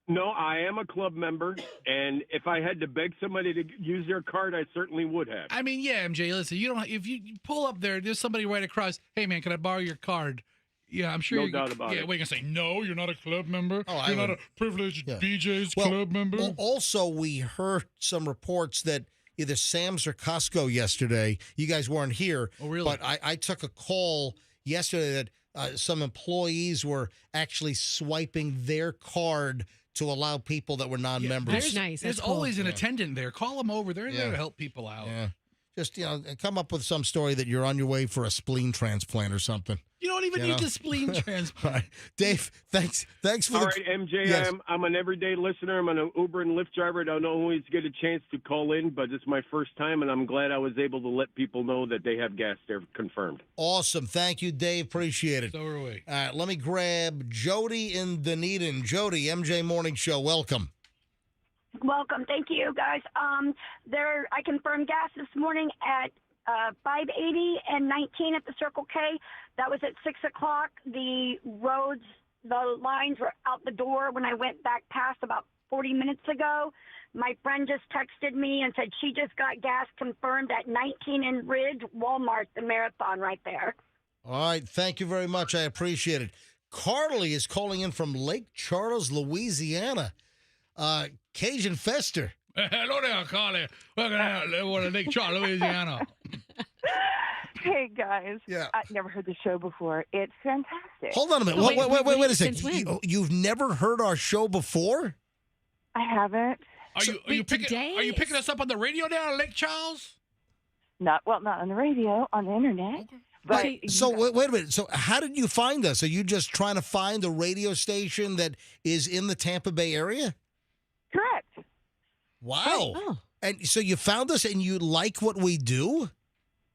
No, I am a club member, and if I had to beg somebody to use their card, I certainly would have. I mean, yeah, MJ, listen, you don't. If you pull up there's somebody right across. Hey, man, can I borrow your card? Yeah, I'm sure. No doubt about it. Yeah, we're gonna say no. You're not a club member. You're not a privileged BJ's Well, club member. Also, we heard some reports that either Sam's or Costco yesterday. You guys weren't here. Oh, really? But I took a call yesterday that some employees were actually swiping their card to allow people that were non-members. That's nice. There's That's cool. always an attendant there. Call them over. They're there to help people out. Yeah. Just, come up with some story that you're on your way for a spleen transplant or something. You don't even need the spleen transplant. All right. Dave, thanks for All right, MJ, Yes. I'm an everyday listener. I'm an Uber and Lyft driver. I don't always get a chance to call in, but it's my first time, and I'm glad I was able to let people know that they have gas there confirmed. Awesome. Thank you, Dave. Appreciate it. So are we. All right, let me grab Jody in Dunedin. Jody, MJ Morning Show, welcome. Welcome. Thank you, guys. I confirmed gas this morning at 580 and 19 at the Circle K. That was at 6 o'clock. The lines were out the door when I went back past about 40 minutes ago. My friend just texted me and said she just got gas confirmed at 19 in Ridge, Walmart, the Marathon right there. All right. Thank you very much. I appreciate it. Carly is calling in from Lake Charles, Louisiana. Cajun Fester. Hello there, Carly. Welcome to Lake Charles, Louisiana. Hey, guys. Yeah. I've never heard the show before. It's fantastic. Hold on a minute. Wait a second. You've never heard our show before? I haven't. Are you picking us up on the radio down at Lake Charles? Not on the radio, on the internet. Okay. But So wait a minute. So how did you find us? Are you just trying to find a radio station that is in the Tampa Bay area? Correct. Wow. Oh. And so you found us and you like what we do?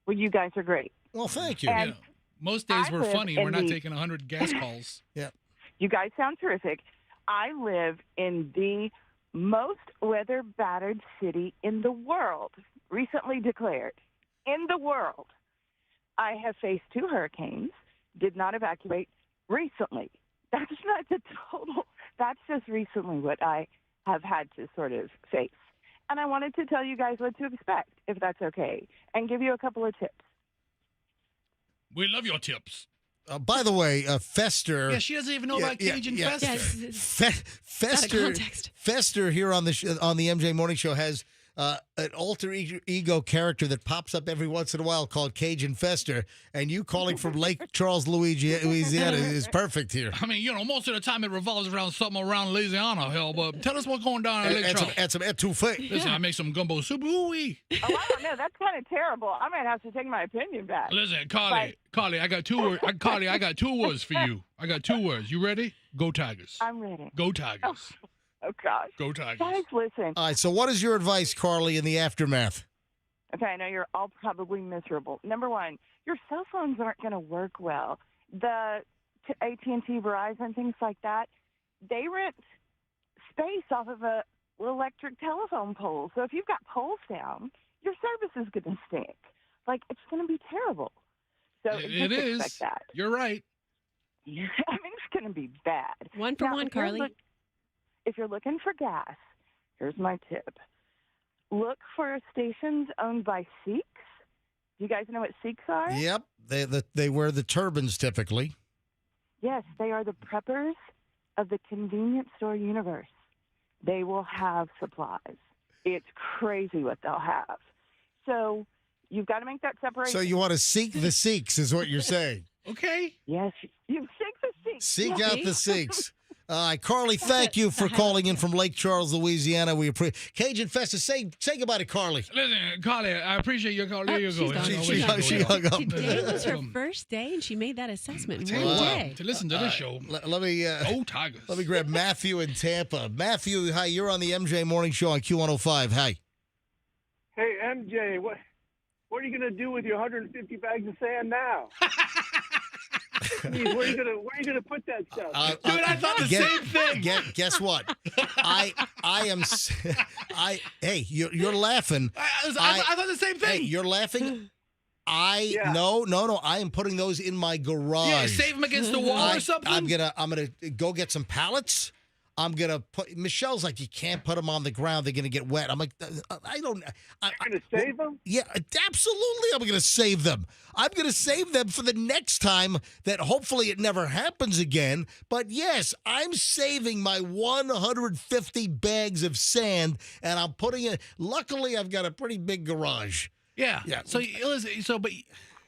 Well, you guys are great. Well, thank you. And Most days I we're live funny. We're in not the- taking 100 gas calls. Yeah. You guys sound terrific. I live in the most weather-battered city in the world, recently declared. In the world. I have faced 2 hurricanes, did not evacuate recently. That's not the total. That's just recently what I have had to sort of face. And I wanted to tell you guys what to expect, if that's okay, and give you a couple of tips. We love your tips. By the way, Fester. Yeah, she doesn't even know about Cajun Fester. Fester. Fester here on the on the MJ Morning Show has an alter ego character that pops up every once in a while called Cajun Fester, and you calling from Lake Charles, Louisiana is perfect here. I mean, most of the time it revolves around something around Louisiana, hell, but tell us what's going down in Lake Charles. And some etouffee. Listen, I make some gumbo soup. Ooh-wee. Oh, I don't know. That's kind of terrible. I might have to take my opinion back. Listen, Carly, I got 2 words. Carly, I got 2 words for you. I got 2 words. You ready? Go Tigers. I'm ready. Go Tigers. Oh, gosh. Go Tigers. Guys, listen. All right, so what is your advice, Carly, in the aftermath? Okay, I know you're all probably miserable. Number 1, your cell phones aren't going to work well. The AT&T, Verizon, things like that, they rent space off of a electric telephone pole. So if you've got poles down, your service is going to stink. Like, it's going to be terrible. So It just is. expect that. You're right. Yeah, I mean, it's going to be bad. One for Now, one, if you're Carly. if you're looking for gas, here's my tip. Look for stations owned by Sikhs. Do you guys know what Sikhs are? Yep, they wear the turbans typically. Yes, they are the preppers of the convenience store universe. They will have supplies. It's crazy what they'll have. So you've got to make that separation. So you want to seek the Sikhs, is what you're saying. Okay. Yes, you seek the Sikhs. Seek out the Sikhs. Carly, thank you for calling in from Lake Charles, Louisiana. We appreciate Cajun Festa. Say goodbye to Carly. Listen, Carly, I appreciate your call. There you go. She hung up. Today was her first day, and she made that assessment. Tell you One what, day. to listen to this show. Let me Go Tigers. let me grab Matthew in Tampa. Matthew, hi, you're on the MJ Morning Show on Q105. Hi. Hey, MJ, what are you going to do with your 150 bags of sand now? Jeez, where are you gonna put that stuff? Dude, I thought the same thing. Guess what? I am. Hey, you're laughing. I thought the same thing. Hey, you're laughing. No. I am putting those in my garage. Yeah, save them against the wall or something. I'm gonna go get some pallets. I'm gonna put. Michelle's like, you can't put them on the ground. They're gonna get wet. I'm like, I don't. You're gonna save them? Yeah, absolutely. I'm gonna save them. I'm gonna save them for the next time that hopefully it never happens again. But yes, I'm saving my 150 bags of sand, and I'm putting it. Luckily, I've got a pretty big garage. Yeah. But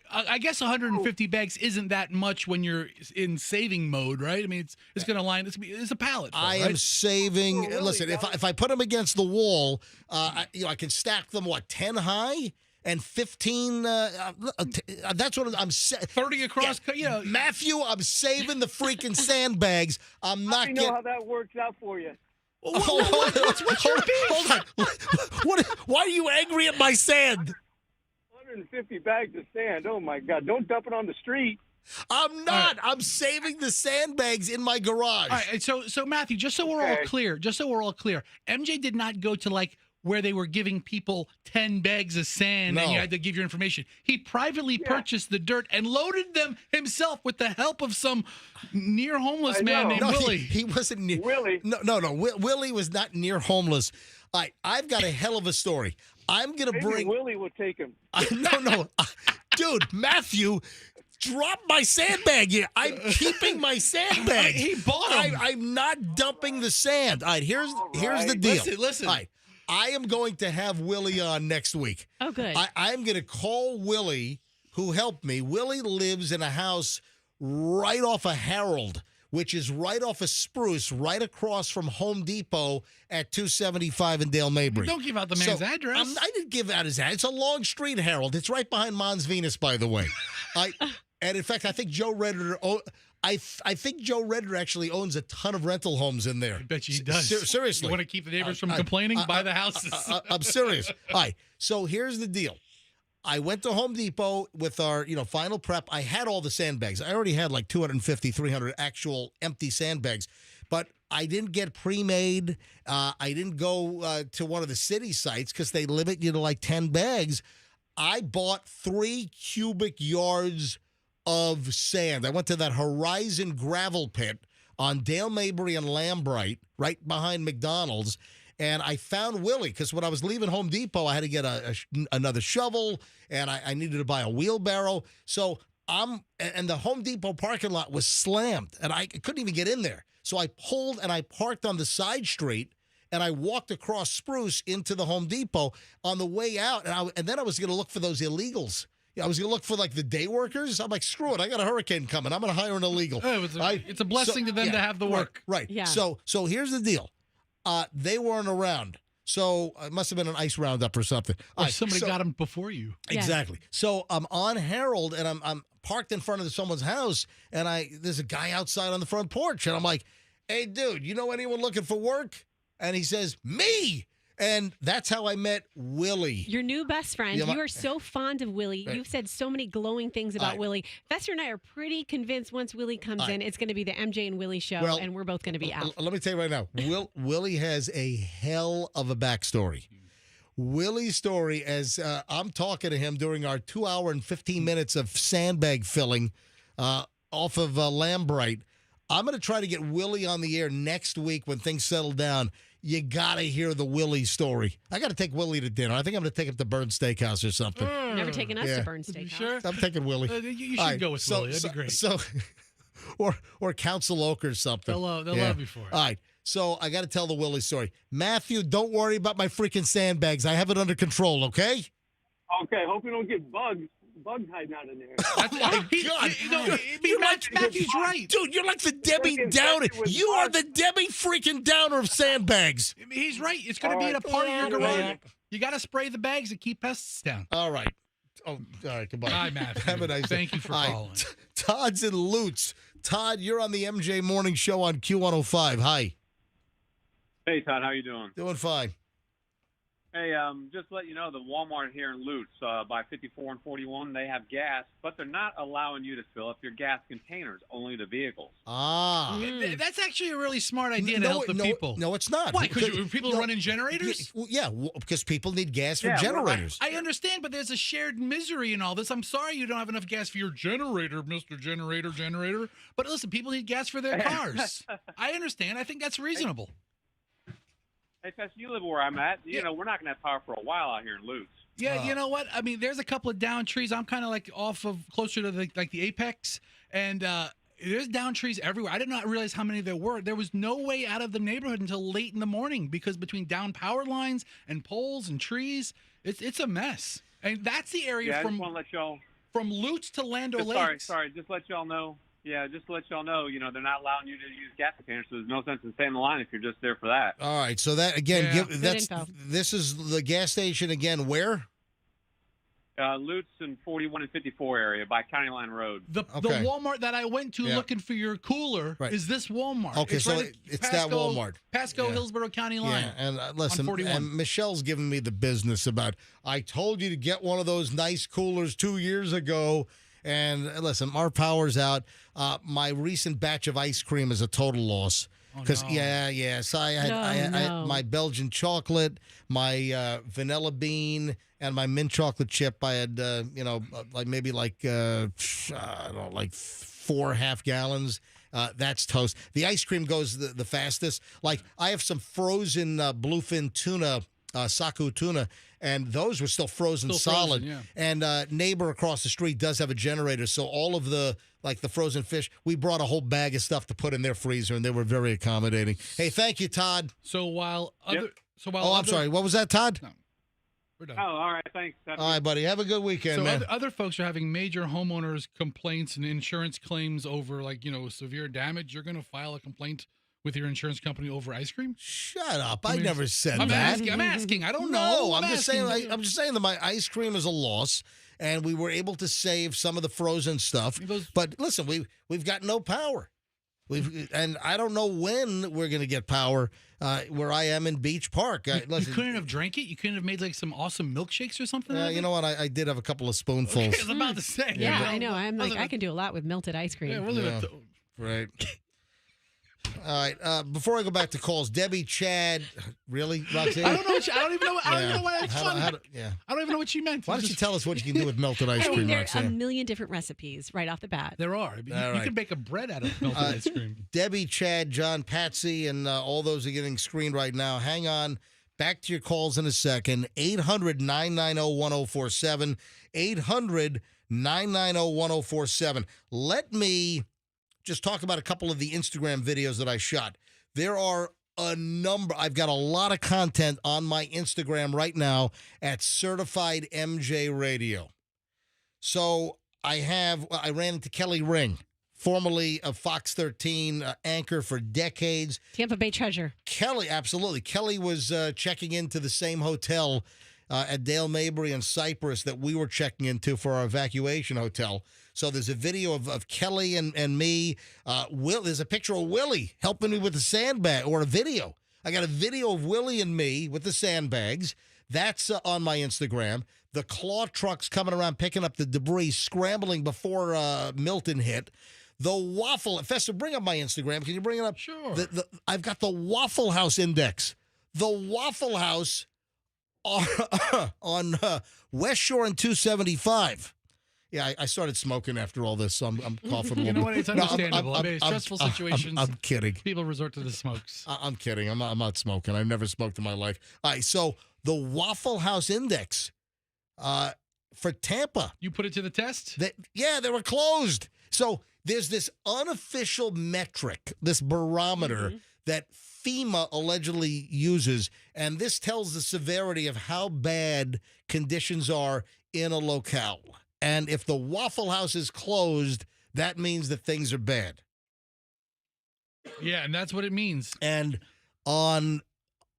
I guess 150 bags isn't that much when you're in saving mode, right? I mean, it's going to line. It's a pallet. I am saving. Listen, if I put them against the wall, I can stack them 10 high and 15. That's what I'm saying. 30 across. Yeah. Matthew, I'm saving the freaking sandbags. I'm not I know how that works out for you. What's your beef? Hold on. Why are you angry at my sand? 150 bags of sand. Oh my God! Don't dump it on the street. I'm not. I'm saving the sandbags in my garage. All right. So Matthew, just so we're all clear, MJ did not go to where they were giving people 10 bags of sand and you had to give your information. He privately purchased the dirt and loaded them himself with the help of some near homeless man named Willie. He wasn't near. Willie. No. Willie was not near homeless. I've got a hell of a story. I'm going to bring. Willie will take him. No. Dude, Matthew, drop my sandbag here. I'm keeping my sandbag. He bought them. I'm not dumping the sand. All right, here's the deal. Listen. All right, I am going to have Willie on next week. Oh, good. I'm going to call Willie, who helped me. Willie lives in a house right off of Harold, which is right off of Spruce, right across from Home Depot at 275 in Dale Mabry. Don't give out the man's address. I didn't give out his address. It's a long street, Harold. It's right behind Mons Venus, by the way. And in fact, I think Joe Redditor. I think Joe Redditor actually owns a ton of rental homes in there. I bet you he does. Seriously, you want to keep the neighbors from complaining? Buy the houses. I'm serious. All right. So here's the deal. I went to Home Depot with our, final prep. I had all the sandbags. I already had like 250, 300 actual empty sandbags, but I didn't get pre-made. I didn't go to one of the city sites because they limit you to like 10 bags. I bought 3 cubic yards of sand. I went to that Horizon gravel pit on Dale Mabry and Lambright, right behind McDonald's. And I found Willie because when I was leaving Home Depot, I had to get another shovel, and I needed to buy a wheelbarrow. So and the Home Depot parking lot was slammed, and I couldn't even get in there. So I pulled and I parked on the side street, and I walked across Spruce into the Home Depot. On the way out, and then I was going to look for those illegals. Yeah, I was going to look for like the day workers. I'm like, screw it. I got a hurricane coming. I'm going to hire an illegal. It's a blessing to them to have the work. Right. Yeah. So here's the deal. They weren't around. So it must have been an ice roundup or something. Or somebody got them before you. Exactly. So I'm on Harold, and I'm parked in front of someone's house, and there's a guy outside on the front porch, and I'm like, hey, dude, you know anyone looking for work? And he says, me. And that's how I met Willie. Your new best friend. Yeah, You are so fond of Willie. Right. You've said so many glowing things about Willie. Fester and I are pretty convinced once Willie comes in, it's going to be the MJ and Willie show, and we're both going to be out. Let me tell you right now, Willie has a hell of a backstory. Willie's story, as I'm talking to him during our 2 hour and 15 minutes of sandbag filling off of Lambright, I'm going to try to get Willie on the air next week when things settle down. You got to hear the Willie story. I got to take Willie to dinner. I think I'm going to take him to Burn Steakhouse or something. Never taken us to Burn Steakhouse. Sure? I'm taking Willie. You should go with Willie. That'd be great. So, or Council Oak or something. They'll love you for it. All right. So I got to tell the Willie story. Matthew, don't worry about my freaking sandbags. I have it under control, okay? Okay, hope you don't get bugs hiding out in there. Oh, my God. Matthew's right. Dude, you're like the Debbie Downer. You are the Debbie freaking Downer of sandbags. He's right. It's going to be in a part of your garage. You got to spray the bags and keep pests down. All right. Oh, all right. Goodbye. Hi, Matthew. Have a nice day. Thank you for calling. Todd's in Lutz. Todd, you're on the MJ Morning Show on Q105. Hi. Hey, Todd. How you doing? Doing fine. Hey, just to let you know, the Walmart here in Lutz by 54 and 41, they have gas, but they're not allowing you to fill up your gas containers, only the vehicles. Ah. That's actually a really smart idea to help the people. No, it's not. Why? Because people running generators? Yeah, because people need gas for generators. I understand, but there's a shared misery in all this. I'm sorry you don't have enough gas for your generator, Mr. Generator. But listen, people need gas for their cars. I understand. I think that's reasonable. Hey, Fess, you live where I'm at. You know, we're not going to have power for a while out here in Lutz. Yeah, you know what? I mean, there's a couple of down trees. I'm kind of like off of closer to the apex, and there's down trees everywhere. I did not realize how many there were. There was no way out of the neighborhood until late in the morning because between down power lines and poles and trees, it's a mess. And that's the area I just want to let y'all from Lutz to Land O'Lakes. Sorry. Just let y'all know. Yeah, just to let y'all know, they're not allowing you to use gas containers, so there's no sense in staying in the line if you're just there for that. All right, so that again, this is the gas station again. Where? Lutz and 41 and 54 area by County Line Road. The Walmart that I went to looking for your cooler is this Walmart. Okay, it's that Walmart. Pasco, Hillsborough County line. Yeah, and listen, and Michelle's giving me the business about, I told you to get one of those nice coolers 2 years ago. And listen, our power's out. My recent batch of ice cream is a total loss. Because So I had my Belgian chocolate, my vanilla bean, and my mint chocolate chip. I had maybe 4 half gallons. That's toast. The ice cream goes the fastest. Like I have some frozen bluefin tuna, Saku tuna. And those were still frozen solid. And neighbor across the street does have a generator, so all of the frozen fish, we brought a whole bag of stuff to put in their freezer, and they were very accommodating. Hey, thank you, Todd. I'm sorry. What was that, Todd? No, we're done. Oh, all right. Thanks. All right, buddy. Have a good weekend, man. Other folks are having major homeowners complaints and insurance claims over severe damage. You're going to file a complaint with your insurance company over ice cream? Shut up! I never said I'm that. I'm asking. I don't know. I'm just saying that my ice cream is a loss, and we were able to save some of the frozen stuff. But listen, we've got no power. And I don't know when we're going to get power where I am in Beach Park. You couldn't have drank it? You couldn't have made like some awesome milkshakes or something? You know what? I did have a couple of spoonfuls. Okay, I was about to say. Yeah, I know. I'm like, I can do a lot with melted ice cream. Yeah, right. All right. Before I go back to calls, Debbie, Chad, really, Roxanne? I don't know. I don't even know. I don't even know why that's funny. I don't even know what she meant. Why don't you tell us what you can do with melted ice I mean, cream, there are a Roxanne? million different recipes right off the bat. There are. You can make a bread out of melted ice cream. Debbie, Chad, John, Patsy, and all those are getting screened right now. Hang on. Back to your calls in a second. 800-990-1047. 800-990-1047. Let me just talk about a couple of the Instagram videos that I shot. There are a number. I've got a lot of content on my Instagram right now at Certified MJ Radio. So I ran into Kelly Ring, formerly of Fox 13, anchor for decades. Tampa Bay Treasure. Kelly, absolutely. Kelly was checking into the same hotel at Dale Mabry and Cypress that we were checking into for our evacuation hotel. So there's a video of Kelly and me. There's a picture of Willie helping me with the sandbag, or a video. I got a video of Willie and me with the sandbags. That's on my Instagram. The claw trucks coming around picking up the debris, scrambling before Milton hit. The Waffle, Fester, bring up my Instagram. Can you bring it up? Sure. I've got the Waffle House Index. The Waffle House on West Shore and 275. Yeah, I started smoking after all this, so I'm coughing a little bit. You know what? It's understandable. I mean, stressful situations. I'm kidding. People resort to the smokes. I'm kidding. I'm not smoking. I've never smoked in my life. All right, so the Waffle House Index for Tampa. You put it to the test? They were closed. So there's this unofficial metric, this barometer that FEMA allegedly uses, and this tells the severity of how bad conditions are in a locale. And if the Waffle House is closed, that means that things are bad. Yeah, and that's what it means. And on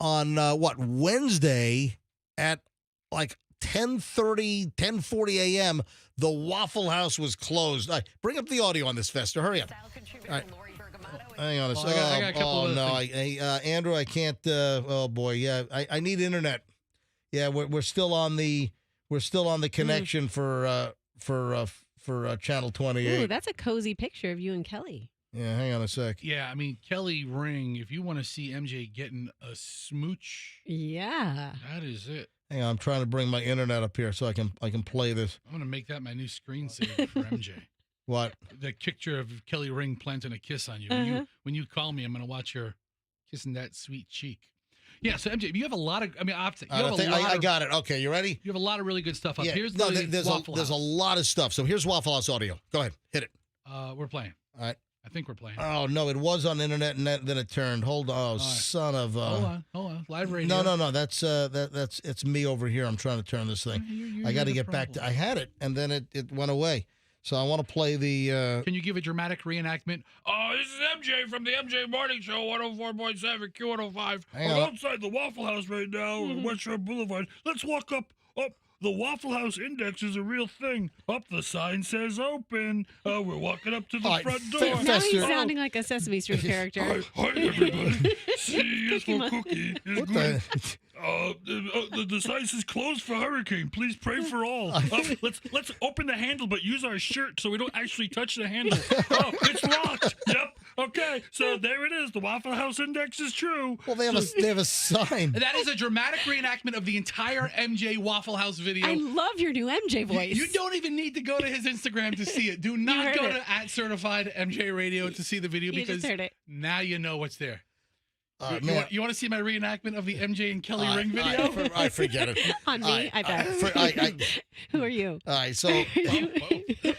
Wednesday at like 10:40 a.m., the Waffle House was closed. All right, bring up the audio on this, Fester. Hurry up. All right. Hang on a second. I got a couple of no, Andrew, I can't. Oh boy, yeah, I need internet. Yeah, we're still on the connection for channel 28. Ooh, that's a cozy picture of you and Kelly. Yeah, hang on a sec. Yeah, I mean, Kelly Ring, if you want to see MJ getting a smooch, yeah, that is it. Hang on, I'm trying to bring my internet up here so I can play this. I'm going to make that my new screensaver for MJ. What? The picture of Kelly Ring planting a kiss on you. When you call me, I'm going to watch her kissing that sweet cheek. Yeah, so MJ, you have a lot of. I mean, I got it. Okay, you ready? You have a lot of really good stuff up. Yeah, Here's there's Waffle a House. lot of stuff. So here's Waffle House audio. Go ahead, hit it. We're playing. All right. I think we're playing. Oh no, it was on the internet and then it turned. Hold on, right. Son of. Hold on. Live radio. No. That's it's me over here. I'm trying to turn this thing. I got to get back to. I had it and then it went away. So I want to play the. Can you give a dramatic reenactment? Oh, this is MJ from the MJ Morning Show, 104.7 Q105. Hang I'm on. outside the Waffle House right now on West Shore Boulevard. Let's walk up. The Waffle House Index is a real thing. Up, the sign says open. We're walking up to the front door. Now he's sounding like a Sesame Street character. Hi, everybody. See, it's for Cookie. It's What good. The sign says closed for hurricane. Please pray for all. Let's open the handle, but use our shirt so we don't actually touch the handle. Oh, it's locked. Yep. Okay. So there it is. The Waffle House Index is true. Well, they have a sign. That is a dramatic reenactment of the entire MJ Waffle House video. I love your new MJ voice. You don't even need to go to his Instagram to see it. Do not go to @certified_MJ Radio to see the video because now you know what's there. You want to see my reenactment of the MJ and Kelly Ring video? I forget it. On me, I bet. Who are you? All right, so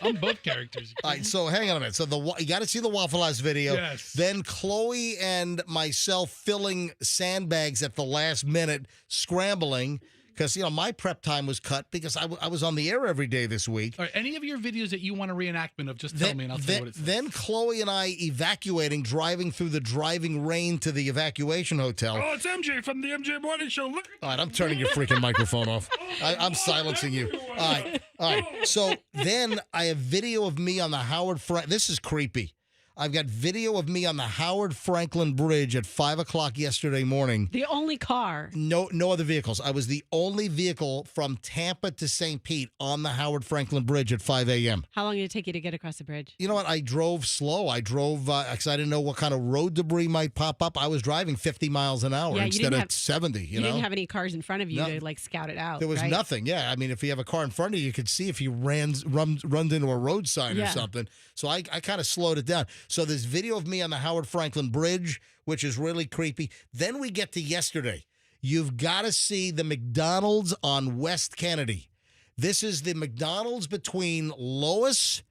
I'm both characters. All right, so hang on a minute. So you got to see the Waffle House video. Yes. Then Chloe and myself filling sandbags at the last minute, scrambling because my prep time was cut because I was on the air every day this week. All right, any of your videos that you want a reenactment of, just tell me and I'll tell you what it says. Then Chloe and I evacuating, driving through the driving rain to the evacuation hotel. Oh, it's MJ from the MJ Morning Show. Look. All right, I'm turning your freaking microphone off. I'm silencing you. All right. So then I have video of me on the Howard Front. This is creepy. I've got video of me on the Howard Franklin Bridge at 5 o'clock yesterday morning. The only car. No other vehicles. I was the only vehicle from Tampa to St. Pete on the Howard Franklin Bridge at 5 a.m. How long did it take you to get across the bridge? You know what? I drove slow. I drove because I didn't know what kind of road debris might pop up. I was driving 50 miles an hour instead of 70. You know? Didn't have any cars in front of you No. to like scout it out. There was right? nothing. Yeah, I mean, if you have a car in front of you, you could see if he runs into a road sign or Yeah. something. So I kind of slowed it down. So there's video of me on the Howard Franklin Bridge, which is really creepy. Then we get to yesterday. You've got to see the McDonald's on West Kennedy. This is the McDonald's between Lois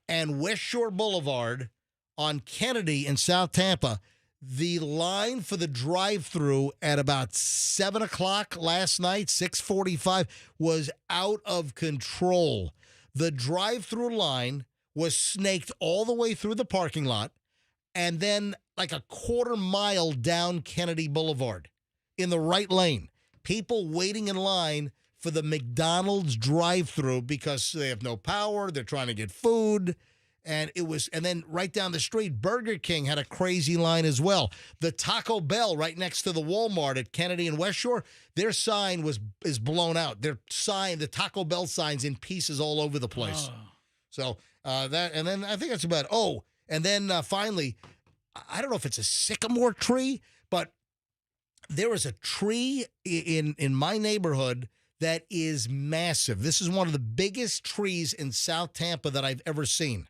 and West Shore Boulevard on Kennedy in South Tampa. The line for the drive-through at about 7 o'clock last night, 6:45, was out of control. The drive-through line was snaked all the way through the parking lot and then like a quarter mile down Kennedy Boulevard in the right lane. People waiting in line for the McDonald's drive-through because they have no power, they're trying to get food. And then right down the street, Burger King had a crazy line as well. The Taco Bell right next to the Walmart at Kennedy and West Shore, their sign is blown out. Their sign, the Taco Bell sign's in pieces all over the place. Oh. So and then I think that's about. And then finally, I don't know if it's a sycamore tree, but there is a tree in my neighborhood that is massive. This is one of the biggest trees in South Tampa that I've ever seen.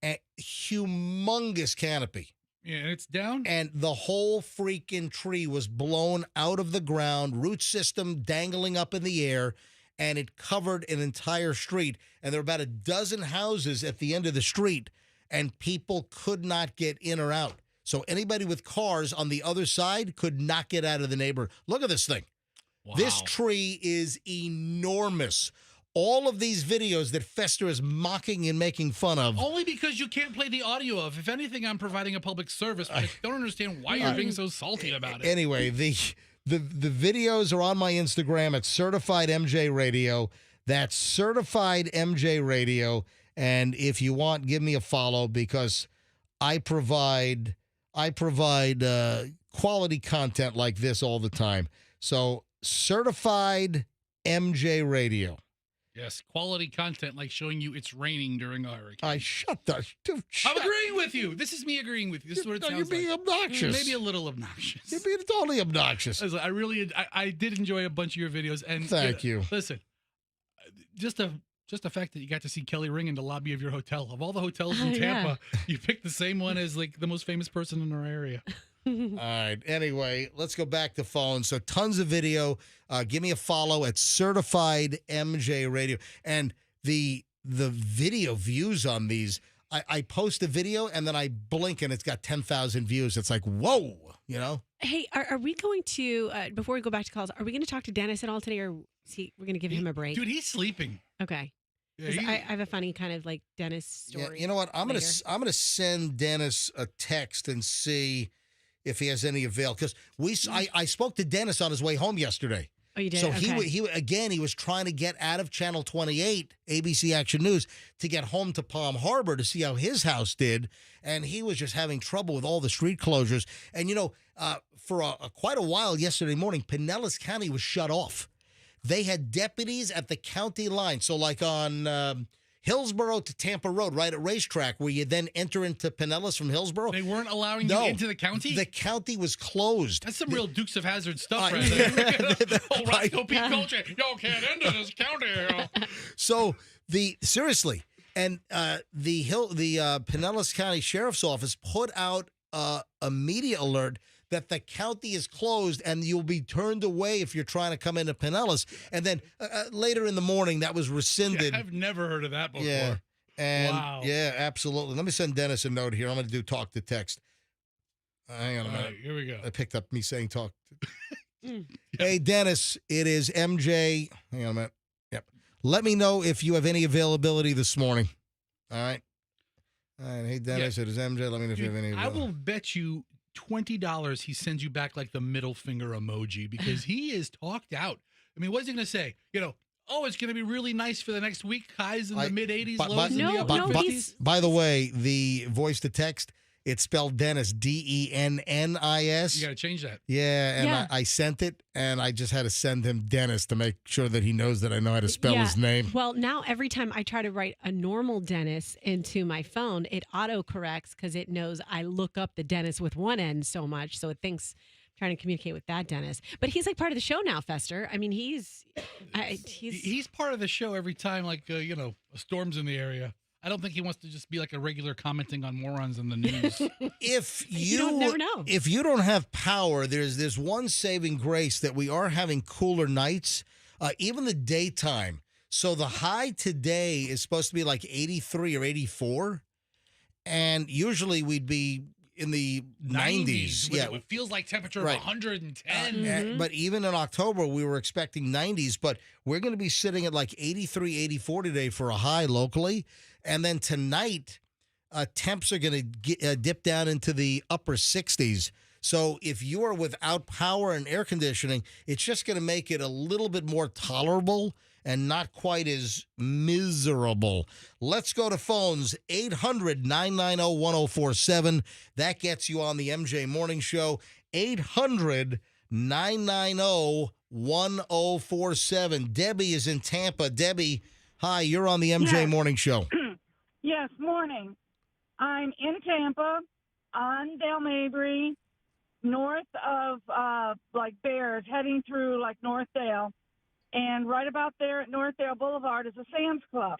A humongous canopy. Yeah, and it's down. And the whole freaking tree was blown out of the ground, root system dangling up in the air, and it covered an entire street. And there were about a dozen houses at the end of the street, and people could not get in or out. So anybody with cars on the other side could not get out of the neighborhood. Look at this thing. Wow. This tree is enormous. All of these videos that Fester is mocking and making fun of. Only because you can't play the audio of. If anything, I'm providing a public service, but I don't understand why you're being so salty about it. Anyway, the videos are on my Instagram at Certified MJ Radio. That's Certified MJ Radio. And if you want, give me a follow because I provide quality content like this all the time. So Certified MJ Radio. Yes, quality content like showing you it's raining during a hurricane. I'm agreeing with you. This is me agreeing with you. This is what it sounds You're being like. obnoxious. Maybe a little obnoxious. You're being totally obnoxious. I did enjoy a bunch of your videos. And Thank you. Listen, just the fact that you got to see Kelly Ring in the lobby of your hotel. Of all the hotels in Tampa, you picked the same one as like the most famous person in our area. All right. Anyway, let's go back to phones. So tons of video. Give me a follow at Certified MJ Radio. And the video views on these, I post a video and then I blink and it's got 10,000 views. It's like, whoa, you know? Hey, are we going to, before we go back to calls, are we going to talk to Dennis at all today or we're going to give him a break? Dude, he's sleeping. Okay. Yeah, I have a funny kind of like Dennis story. Yeah, you know what? I'm gonna send Dennis a text and see if he has any avail. Because I spoke to Dennis on his way home yesterday. Oh, you did? So Okay. he was trying to get out of Channel 28, ABC Action News, to get home to Palm Harbor to see how his house did. And he was just having trouble with all the street closures. And, you know, for quite a while yesterday morning, Pinellas County was shut off. They had deputies at the county line. So like on Hillsborough to Tampa Road, right at Racetrack, where you then enter into Pinellas from Hillsborough. They weren't allowing you into the county? The county was closed. That's some real Dukes of Hazzard stuff right there. Oh, Roscoe Pete culture. Y'all can't enter this county. So seriously, and the Pinellas County Sheriff's Office put out a media alert that the county is closed and you'll be turned away if you're trying to come into Pinellas. And then later in the morning, that was rescinded. Yeah, I've never heard of that before. Yeah. And wow. Yeah, absolutely. Let me send Dennis a note here. I'm going to do talk to text. Hang on a minute. Right, here we go. I picked up me saying talk. Hey, Dennis, it is MJ. Hang on a minute. Yep. Let me know if you have any availability this morning. All right. All right. Hey, Dennis, it is MJ. Let me know if you have any availability. I will bet you $20 he sends you back like the middle finger emoji because he is talked out. I mean, what's he going to say? You know, oh, it's going to be really nice for the next week. Highs in the mid 80s, But- lows in the upper 50s. By the way, the voice to text, it's spelled Dennis, Dennis. You got to change that. Yeah, and Yeah. I sent it, and I just had to send him Dennis to make sure that he knows that I know how to spell his name. Well, now every time I try to write a normal Dennis into my phone, it autocorrects because it knows I look up the Dennis with one N so much, so it thinks I'm trying to communicate with that Dennis. But he's like part of the show now, Fester. I mean, he's part of the show every time, like a storm's in the area. I don't think he wants to just be like a regular commenting on morons in the news. If You never know. If you don't have power, there's one saving grace that we are having cooler nights, even the daytime. So the high today is supposed to be like 83 or 84, and usually we'd be in the 90s. Yeah, it feels like temperature of 110. But even in October, we were expecting 90s, but we're going to be sitting at like 83, 84 today for a high locally. And then tonight, temps are going to dip down into the upper 60s. So if you are without power and air conditioning, it's just going to make it a little bit more tolerable and not quite as miserable. Let's go to phones, 800-990-1047. That gets you on the MJ Morning Show, 800-990-1047. Debbie is in Tampa. Debbie, hi, you're on the MJ Yes. Morning Show. Yes, morning. I'm in Tampa on Dale Mabry, north of like Bears, heading through like North Dale. And right about there at North Dale Boulevard is a Sam's Club.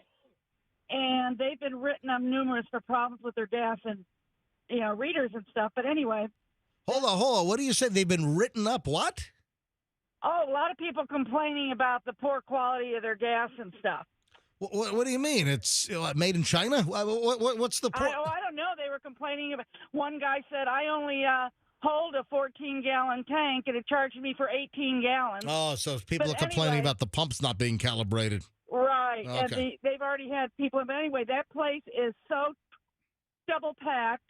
And they've been written up numerous for problems with their gas and, readers and stuff. But anyway. Hold on. What do you say? They've been written up what? Oh, a lot of people complaining about the poor quality of their gas and stuff. What do you mean? It's made in China? What's the point? I don't know. They were complaining about. One guy said, I only hold a 14-gallon tank, and it charged me for 18 gallons. Oh, so people are complaining about the pumps not being calibrated. Right. Okay. And they've already had people. But anyway, that place is so double packed.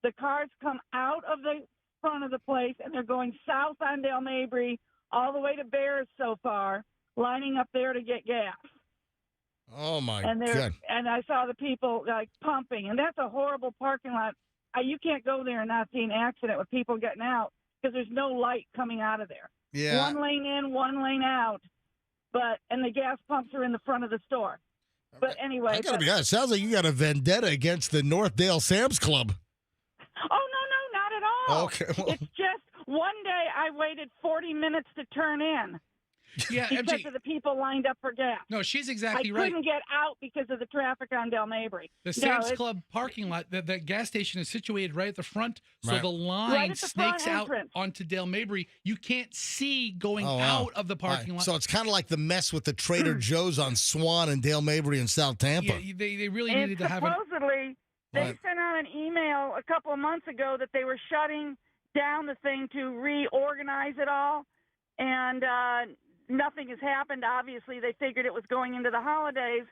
The cars come out of the front of the place, and they're going south on Dale Mabry all the way to Bears so far, lining up there to get gas. Oh, my And God. and I saw the people like pumping, and that's a horrible parking lot. You can't go there and not see an accident with people getting out because there's no light coming out of there. Yeah. One lane in, one lane out, and the gas pumps are in the front of the store. But anyway, I gotta be honest. Sounds like you got a vendetta against the North Dale Sam's Club. Oh no, not at all. Okay, well- It's just one day I waited 40 minutes to turn in. Yeah, because MJ. of the people lined up for gas. No, she's exactly I right. couldn't get out because of the traffic on Dale Mabry. The No, Sam's it's- Club parking lot, that gas station is situated right at the front, so Right. the Right line at the front snakes out entrance. onto Dale Mabry. You can't see going Oh, wow. out of the All right, parking lot. So it's kind of like the mess with the Trader Joe's on Swan and Dale Mabry in South Tampa. Yeah, they really And needed to have it. supposedly, they Right. sent out an email a couple of months ago that they were shutting down the thing to reorganize it all, and nothing has happened. Obviously, they figured it was going into the holidays,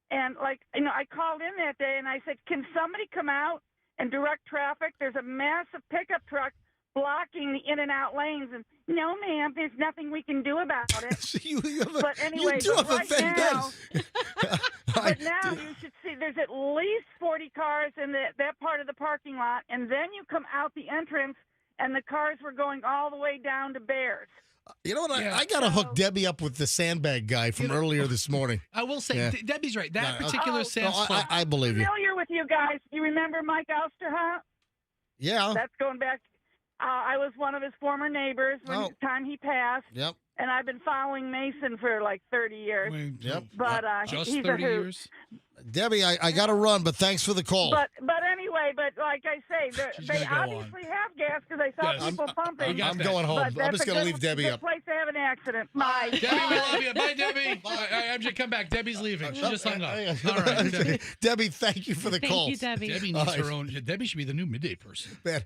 and I called in that day and I said, "Can somebody come out and direct traffic? There's a massive pickup truck blocking the in and out lanes." And no, ma'am, there's nothing we can do about it. But anyway, do have a right vendetta. but now you should see there's at least 40 cars in that part of the parking lot, and then you come out the entrance, and the cars were going all the way down to Bears. You know what? I got to hook Debbie up with the sandbag guy from earlier this morning. I will say, Yeah. Debbie's right. That Yeah, particular Oh, Sam's no, Club. I believe you. Familiar with you guys? You remember Mike Osterhout? Yeah. That's going back. I was one of his former neighbors when the time he passed. Yep. And I've been following Mason for like 30 years. Yep. But Just he's 30 a hoot. years. Debbie, I got to run, but thanks for the call. But anyway, like I say, they gonna go on. obviously have gas because I saw Yes. people pumping. I'm going home. But I'm that's just a going to good- leave Debbie good up. place to have an accident. Bye. Debbie, we love you. Bye, Debbie. MJ, come back. Debbie's leaving. She just hung up. All right, Debbie. Debbie, thank you for the Thank call. you, Debbie. Debbie All needs right. her own. Debbie should be the new midday person. Man,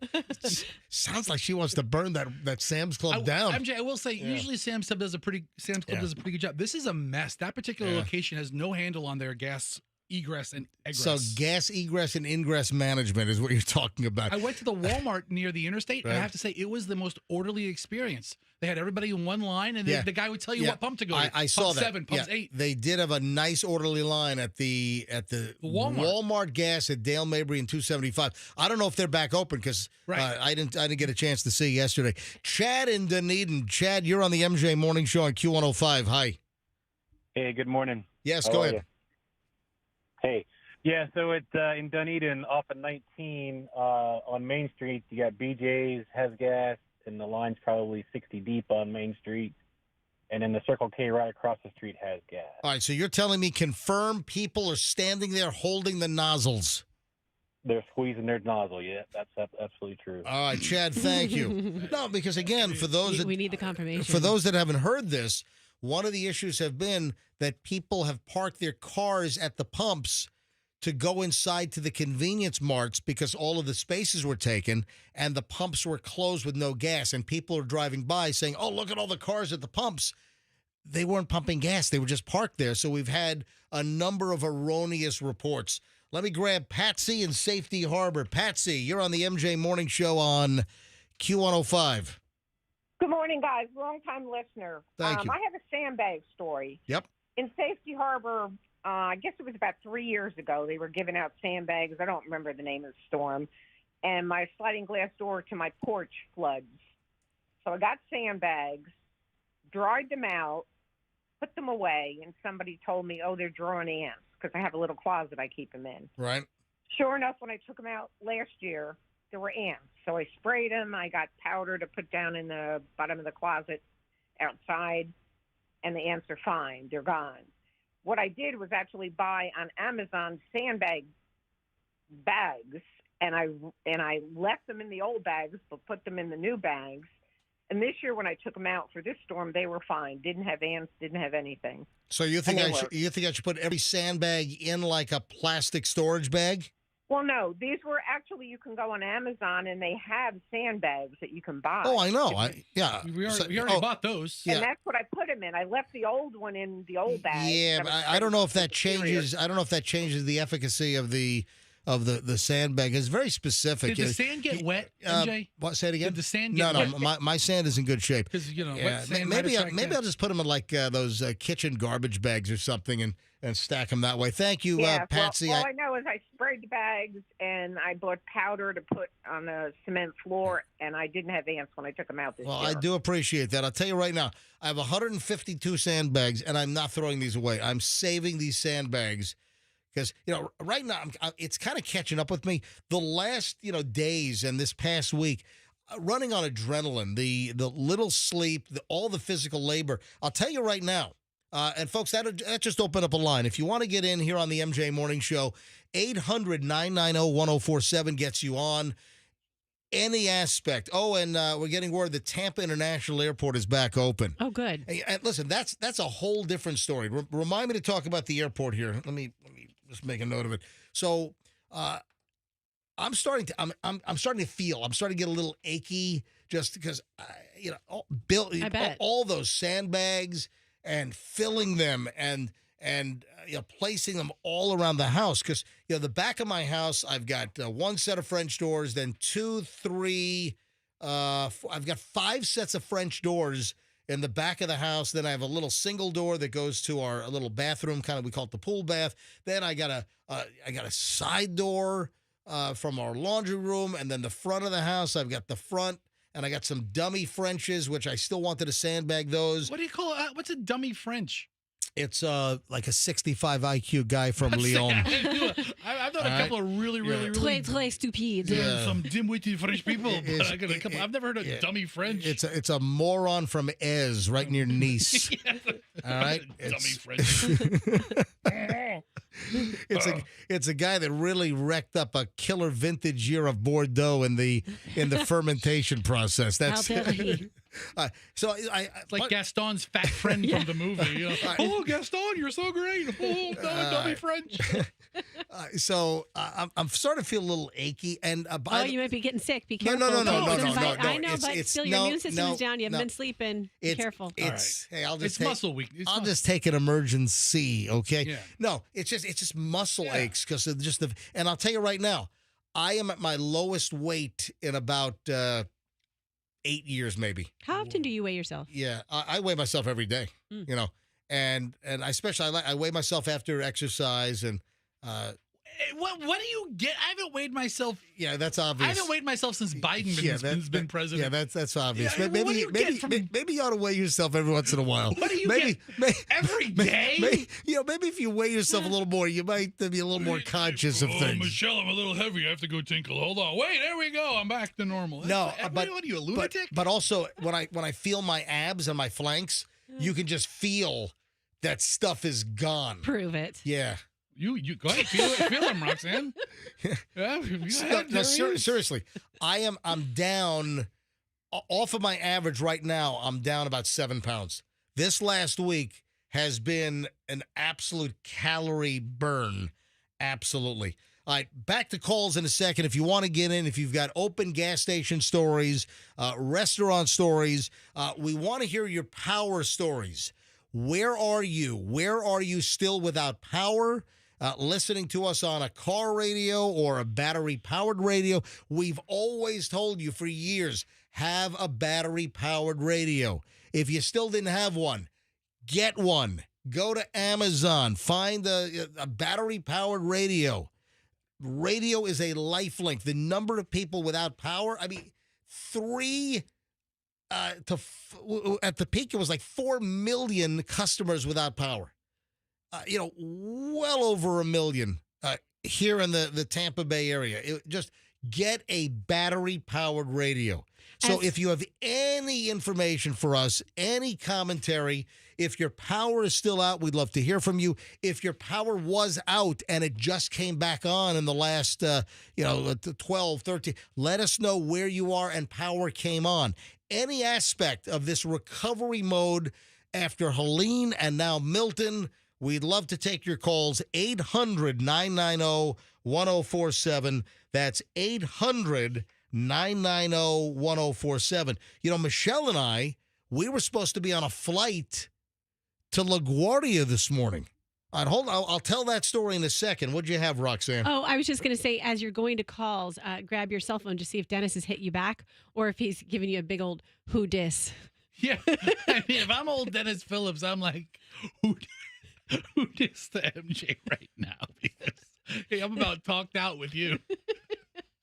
sounds like she wants to burn that Sam's Club down. MJ, I will say, usually Sam's Club does a pretty good job. This is a mess. That particular location has no handle on their gas egress and egress. So gas egress and ingress management is what you're talking about. I went to the Walmart near the interstate, and I Right. have to say, it was the most orderly experience. They had everybody in one line, and the guy would tell you what pump to go to. I saw pump that. 7, pump 8. They did have a nice orderly line at the Walmart gas at Dale Mabry and 275. I don't know if they're back open because I didn't get a chance to see yesterday. Chad in Dunedin. Chad, you're on the MJ Morning Show on Q105. Hi. Hey, good morning. Yes, How go are ahead. you? Hey. Yeah, so it's in Dunedin off of 19 on Main Street. You got BJ's, has gas, and the line's probably 60 deep on Main Street. And then the Circle K right across the street has gas. All right, so you're telling me confirmed people are standing there holding the nozzles. They're squeezing their nozzle. Yeah, that's absolutely true. All right, Chad, thank you. No, because again, for those we need the confirmation. For those that haven't heard this, one of the issues have been that people have parked their cars at the pumps to go inside to the convenience marts because all of the spaces were taken and the pumps were closed with no gas. And people are driving by saying, oh, look at all the cars at the pumps. They weren't pumping gas. They were just parked there. So we've had a number of erroneous reports. Let me grab Patsy in Safety Harbor. Patsy, you're on the MJ Morning Show on Q105. Good morning, guys. Long-time listener. Thank you. I have a sandbag story. Yep. In Safety Harbor, I guess it was about 3 years ago, they were giving out sandbags. I don't remember the name of the storm. And my sliding glass door to my porch floods. So I got sandbags, dried them out, put them away, and somebody told me, oh, they're drawing ants because I have a little closet I keep them in. Right. Sure enough, when I took them out last year, there were ants. So I sprayed them. I got powder to put down in the bottom of the closet outside, and the ants are fine. They're gone. What I did was actually buy on Amazon sandbag bags, and I left them in the old bags, but put them in the new bags. And this year, when I took them out for this storm, they were fine. Didn't have ants. Didn't have anything. So you think And they I should put every sandbag in like a plastic storage bag? Well, no. These were actually, you can go on Amazon, and they have sandbags that you can buy. Oh, I know. We already bought those. And that's what I put them in. I left the old one in the old bag. Yeah, but I don't know if that changes. I don't know if that changes the efficacy of the sandbag. It's very specific. Did the sand get wet, MJ? What? Say it again. Did the sand get no, wet? my sand is in good shape. Because Yeah, maybe I'll just put them in like those kitchen garbage bags or something and stack them that way. Thank you, Patsy. Well, all I know is I sprayed the bags and I bought powder to put on the cement floor, and I didn't have ants when I took them out this year. I do appreciate that. I'll tell you right now, I have 152 sandbags, and I'm not throwing these away. I'm saving these sandbags because, right now it's kind of catching up with me. The last, days and this past week, running on adrenaline, the little sleep, all the physical labor. I'll tell you right now, and folks, that just opened up a line. If you want to get in here on the MJ Morning Show, 800-990-1047 gets you on any aspect. Oh, and we're getting word the Tampa International Airport is back open. Oh, good. And listen, that's a whole different story. Remind me to talk about the airport here. Let me just make a note of it. So, I'm starting to feel. I'm starting to get a little achy just because all those sandbags and filling them and placing them all around the house because the back of my house I've got one set of French doors, then 2, 3, I've got 5 sets of French doors in the back of the house. Then I have a little single door that goes to our little bathroom, kind of we call it the pool bath. Then I got a side door from our laundry room, and then the front of the house I've got the front. And I got some dummy Frenches, which I still wanted to sandbag those. What do you call it? What's a dummy French? It's like a 65 IQ guy from Lyon. I've done a couple of really très stupid. Some dim-witty French people. But I got a couple. I've never heard of dummy French. It's a moron from Aise, right near Nice. All right, dummy French. It's a guy that really wrecked up a killer vintage year of Bordeaux in the fermentation process. That's So It's like Gaston's fat friend from the movie. You know, oh, Gaston, you're so great. Oh, don't be French. I'm starting to feel a little achy, and you might be getting sick. Be No, careful. no. I know, but still, your immune system is down. You haven't been sleeping. Be careful. Hey, It's muscle weakness. I'll just take an emergency, okay? Yeah. No, it's just muscle aches because of just the. And I'll tell you right now, I am at my lowest weight in about 8 years, maybe. How often do you weigh yourself? Yeah, I weigh myself every day. You know, and I especially I weigh myself after exercise and. What do you get? I haven't weighed myself. Yeah, that's obvious. I haven't weighed myself since Biden has been president. Yeah, that's obvious. Yeah, maybe you ought to weigh yourself every once in a while. What do you get every day? Maybe if you weigh yourself a little more, you might be a little more conscious of things. Michelle, I'm a little heavy. I have to go tinkle. Hold on. Wait, there we go. I'm back to normal. No, what are you, a lunatic? But also when I feel my abs and my flanks, you can just feel that stuff is gone. Prove it. Yeah. You go ahead, feel them, Roxanne. Seriously, I'm down off of my average right now. I'm down about 7 pounds. This last week has been an absolute calorie burn. Absolutely. All right, back to calls in a second. If you want to get in, if you've got open gas station stories, restaurant stories, we want to hear your power stories. Where are you? Where are you still without power? Listening to us on a car radio or a battery-powered radio. We've always told you for years, have a battery-powered radio. If you still didn't have one, get one. Go to Amazon. Find a battery-powered radio. Radio is a lifelink. The number of people without power, I mean, at the peak, it was like 4 million customers without power. Well over 1 million here in the Tampa Bay area. Just get a battery-powered radio. So if you have any information for us, any commentary, if your power is still out, we'd love to hear from you. If your power was out and it just came back on in the last, 12, 13, let us know where you are and power came on. Any aspect of this recovery mode after Helene and now Milton, we'd love to take your calls, 800-990-1047. That's 800-990-1047. Michelle and I, we were supposed to be on a flight to LaGuardia this morning. All right, hold on. I'll tell that story in a second. What'd you have, Roxanne? Oh, I was just going to say, as you're going to calls, grab your cell phone to see if Dennis has hit you back or if he's giving you a big old who dis. Yeah. I mean, if I'm old Dennis Phillips, I'm like, who dis the MJ right now? Because hey, I'm about talked out with you.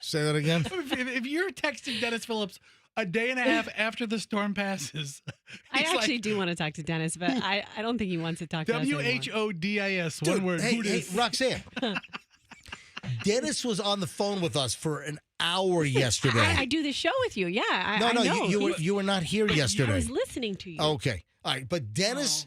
Say that again. If you're texting Dennis Phillips a day and a half after the storm passes, I actually do want to talk to Dennis, but I don't think he wants to talk to us anymore. WHODIS, Dude, one word. Hey, Roxanne. Dennis was on the phone with us for an hour yesterday. I do the show with you. Yeah, I know. You were not here yesterday. I was listening to you. Okay, all right, but Dennis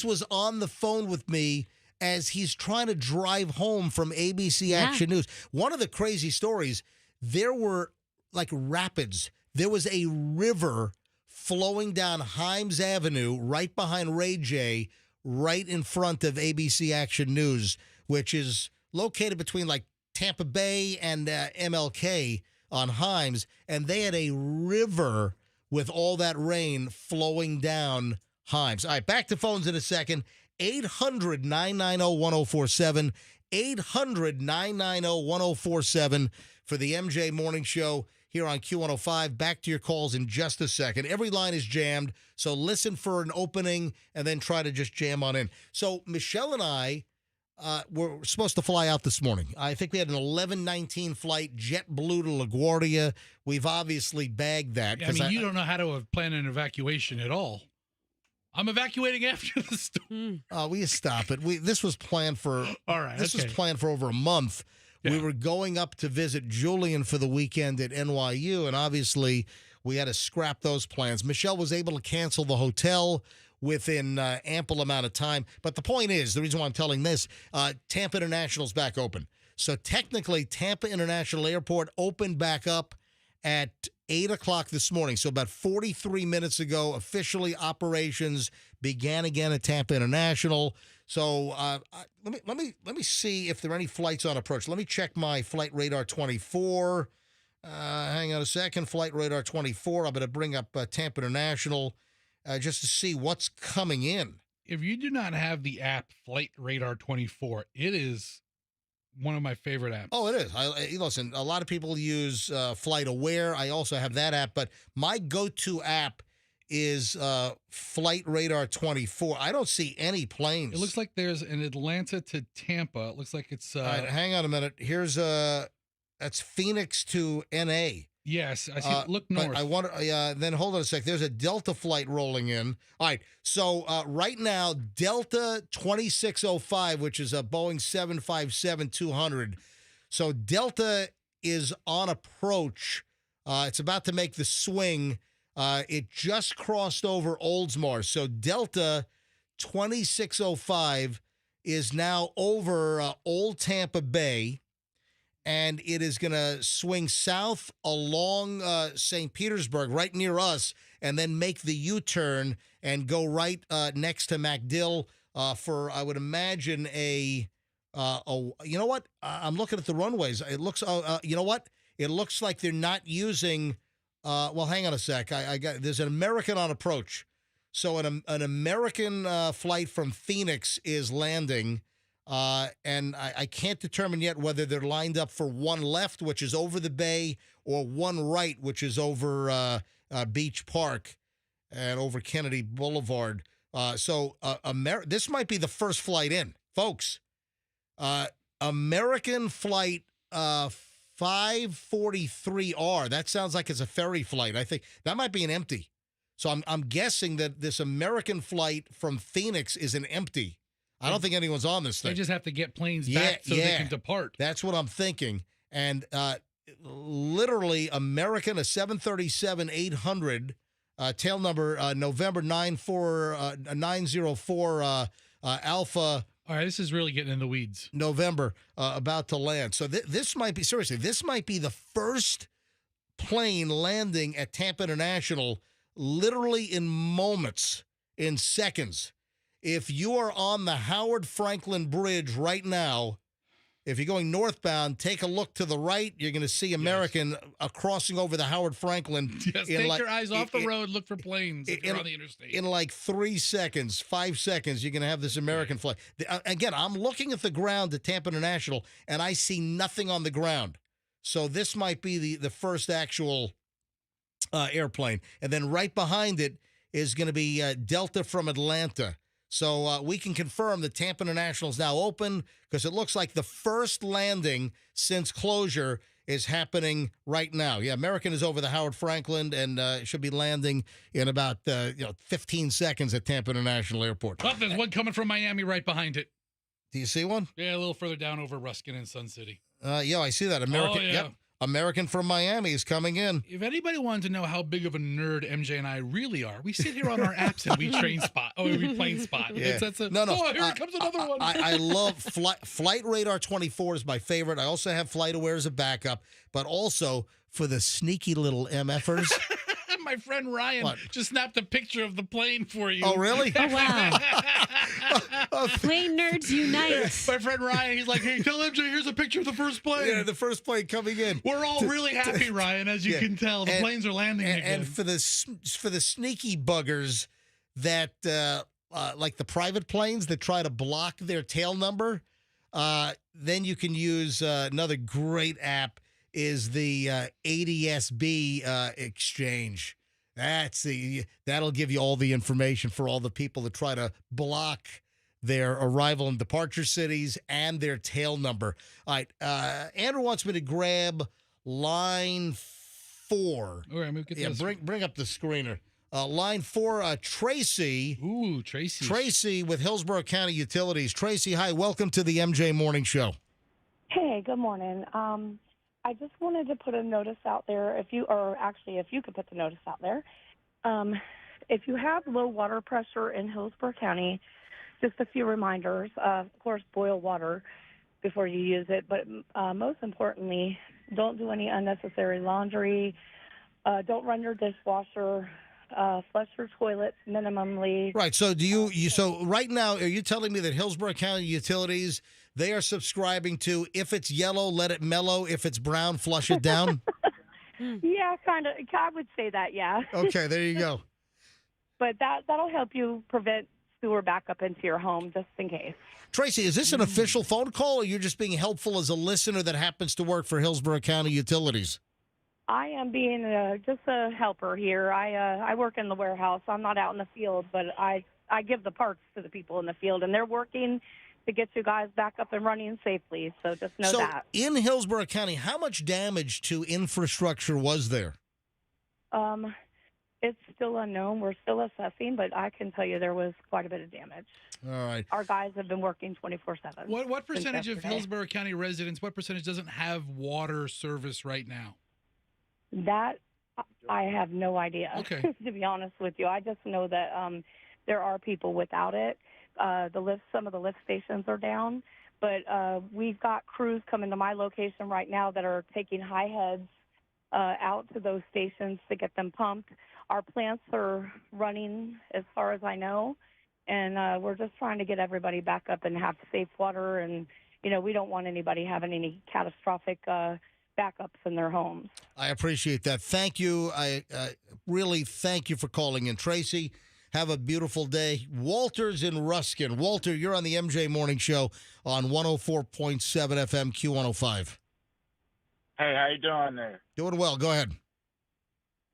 was on the phone with me as he's trying to drive home from ABC Action News. One of the crazy stories, there were like rapids. There was a river flowing down Himes Avenue right behind Ray J, right in front of ABC Action News, which is located between like Tampa Bay and MLK on Himes. And they had a river with all that rain flowing down Himes. All right, back to phones in a second. 800-990-1047. 800-990-1047 for the MJ Morning Show here on Q105. Back to your calls in just a second. Every line is jammed, so listen for an opening and then try to just jam on in. So Michelle and I were supposed to fly out this morning. I think we had an 11:19 flight, JetBlue to LaGuardia. We've obviously bagged that. I mean, you don't know how to plan an evacuation at all. I'm evacuating after the storm. Will you stop it? This was planned for. All right. This was planned for over a month. Yeah. We were going up to visit Julian for the weekend at NYU, and obviously we had to scrap those plans. Michelle was able to cancel the hotel within ample amount of time. But the point is, the reason why I'm telling this, Tampa International's back open. So technically, Tampa International Airport opened back up at 8 o'clock this morning. So about 43 minutes ago, officially operations began again at Tampa International. So let me see if there are any flights on approach. Let me check my Flight Radar 24. Hang on a second. Flight Radar 24. I'm going to bring up Tampa International just to see what's coming in. If you do not have the app Flight Radar 24, it is one of my favorite apps. Oh, it is. Listen, a lot of people use Flight Aware. I also have that app, but my go-to app is Flight Radar 24. I don't see any planes. It looks like there's an Atlanta to Tampa. It looks like it's... All right, hang on a minute. Here's that's Phoenix to NA. Yes, I see. Look north. But I want to, then hold on a sec. There's a Delta flight rolling in. All right. So right now, Delta 2605, which is a Boeing 757-200. So Delta is on approach. It's about to make the swing. It just crossed over Oldsmar. So Delta 2605 is now over Old Tampa Bay. And it is going to swing south along St. Petersburg, right near us, and then make the U-turn and go right next to MacDill for, I would imagine, you know what? I'm looking at the runways. It looks, you know what? It looks like they're not using, well, hang on a sec. There's an American on approach. So an American flight from Phoenix is landing. And I can't determine yet whether they're lined up for one left, which is over the bay, or one right, which is over Beach Park and over Kennedy Boulevard. So this might be the first flight in, folks. American flight 543R. That sounds like it's a ferry flight. I think that might be an empty. So I'm guessing that this American flight from Phoenix is an empty. I don't think anyone's on this thing. They just have to get planes back so they can depart. That's what I'm thinking. And literally, American, a 737-800, tail number November 904 Alpha. All right, this is really getting in the weeds. November, about to land. So this might be, seriously, this might be the first plane landing at Tampa International literally in moments, in seconds. If you are on the Howard Franklin Bridge right now, if you're going northbound, take a look to the right. You're going to see American crossing over the Howard Franklin. Yes, take your eyes off the road. Look for planes if you're on the interstate. In like 3 seconds, 5 seconds, you're going to have this American flight. Again, I'm looking at the ground at Tampa International, and I see nothing on the ground. So this might be the first actual airplane. And then right behind it is going to be Delta from Atlanta. So we can confirm that Tampa International is now open because it looks like the first landing since closure is happening right now. Yeah, American is over the Howard Franklin and should be landing in about 15 seconds at Tampa International Airport. Oh, there's one coming from Miami right behind it. Do you see one? Yeah, a little further down over Ruskin and Sun City. Yeah, I see that. American. Oh, yeah. Yep. American from Miami is coming in. If anybody wanted to know how big of a nerd MJ and I really are, we sit here on our apps and we train spot. Oh, we plane spot. Yeah. No. Oh, here comes another one. I love Flight Radar 24 is my favorite. I also have Flight Aware as a backup, but also for the sneaky little MFers. My friend Ryan just snapped a picture of the plane for you. Oh, really? Oh, wow. Plane nerds unite. My friend Ryan, he's like, hey, tell MJ, here's a picture of the first plane. Yeah, the first plane coming in. We're all really happy, Ryan, as you can tell. The planes are landing again. And for the sneaky buggers that, like the private planes that try to block their tail number, then you can use another great app is the ADSB exchange. That'll give you all the information for all the people that try to block their arrival and departure cities and their tail number. All right, Andrew wants me to grab line 4. All right, bring up the screener. Line 4, Tracy. Ooh, Tracy. Tracy with Hillsborough County Utilities. Tracy, hi, welcome to the MJ Morning Show. Hey, good morning. I just wanted to put a notice out there, if you could put the notice out there. If you have low water pressure in Hillsborough County, just a few reminders. Of course, boil water before you use it, but most importantly, don't do any unnecessary laundry. Don't run your dishwasher. Flush your toilets minimally. Right. So do you so right now, are you telling me that Hillsborough County Utilities, they are subscribing to, if it's yellow, let it mellow. If it's brown, flush it down? Yeah, kind of. I would say that, yeah. Okay, there you go. But that'll help you prevent sewer backup into your home just in case. Tracy, is this an official phone call, or you're just being helpful as a listener that happens to work for Hillsborough County Utilities? I am being just a helper here. I work in the warehouse. I'm not out in the field, but I give the parts to the people in the field, and they're working to get you guys back up and running safely. So just know that. In Hillsborough County, how much damage to infrastructure was there? It's still unknown. We're still assessing, but I can tell you there was quite a bit of damage. All right. Our guys have been working 24/7. What since percentage of yesterday. Hillsborough County residents, what percentage doesn't have water service right now? That I have no idea. Okay. To be honest with you, I just know that there are people without it. Some of the lift stations are down, but we've got crews coming to my location right now that are taking high heads out to those stations to get them pumped. Our plants are running, as far as I know, and we're just trying to get everybody back up and have safe water. And we don't want anybody having any catastrophic backups in their homes. I appreciate that. Thank you. I really thank you for calling in, Tracy. Have a beautiful day. Walter's in Ruskin. Walter, you're on the MJ Morning Show on 104.7 FM Q105. Hey, how you doing there? Doing well. Go ahead.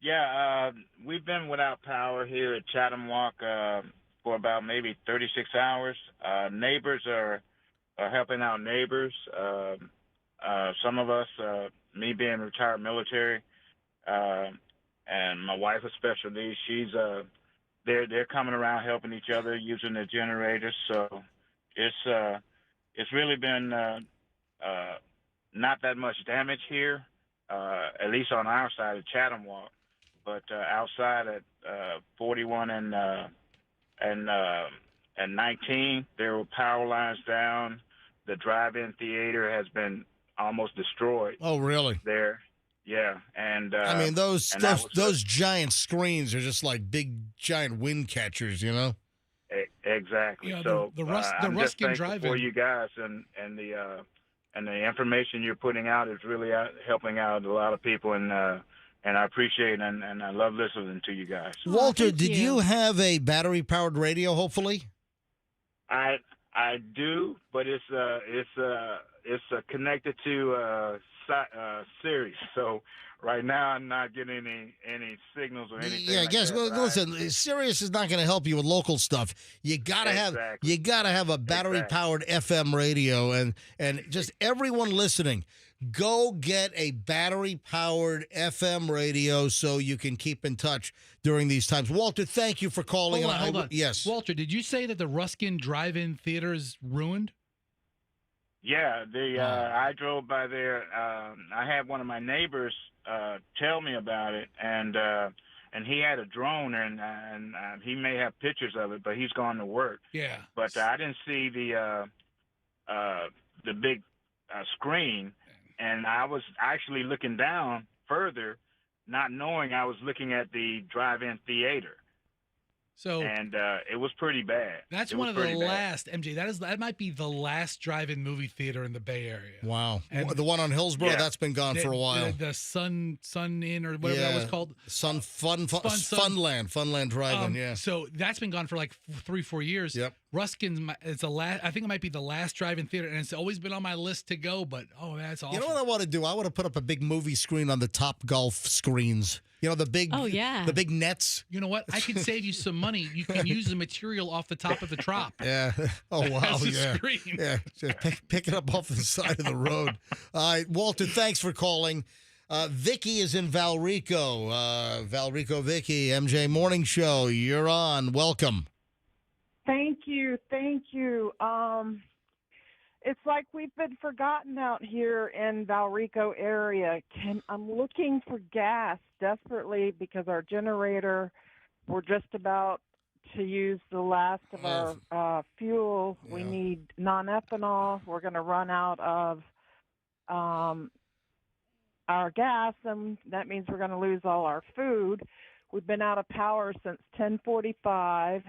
Yeah, we've been without power here at Chatham Walk for about maybe 36 hours. Neighbors are helping out neighbors. Some of us, me being retired military, and my wife with special needs, they're coming around helping each other using the generators. So it's really been not that much damage here, at least on our side of Chatham Walk. But outside at 41 and 19, there were power lines down. The drive-in theater has been almost destroyed. Oh, really? There, yeah. And I mean, those was giant screens are just like big giant wind catchers, Exactly. Yeah, so the I'm just Ruskin thankful drive-in. for you guys, and the information you're putting out is really helping out a lot of people, and I appreciate and I love listening to you guys. Walter, did you have a battery-powered radio, hopefully? I do, but it's connected to Sirius. So right now I'm not getting any signals or anything. Yeah, I like guess. that, Well, but listen, Sirius is not going to help you with local stuff. You gotta have a battery-powered FM radio, and just everyone listening, go get a battery-powered FM radio so you can keep in touch during these times. Walter, thank you for calling. Hold on. Yes. Walter, did you say that the Ruskin drive-in theater is ruined? Yeah, I drove by there. I had one of my neighbors tell me about it, and he had a drone, and he may have pictures of it, but he's gone to work. Yeah. But I didn't see the big screen, and I was actually looking down further, not knowing I was looking at the drive-in theater. So and it was pretty bad. That's It one was of the pretty bad. last, MJ. That might be the last drive-in movie theater in the Bay Area. Wow. And- The one on Hillsborough, Yeah. that's been gone for a while. The Sun Inn or whatever that was called. Funland Drive-In, yeah. So that's been gone for like 3-4 years. Yep. Ruskin's, it's the last. I think it might be the last drive-in theater, and it's always been on my list to go. But that's awful. You know what I want to do? I want to put up a big movie screen on the Top Golf screens. The big, the big nets. You know what? I could save you some money. You can use the material off the top of the trop. Yeah. Oh, wow. As a Yeah. screen. Yeah. Just pick it up off the side of the road. All right. Walter, thanks for calling. Vicky is in Valrico. Valrico Vicky, MJ Morning Show. You're on. Welcome. Thank you. It's like we've been forgotten out here in Valrico area. I'm looking for gas desperately because our generator, we're just about to use the last of our fuel. We need non-ethanol. We're going to run out of our gas, and that means we're going to lose all our food. We've been out of power since 10:45.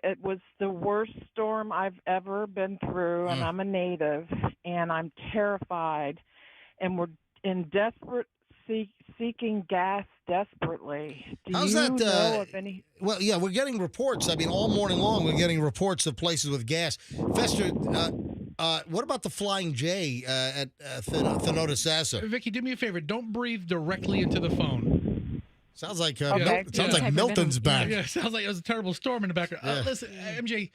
It was the worst storm I've ever been through, and I'm a native, and I'm terrified. And we're in desperate seeking gas desperately. Do How's you that? know of any? Well, yeah, we're getting reports. I mean, all morning long, we're getting reports of places with gas. Fester, what about the Flying J at Thenodisassa? Vicky, do me a favor. Don't breathe directly into the phone. Sounds like Okay. sounds like Milton's back. Yeah, sounds like it was a terrible storm in the background. Yeah. Listen, MJ.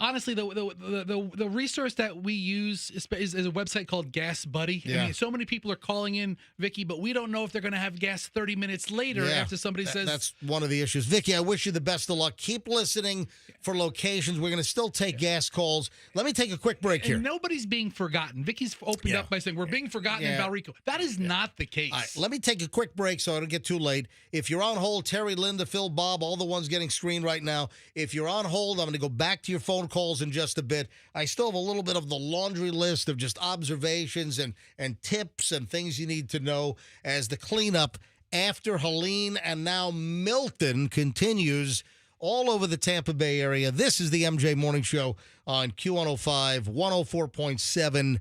Honestly, the resource that we use is a website called Gas Buddy. Yeah. I mean, so many people are calling in, Vicky, but we don't know if they're going to have gas 30 minutes later after somebody says. That's one of the issues. Vicky, I wish you the best of luck. Keep listening for locations. We're going to still take gas calls. Let me take a quick break here. And nobody's being forgotten. Vicky's opened up by saying we're being forgotten in Valrico. That is not the case. All right, let me take a quick break so I don't get too late. If you're on hold, Terry, Linda, Phil, Bob, all the ones getting screened right now. If you're on hold, I'm going to go back to your phone calls in just a bit. I still have a little bit of the laundry list of just observations and tips and things you need to know as the cleanup after Helene and now Milton continues all over the Tampa Bay area. This is the MJ Morning Show on Q105, 104.7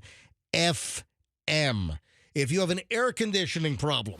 FM. If you have an air conditioning problem,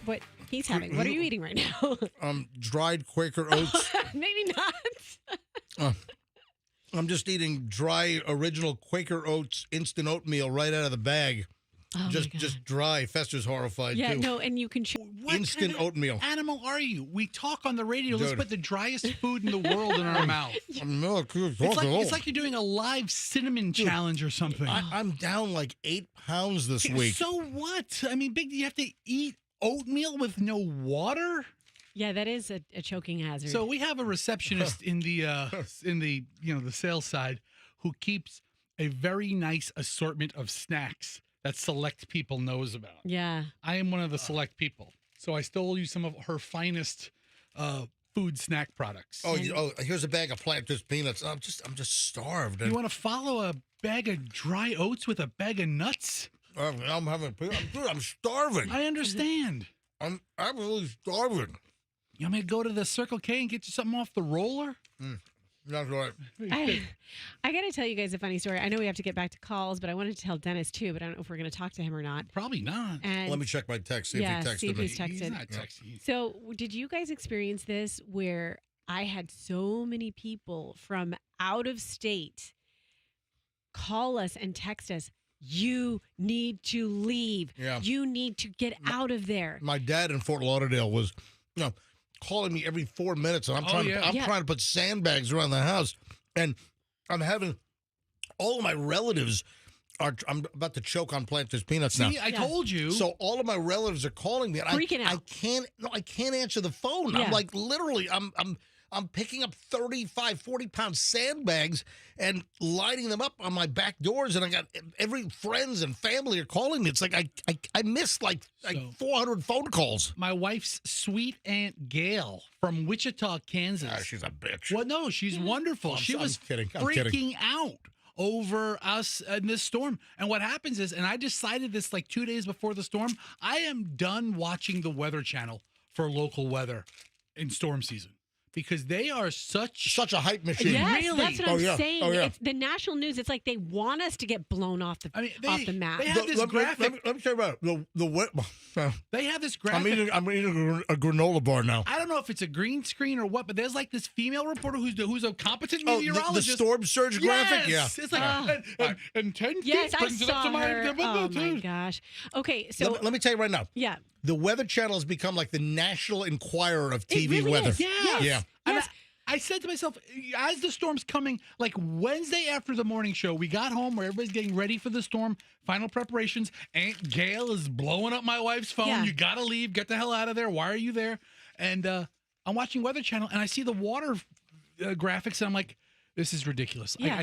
What he's having. What are you eating right now? Dried Quaker oats. Maybe not. I'm just eating dry original Quaker oats instant oatmeal right out of the bag. Oh just dry. Fester's horrified Yeah, too. no, and you can. Instant kind of oatmeal. Animal are you? We talk on the radio. Let's Dude. put the driest food in the world in our mouth. It's like you're doing a live cinnamon challenge or something. I'm down like 8 pounds this week. So what? I mean, Big, do you have to eat oatmeal with no water? Yeah, that is a choking hazard. So we have a receptionist in the the sales side who keeps a very nice assortment of snacks that select people knows about. Yeah. I am one of the select people. So I stole you some of her finest food snack products. Oh, here's a bag of plant-based peanuts. I'm just starved. You want to follow a bag of dry oats with a bag of nuts? I'm having peanuts. Dude, I'm starving. I understand. I'm absolutely starving. You want me to go to the Circle K and get you something off the roller? That's right. I got to tell you guys a funny story. I know we have to get back to calls, but I wanted to tell Dennis too, but I don't know if we're going to talk to him or not. Probably not. And let me check my text, see if he texted see if me. he's texted. He's not texting. So did you guys experience this where I had so many people from out of state call us and text us, you need to leave. Yeah. You need to get out of there. My dad in Fort Lauderdale was, calling me every 4 minutes, and I'm trying to put sandbags around the house, and I'm having all of my relatives I'm about to choke on plant-based peanuts now. See, I told you. So all of my relatives are calling me, and freaking out. I can't answer the phone. Yeah. I'm like literally, I'm picking up 35, 40-pound sandbags and lining them up on my back doors, and I got every friends and family are calling me. It's like I missed like 400 phone calls. My wife's sweet Aunt Gail from Wichita, Kansas. She's a bitch. Well, no, she's wonderful. She was kidding. I'm freaking kidding. out over us in this storm. And what happens is, and I decided this like 2 days before the storm, I am done watching the Weather Channel for local weather in storm season. Because they are such a hype machine. Yes, really? that's what I'm saying. Oh, yeah. It's the national news. It's like they want us to get blown off the off the map. They have this graphic. Let me tell you about it. They have this graphic. I'm eating a granola bar now. I don't know if it's a green screen or what, but there's like this female reporter who's a competent meteorologist. The storm surge graphic? Yeah. It's like, and 10 feet Yes, I brings it up saw to my... her. Oh, my gosh. Okay, so... Let me tell you right now. Yeah. The Weather Channel has become like the National Enquirer of TV really weather. is. Yes. Yeah. Yes. I said to myself, as the storm's coming, like Wednesday after the morning show, we got home where everybody's getting ready for the storm, final preparations. Aunt Gail is blowing up my wife's phone. Yeah. You got to leave. Get the hell out of there. Why are you there? And I'm watching Weather Channel, and I see the water graphics, and I'm like, This is ridiculous. Yeah.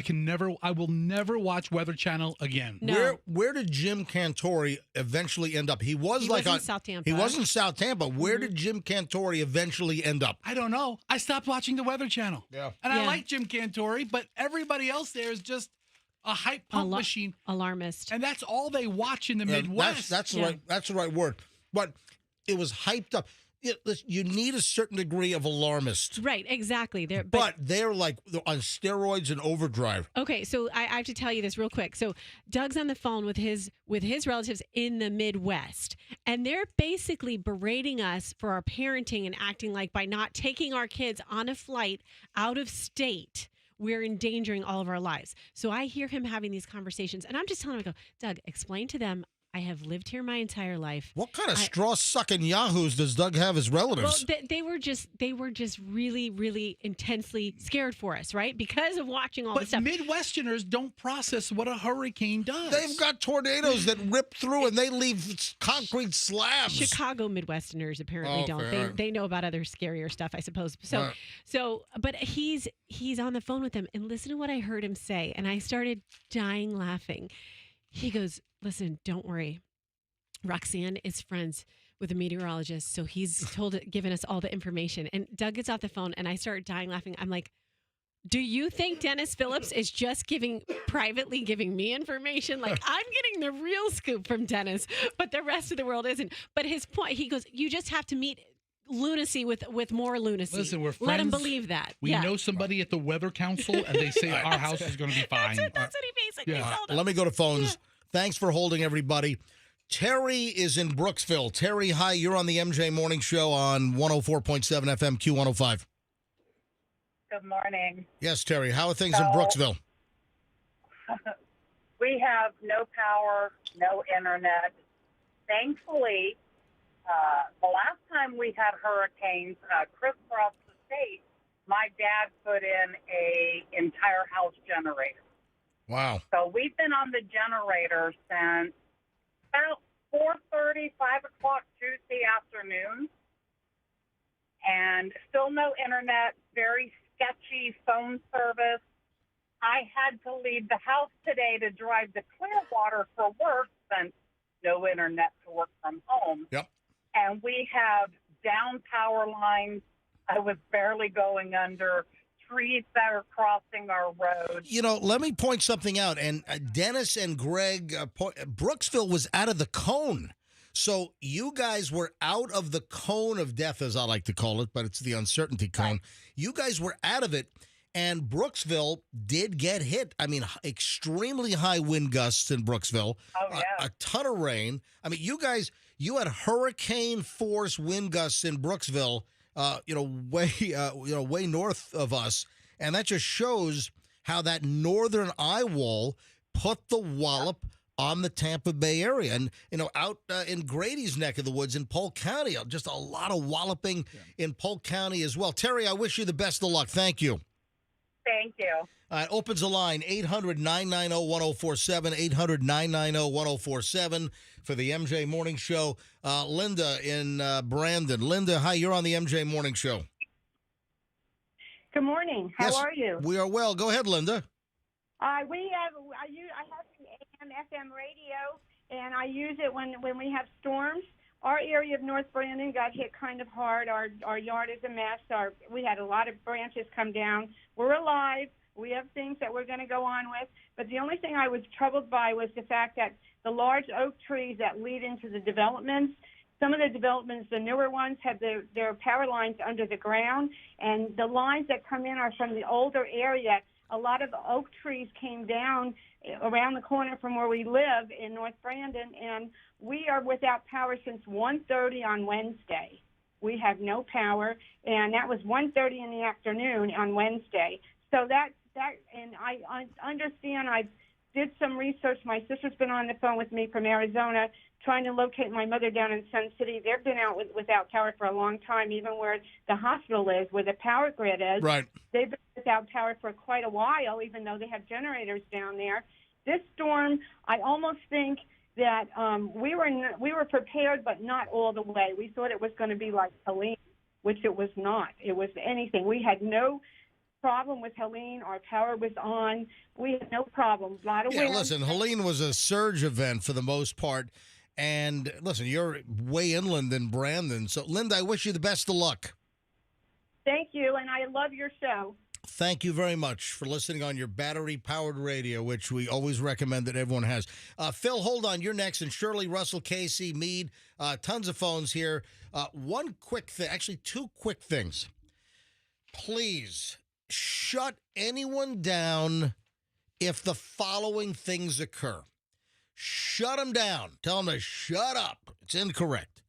I will never watch Weather Channel again. No. Where did Jim Cantori eventually end up? He was in South Tampa. He was in South Tampa. Where did Jim Cantori eventually end up? I don't know. I stopped watching the Weather Channel. Yeah. And I like Jim Cantori, but everybody else there is just a hype pump machine. Alarmist. And that's all they watch in the Midwest. That's the right word. But it was hyped up. You need a certain degree of alarmist. Right, exactly. But they're like on steroids and overdrive. Okay, so I have to tell you this real quick. So Doug's on the phone with his relatives in the Midwest, and they're basically berating us for our parenting and acting like by not taking our kids on a flight out of state, we're endangering all of our lives. So I hear him having these conversations, and I'm just telling him, I go, Doug, explain to them, I have lived here my entire life. What kind of straw-sucking yahoos does Doug have as relatives? Well, they were just really, really intensely scared for us, right? Because of watching all this stuff. But Midwesterners don't process what a hurricane does. They've got tornadoes that rip through and they leave concrete slabs. Chicago Midwesterners apparently don't. fair. They know about other scarier stuff, I suppose. Right. But he's on the phone with them, and listen to what I heard him say, and I started dying laughing. He goes, listen, don't worry. Roxanne is friends with a meteorologist, so he's given us all the information. And Doug gets off the phone, and I start dying laughing. I'm like, do you think Dennis Phillips is just privately giving me information? Like, I'm getting the real scoop from Dennis, but the rest of the world isn't. But his point, he goes, you just have to meet lunacy with more lunacy. Listen, we're friends. Let him believe that. We know somebody at the Weather Council, and they say our house is going to be fine. That's what he basically told us. Let me go to phones. Thanks for holding, everybody. Terry is in Brooksville. Terry, hi. You're on the MJ Morning Show on 104.7 FM Q105. Good morning. Yes, Terry. How are things in Brooksville? We have no power, no internet. Thankfully, the last time we had hurricanes crisscross the state, my dad put in a entire house generator. Wow. So we've been on the generator since about 4:30, 5 o'clock Tuesday afternoon, and still no internet, very sketchy phone service. I had to leave the house today to drive to Clearwater for work since no internet to work from home. Yep. And we have down power lines. I was barely going under. Trees that are crossing our road. You know, let me point something out. And Dennis and Greg, Brooksville was out of the cone. So you guys were out of the cone of death, as I like to call it, but it's the uncertainty cone. Right. You guys were out of it, and Brooksville did get hit. I mean, extremely high wind gusts in Brooksville. Oh, yeah. A ton of rain. I mean, you had hurricane force wind gusts in Brooksville. Way north of us, and that just shows how that northern eye wall put the wallop on the Tampa Bay area, and out in Grady's neck of the woods in Polk County, just a lot of walloping in Polk County as well. Terry, I wish you the best of luck. Thank you. Thank you. Opens the line, 800-990-1047, 800-990-1047 for the MJ Morning Show. Linda in Brandon. Linda, hi, you're on the MJ Morning Show. Good morning. How are you? We are well. Go ahead, Linda. I have an AM/FM radio, and I use it when we have storms. Our area of North Brandon got hit kind of hard. Our yard is a mess. We had a lot of branches come down. We're alive. We have things that we're going to go on with. But the only thing I was troubled by was the fact that the large oak trees that lead into the developments, some of the developments, the newer ones, have their power lines under the ground. And the lines that come in are from the older area. A lot of oak trees came down around the corner from where we live in North Brandon, and we are without power since 1:30 on Wednesday. We have no power, and that was 1:30 in the afternoon on Wednesday. So and I understand. I did some research. My sister's been on the phone with me from Arizona trying to locate my mother down in Sun City. They've been out without power for a long time, even where the hospital is, where the power grid is. Right. They've been without power for quite a while, even though they have generators down there. This storm, I almost think that we were prepared, but not all the way. We thought it was going to be like Helene, which it was not. It was anything. We had no problem with Helene. Our power was on. We had no problem. A lot of Yeah, wind. listen, Helene was a surge event for the most part. And listen, you're way inland than Brandon. So, Linda, I wish you the best of luck. Thank you, and I love your show. Thank you very much for listening on your battery-powered radio, which we always recommend that everyone has. Phil, hold on. You're next. And Shirley, Russell, Casey, Mead, tons of phones here. One quick thing, actually two quick things. Please shut anyone down if the following things occur. Shut them down. Tell them to shut up. It's incorrect.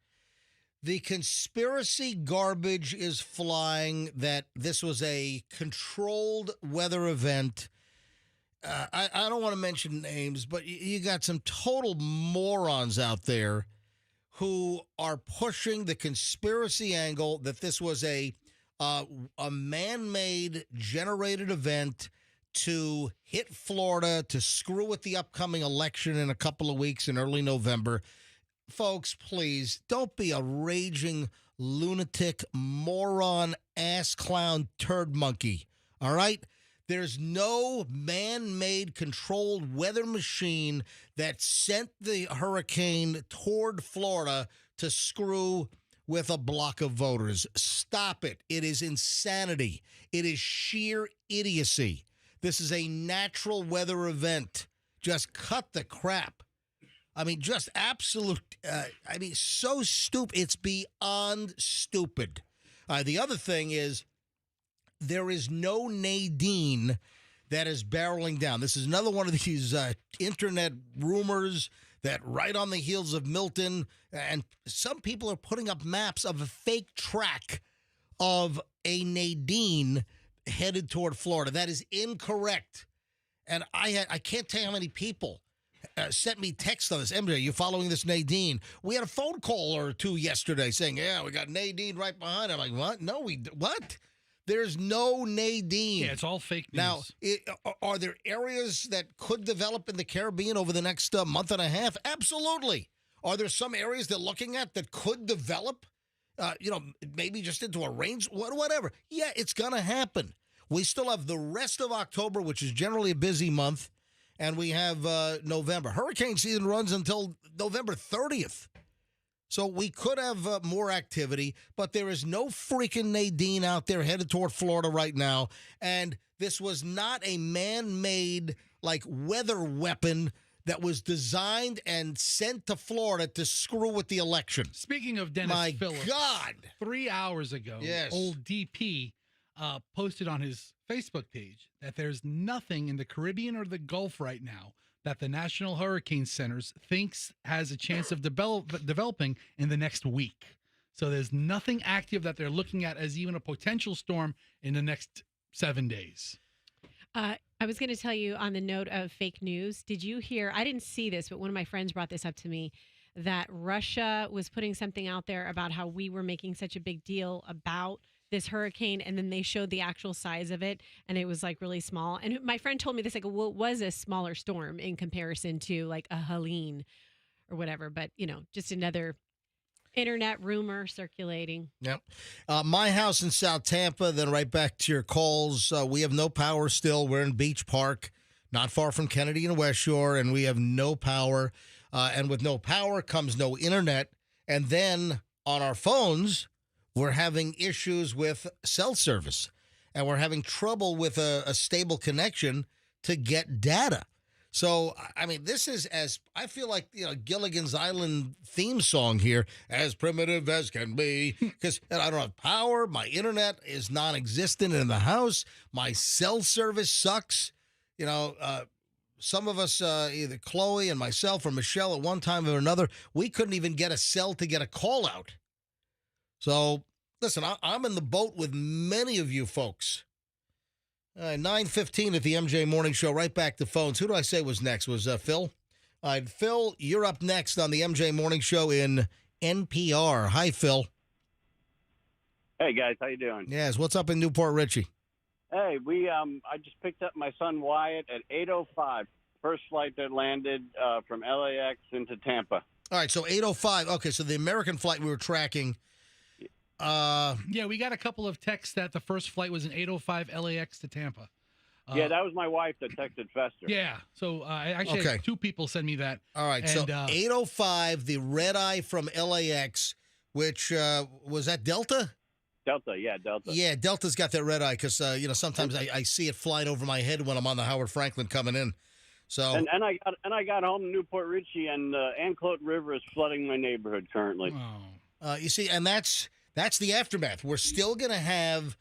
The conspiracy garbage is flying that this was a controlled weather event. I don't want to mention names, but you got some total morons out there who are pushing the conspiracy angle that this was a man-made generated event to hit Florida, to screw with the upcoming election in a couple of weeks in early November. Folks, please don't be a raging lunatic, moron, ass clown, turd monkey. All right? There's no man-made controlled weather machine that sent the hurricane toward Florida to screw with a block of voters. Stop it. It is insanity. It is sheer idiocy. This is a natural weather event. Just cut the crap. I mean, just absolute, so stupid. It's beyond stupid. The other thing is there is no Nadine that is barreling down. This is another one of these internet rumors that right on the heels of Milton, and some people are putting up maps of a fake track of a Nadine headed toward Florida. That is incorrect. And I can't tell you how many people sent me text on this. MJ, you following this Nadine? We had a phone call or two yesterday saying, yeah, we got Nadine right behind. I'm like, what? No, what? There's no Nadine. Yeah, it's all fake news. Now, are there areas that could develop in the Caribbean over the next month and a half? Absolutely. Are there some areas they're looking at that could develop, maybe just into a range, whatever? Yeah, it's going to happen. We still have the rest of October, which is generally a busy month, and we have November. Hurricane season runs until November 30th. So we could have more activity, but there is no freaking Nadine out there headed toward Florida right now. And this was not a man-made, weather weapon that was designed and sent to Florida to screw with the election. Speaking of Dennis Phillips. God. 3 hours ago, old DP posted on his Facebook page that there's nothing in the Caribbean or the Gulf right now that the National Hurricane Centers thinks has a chance of developing in the next week. So there's nothing active that they're looking at as even a potential storm in the next 7 days. I was going to tell you on the note of fake news. Did you hear? I didn't see this, but one of my friends brought this up to me, that Russia was putting something out there about how we were making such a big deal about this hurricane, and then they showed the actual size of it, and it was really small. And my friend told me this, it was a smaller storm in comparison to a Helene or whatever, but just another internet rumor circulating. Yep. My house in South Tampa, then right back to your calls. We have no power still. We're in Beach Park, not far from Kennedy and West Shore, and we have no power. And with no power comes no internet. And then on our phones, we're having issues with cell service, and we're having trouble with a stable connection to get data. So, this is I feel like, Gilligan's Island theme song here, as primitive as can be, because I don't have power. My internet is non-existent in the house. My cell service sucks. Some of us, either Chloe and myself or Michelle at one time or another, we couldn't even get a cell to get a call out. So, listen, I'm in the boat with many of you folks. 9:15 at the MJ Morning Show. Right back to phones. Who do I say was next? Was Phil? All right, Phil, you're up next on the MJ Morning Show in NPR. Hi, Phil. Hey, guys. How you doing? Yes, what's up in Newport Richie? Hey, I just picked up my son Wyatt at 8:05. First flight that landed from LAX into Tampa. All right, so 8:05. Okay, so the American flight we were tracking, Yeah, we got a couple of texts that the first flight was an 8:05 LAX to Tampa. Yeah, that was my wife that texted Fester. Yeah, so I actually had two people send me that. All right, so 8:05, the red eye from LAX, which was that Delta? Delta, yeah, Delta. Yeah, Delta's got that red eye because sometimes I see it flying over my head when I'm on the Howard Franklin coming in. So And I got home to Newport Richie, and Anclote River is flooding my neighborhood currently. you see, and that's the aftermath. We're still going to have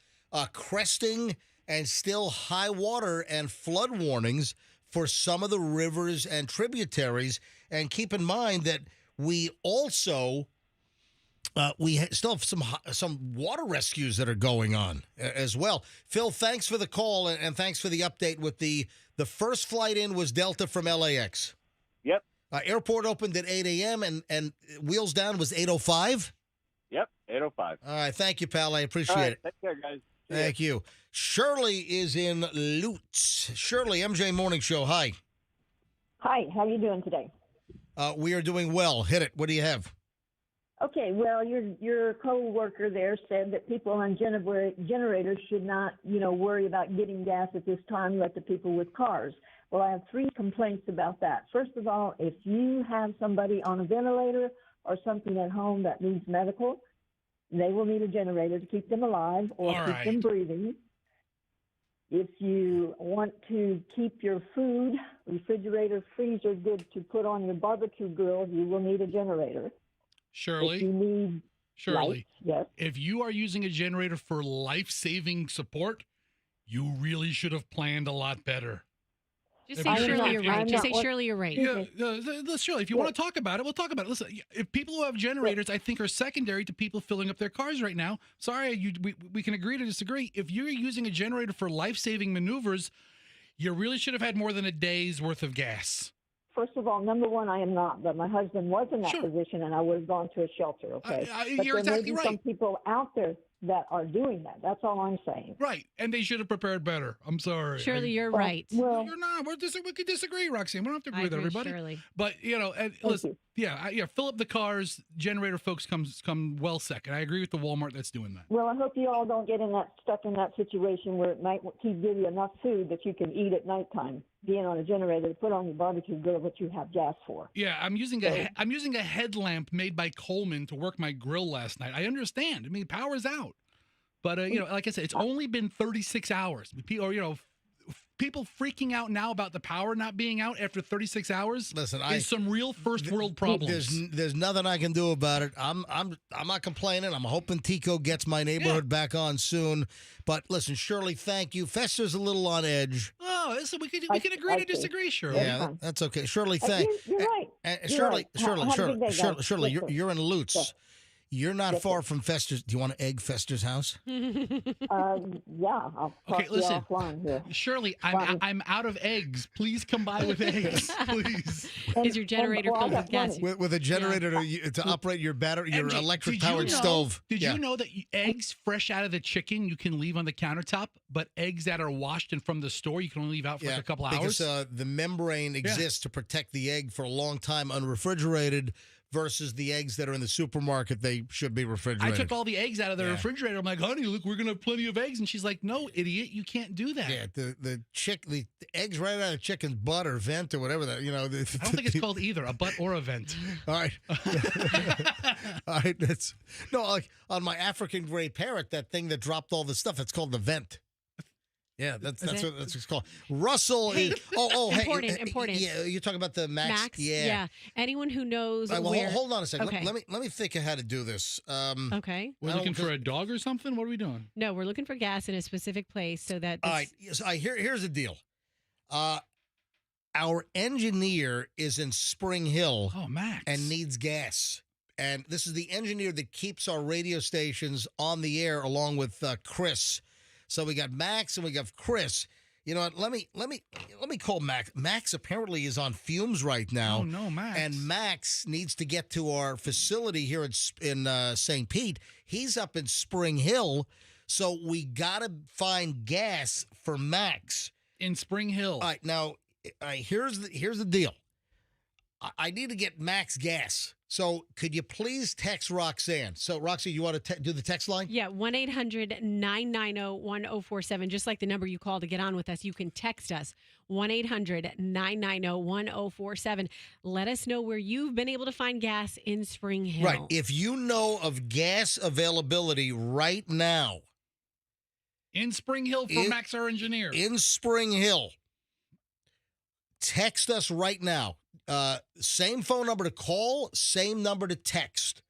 cresting and still high water and flood warnings for some of the rivers and tributaries. And keep in mind that we also still have some water rescues that are going on as well. Phil, thanks for the call and thanks for the update with the first flight in was Delta from LAX. Yep. Airport opened at 8 a.m. and wheels down was 8:05. Yep, 8:05. All right, thank you, pal. I appreciate All right, it. take care, guys. See Thank you. Shirley is in Lutz. Shirley, MJ Morning Show. Hi. Hi, how are you doing today? We are doing well. Hit it. What do you have? Okay, well, your co-worker there said that people on generators should not, worry about getting gas at this time, like the people with cars. Well, I have 3 complaints about that. First of all, if you have somebody on a ventilator or something at home that needs medical, they will need a generator to keep them alive or keep them breathing. If you want to keep your food, refrigerator, freezer good to put on your barbecue grill, you will need a generator. Shirley, if you need lights, yes. If you are using a generator for life-saving support, you really should have planned a lot better. Just say Shirley, you're right. Just say Shirley, you're right. Yeah, Shirley, if you want to talk about it, we'll talk about it. Listen, if people who have generators, I think, are secondary to people filling up their cars right now. Sorry, we can agree to disagree. If you're using a generator for life-saving maneuvers, you really should have had more than a day's worth of gas. First of all, number one, I am not, but my husband was in that position, and I would have gone to a shelter, okay? But you're there exactly may be some people out there that are doing that. That's all I'm saying. Right, and they should have prepared better. I'm sorry. Shirley, you're right. Well, you're not. We could disagree, Roxanne. We don't have to agree with agree, everybody. Shirley. But and listen, fill up the cars. Generator folks come well second. I agree with the Walmart that's doing that. Well, I hope you all don't get stuck in that situation where it might keep giving you enough food that you can eat at nighttime. Being on a generator to put on your barbecue grill, what you have gas for. Yeah, I'm using a headlamp made by Coleman to work my grill last night. I understand. I mean, power's out, but like I said, it's only been 36 hours. People freaking out now about the power not being out after 36 hours. Listen, is some real first world problems. There's nothing I can do about it. I'm not complaining. I'm hoping Tico gets my neighborhood back on soon. But listen, Shirley, thank you. Fester's a little on edge. Oh, listen, we can agree to disagree, Shirley. Yeah, that's okay. Shirley, thanks. You're right. Shirley, Right. Shirley, you're in Lutz. Yes. You're not far from Fester's. Do you want to egg Fester's house? Yeah, I'll talk to you offline here. Shirley, I'm out of eggs. Please come by with eggs, please. Is your generator filled with gas? With a generator to operate your electric-powered stove. Did you know that eggs fresh out of the chicken you can leave on the countertop, but eggs that are washed and from the store you can only leave out for like a couple hours? Because the membrane exists to protect the egg for a long time unrefrigerated, versus the eggs that are in the supermarket, they should be refrigerated. I took all the eggs out of the refrigerator. I'm like, honey, look, we're going to have plenty of eggs. And she's like, no, idiot, you can't do that. Yeah, the eggs right out of chicken's butt or vent or whatever that, I don't think it's called either, a butt or a vent. All right. All right. Like on my African gray parrot, that thing that dropped all the stuff, it's called the vent. Yeah, that's what it's called. Russell is important. Yeah, you're talking about the Max. Yeah. Anyone who knows where. Hold on a second. Okay. Let me think of how to do this. Okay. We're looking for a dog or something. What are we doing? No, we're looking for gas in a specific place so that. All right. Here's the deal. Our engineer is in Spring Hill. Oh, Max. And needs gas. And this is the engineer that keeps our radio stations on the air along with Chris. So we got Max and we got Chris. You know what? Let me call Max. Max apparently is on fumes right now. Oh no, Max! And Max needs to get to our facility here in St. Pete. He's up in Spring Hill, so we gotta find gas for Max in Spring Hill. All right, now here's the deal. I need to get Max gas. So could you please text Roxanne? So, Roxanne, you want to do the text line? Yeah, 1-800-990-1047, just like the number you call to get on with us. You can text us, 1-800-990-1047. Let us know where you've been able to find gas in Spring Hill. Right. If you know of gas availability right now. In Spring Hill for Max, our engineer. In Spring Hill. Text us right now. Same phone number to call, same number to text.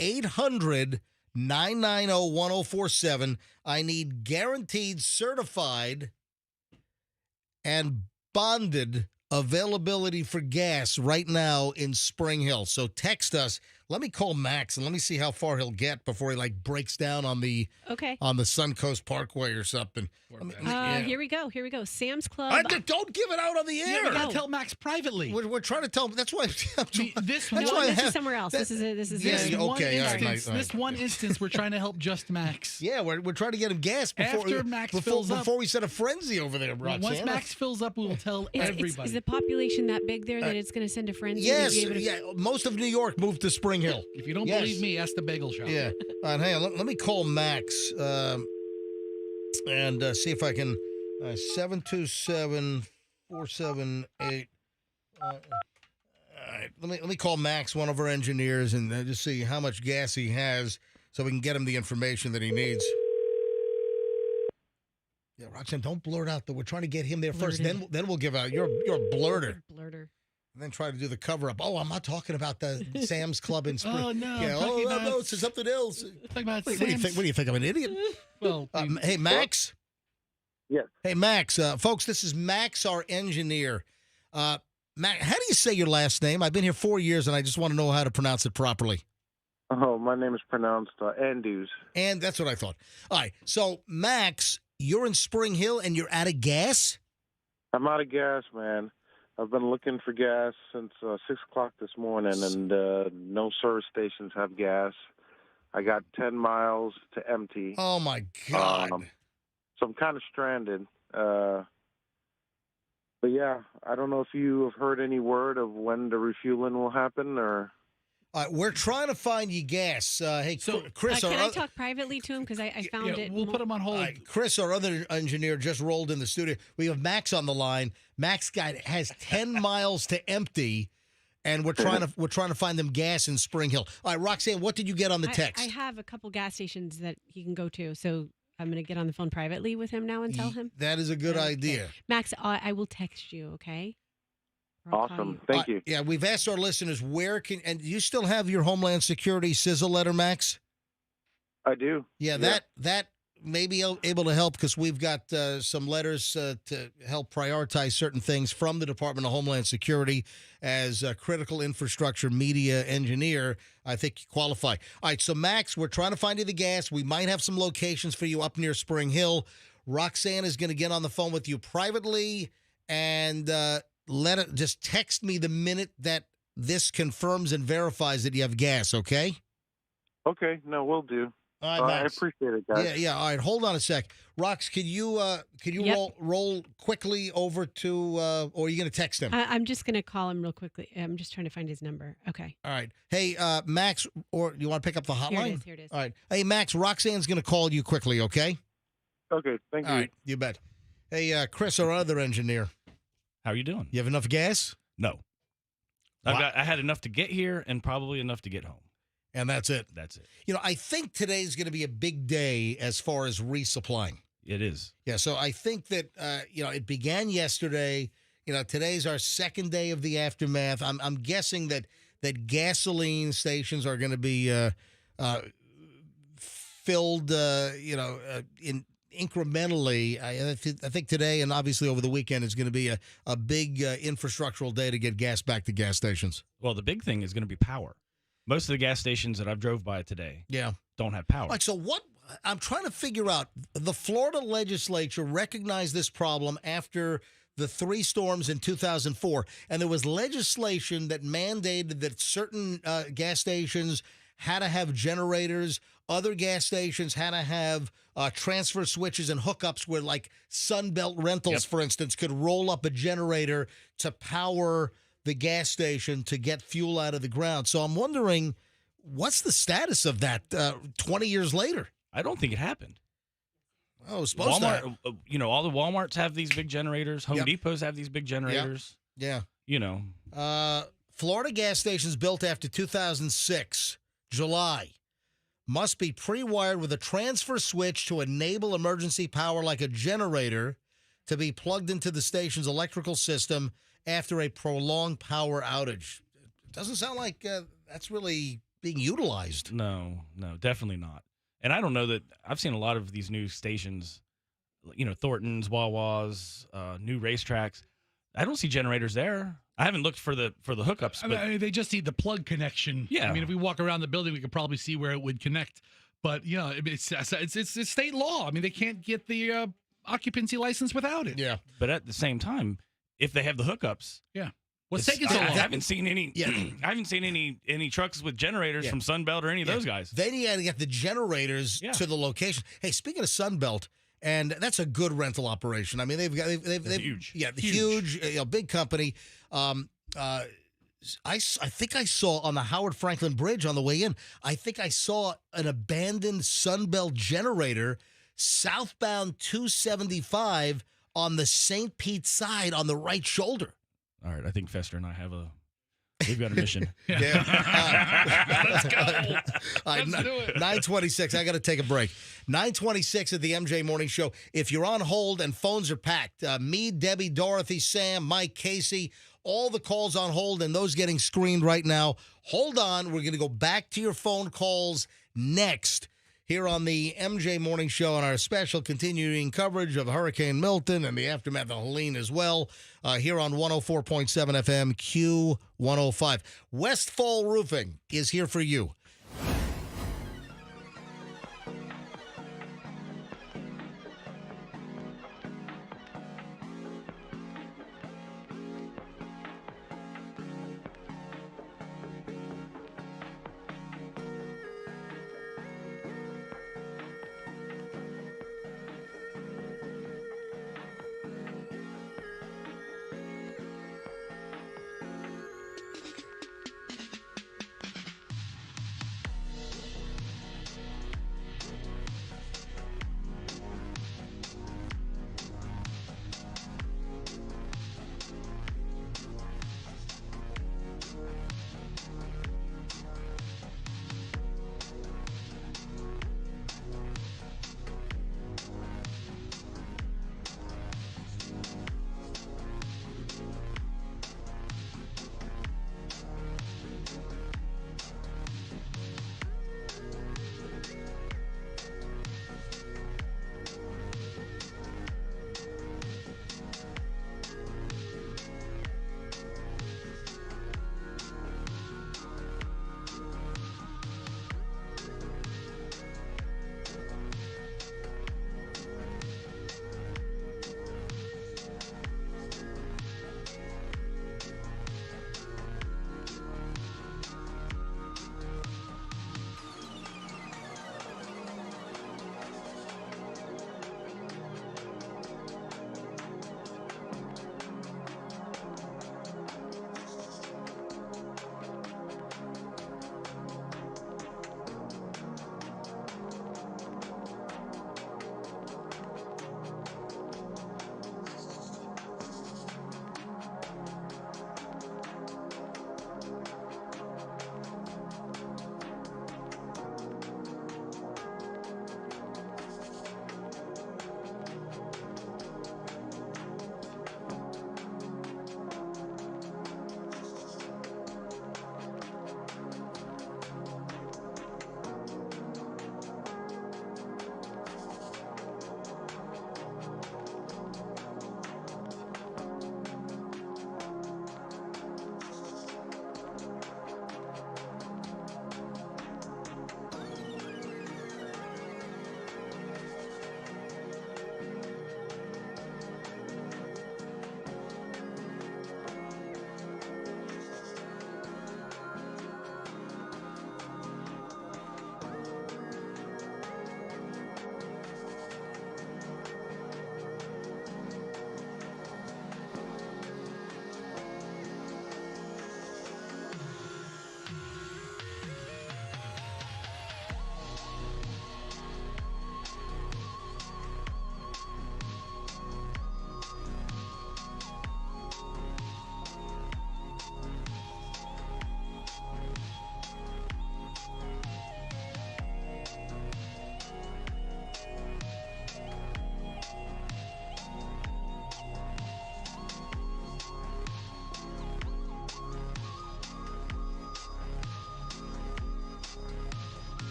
800-990-1047. I need guaranteed, certified, and bonded availability for gas right now in Spring Hill. So text us. Let me call Max and let me see how far he'll get before he breaks down on the Suncoast Parkway or something. Here we go. Sam's Club. Don't give it out on the air. Yeah, we gotta tell Max privately. We're trying to tell him. That's why. This is somewhere else. This is one instance. We're trying to help just Max. Yeah, we're trying to get him gas before we set a frenzy over there, Roxanne. Once Max fills up, we will tell everybody. Is the population that big there that it's going to send a frenzy? Yes, most of New York moved to Spring Hill. If you don't believe me, ask the bagel shop. Yeah. Hang on. Let me call Max and see if I can. 727-478. All right. Let me call Max, one of our engineers, and just see how much gas he has so we can get him the information that he needs. Yeah, Roxanne, don't blurt out that we're trying to get him there first. Then we'll give out. You're a blurter. And then try to do the cover up. Oh, I'm not talking about the Sam's Club in Spring. Oh no! Yeah. No, it's something else. What do you think? What do you think? I'm an idiot? Well, hey, Max. Yes. Hey, Max. Folks, this is Max, our engineer. Max, how do you say your last name? I've been here 4 years, and I just want to know how to pronounce it properly. Oh, my name is pronounced Andrews. And that's what I thought. All right. So, Max, you're in Spring Hill, and you're out of gas? I'm out of gas, man. I've been looking for gas since 6 o'clock this morning, and no service stations have gas. I got 10 miles to empty. Oh, my God. So I'm kind of stranded. But, yeah, I don't know if you have heard any word of when the refueling will happen or... we're trying to find you gas. Hey, Chris, can I talk privately to him? Because I found it. We'll put him on hold. Chris, our other engineer, just rolled in the studio. We have Max on the line. Max has 10 miles to empty, and we're trying to find them gas in Spring Hill. All right, Roxanne, what did you get on the text? I have a couple gas stations that he can go to, so I'm going to get on the phone privately with him now and tell him. That is a good idea. Max, I will text you, okay? Awesome. Thank you. Yeah, we've asked our listeners and you still have your Homeland Security sizzle letter, Max? I do. Yeah, that may be able to help because we've got some letters to help prioritize certain things from the Department of Homeland Security as a critical infrastructure media engineer. I think you qualify. All right, so Max, we're trying to find you the gas. We might have some locations for you up near Spring Hill. Roxanne is going to get on the phone with you privately and just text me the minute that this confirms and verifies that you have gas, okay? Okay, no, we'll do. All right, Max. I appreciate it, guys. Yeah. All right, hold on a sec. Rox, can you roll quickly over to, or are you going to text him? I'm just going to call him real quickly. I'm just trying to find his number. Okay. All right. Hey, Max, or you want to pick up the hotline? Here it is. All right. Hey, Max, Roxanne's going to call you quickly, okay? Okay, thank you. All right, you bet. Hey, Chris, our other engineer. How are you doing? You have enough gas? No. I had enough to get here and probably enough to get home. And that's it? That's it. You know, I think today's going to be a big day as far as resupplying. It is. Yeah, so I think that, it began yesterday. Today's our second day of the aftermath. I'm guessing that gasoline stations are going to be filled, in incrementally. I think today and obviously over the weekend is going to be a big infrastructural day to get gas back to gas stations. Well, the big thing is going to be power. Most of the gas stations that I've drove by today don't have power. So what I'm trying to figure out, the Florida legislature recognized this problem after the 3 storms in 2004, and there was legislation that mandated that certain gas stations had to have generators. Other gas stations had to have transfer switches and hookups where, like, Sunbelt Rentals, for instance, could roll up a generator to power the gas station to get fuel out of the ground. So I'm wondering, what's the status of that 20 years later? I don't think it happened. Oh, it was supposed Walmart, to. all the Walmarts have these big generators. Home Yep. Depots have these big generators. Yeah. Florida gas stations built after 2006, July, must be pre-wired with a transfer switch to enable emergency power like a generator to be plugged into the station's electrical system after a prolonged power outage. It doesn't sound like that's really being utilized. No, definitely not. And I don't know that I've seen a lot of these new stations, Thornton's, Wawa's, new racetracks. I don't see generators there. I haven't looked for the hookups. I mean, they just need the plug connection. Yeah. I mean, if we walk around the building, we could probably see where it would connect. But it's state law. I mean, they can't get the occupancy license without it. Yeah. But at the same time, if they have the hookups, yeah. What's taking so long? I haven't seen any. I haven't seen any trucks with generators from Sunbelt or any of those guys. They need to get the generators to the location. Hey, speaking of Sunbelt, and that's a good rental operation. I mean, they've huge. Yeah, huge, big company. I think I saw on the Howard Franklin Bridge on the way in, I think I saw an abandoned Sunbelt generator southbound 275 on the St. Pete side on the right shoulder. All right, I think Fester and I we've got a mission. Let's go. Let's do it. 9:26. I got to take a break. 9:26 at the MJ Morning Show. If you're on hold and phones are packed, me, Debbie, Dorothy, Sam, Mike, Casey, all the calls on hold and those getting screened right now. Hold on. We're going to go back to your phone calls next here on the MJ Morning Show on our special continuing coverage of Hurricane Milton and the aftermath of Helene as well, here on 104.7 FM Q105. Westfall Roofing is here for you.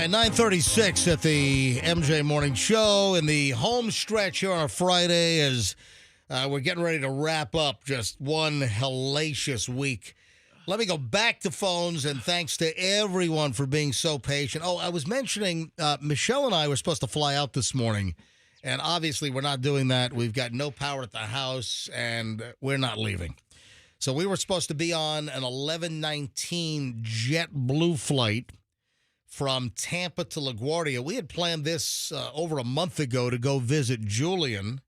All right, 9:36 at the MJ Morning Show in the home stretch here on a Friday as we're getting ready to wrap up just one hellacious week. Let me go back to phones, and thanks to everyone for being so patient. Oh, I was mentioning Michelle and I were supposed to fly out this morning, and obviously we're not doing that. We've got no power at the house, and we're not leaving. So we were supposed to be on an 11:19 JetBlue flight from Tampa to LaGuardia. We had planned this over a month ago to go visit Julian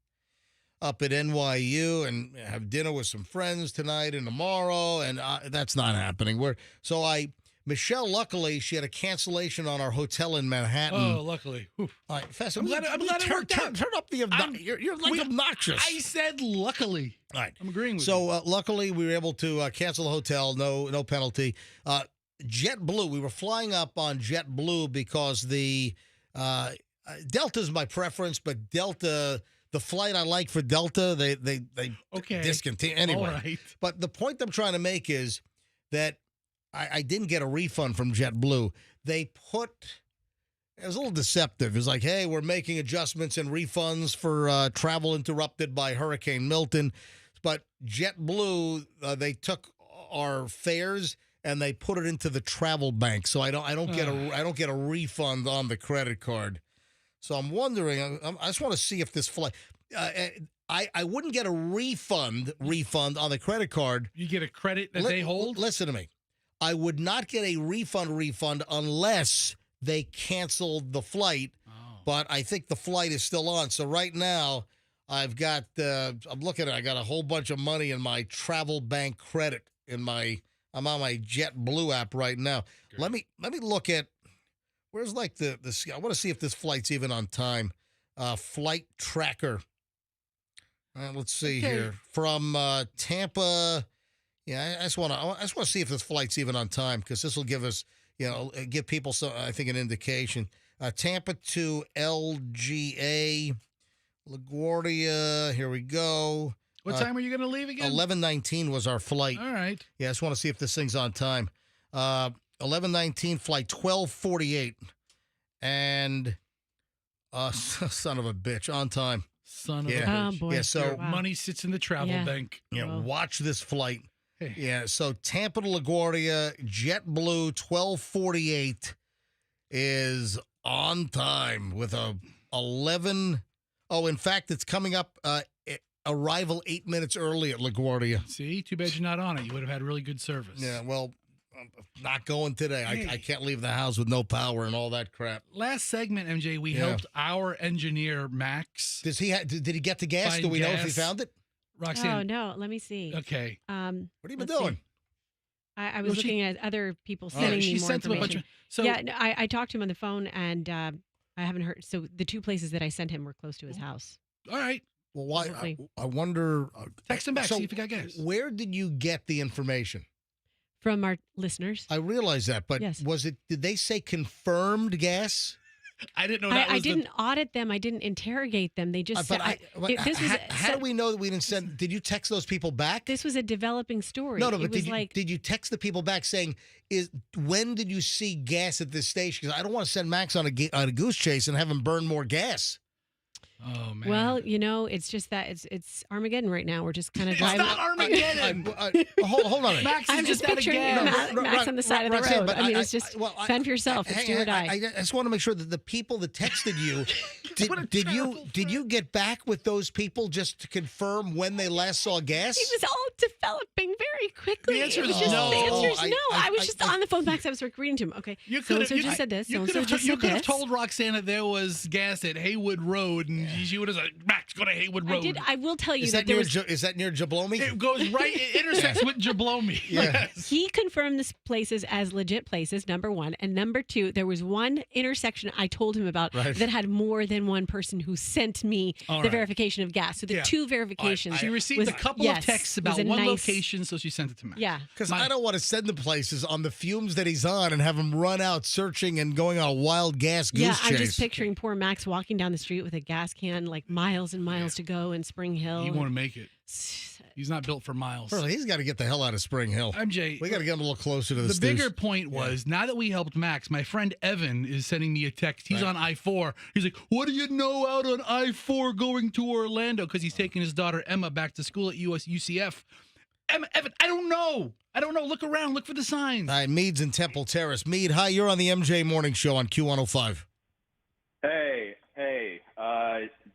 up at NYU and have dinner with some friends tonight and tomorrow, and that's not happening. Michelle, luckily, she had a cancellation on our hotel in Manhattan. Oh, luckily. All right, Fess, I'm glad it worked out. Turn up the you're like obnoxious. I said luckily. All right. I'm agreeing with you. So luckily, we were able to cancel the hotel, no penalty. JetBlue, we were flying up on JetBlue because the Delta's my preference, but Delta, The flight I like for Delta, they discontinue anyway. All right. But the point I'm trying to make is that I didn't get a refund from JetBlue. It was a little deceptive. It was like, hey, we're making adjustments and refunds for travel interrupted by Hurricane Milton. But JetBlue, they took our fares and they put it into the travel bank, so I don't get a refund on the credit card. So I'm wondering. I just want to see if this flight. I wouldn't get a refund on the credit card. You get a credit that they hold? Listen to me. I would not get a refund unless they canceled the flight. Oh. But I think the flight is still on. So right now, I've got. I'm looking at. I got a whole bunch of money in my travel bank credit I'm on my JetBlue app right now. Let me look at. Where's like the I want to see if this flight's even on time. Flight tracker. Let's see here from Tampa. Yeah, I just want to see if this flight's even on time, because this will give us, give people I think an indication. Tampa to LGA, LaGuardia. Here we go. What time are you going to leave again? 11:19 was our flight. All right. Yeah, I just want to see if this thing's on time. 11:19 flight 12:48, and son of a bitch, on time. Son of a bitch. Oh, boy. Yeah, so money sits in the travel bank. Yeah, Whoa. watch this flight. Hey. Yeah, so Tampa to LaGuardia, JetBlue 12:48 is on time with a 11. Oh, in fact, it's coming up. Arrival 8 minutes early at LaGuardia. See, too bad you're not on it. You would have had really good service. Yeah, well, I'm not going today. Hey. I can't leave the house with no power and all that crap. Last segment, MJ, we helped our engineer Max. Did he get the gas? Find Do we know if he gas. found it? Roxanne. Oh, no. Let me see. Okay. What have you been let's see. doing? I was looking at other people Oh, sending she me more sent him a information. bunch of- yeah, no, I talked to him on the phone, and I haven't heard. So the two places that I sent him were close to his house. All right. Well, why? Hopefully. I wonder. Text him back, so see if he got gas. Where did you get the information? From our listeners. I realize that, but Yes. did they say confirmed gas? I didn't know that I was didn't audit them. I didn't interrogate them. They just said. This was how do we know that we didn't send? Did you text those people back? This was a developing story. No, it but was did you text the people back saying, when did you see gas at this station? Because I don't want to send Max on a goose chase and have him burn more gas. Oh man. Well, it's just that it's Armageddon right now. We're just kind of driving. It's not Armageddon. Hold on a minute. Max I'm is just out of picturing gas. Max on the side of the Roxanne, road. but I mean, it's just fend for yourself. It's do or die. I just want to make sure that the people that texted you, did you get back with those people just to confirm when they last saw gas? It was all developing very quickly. The answer It was is just, no. The answer is no. I was I- just on the phone back. I was reading to him. Okay, so-and-so just said this. You So-and-so just said could have this. told Roxanne that there was gas at Haywood Road, and she would have said, Max, go to Haywood Road. I did. I will tell you Is that that there near was. is that near Jablomi? It goes right. It intersects with Jablomi. Yeah. Yes. He confirmed these places as legit places, number one. And number two, there was one intersection I told him about Right. that had more than one person who sent me All the right. verification of gas. So the Yeah. two verifications. She received was- a couple yes, of texts about was a one nice- location, so she sent it to Max. Yeah. Because I don't want to send him places on the fumes that he's on and have him run out searching and going on a wild gas goose Yeah, chase. I'm just picturing poor Max walking down the street with a gas can, like miles and miles to go in Spring Hill. He won't make it. He's not built for miles. First, he's got to get the hell out of Spring Hill. MJ, We got to get him a little closer to the the bigger point was, now that we helped Max, my friend Evan is sending me a text. He's on I-4. He's like, what do you know out on I-4 going to Orlando? Because he's taking his daughter Emma back to school at UCF. Evan, I don't know. Look around. Look for the signs. All right, Mead's in Temple Terrace. Mead, hi, you're on the MJ Morning Show on Q105. Hey.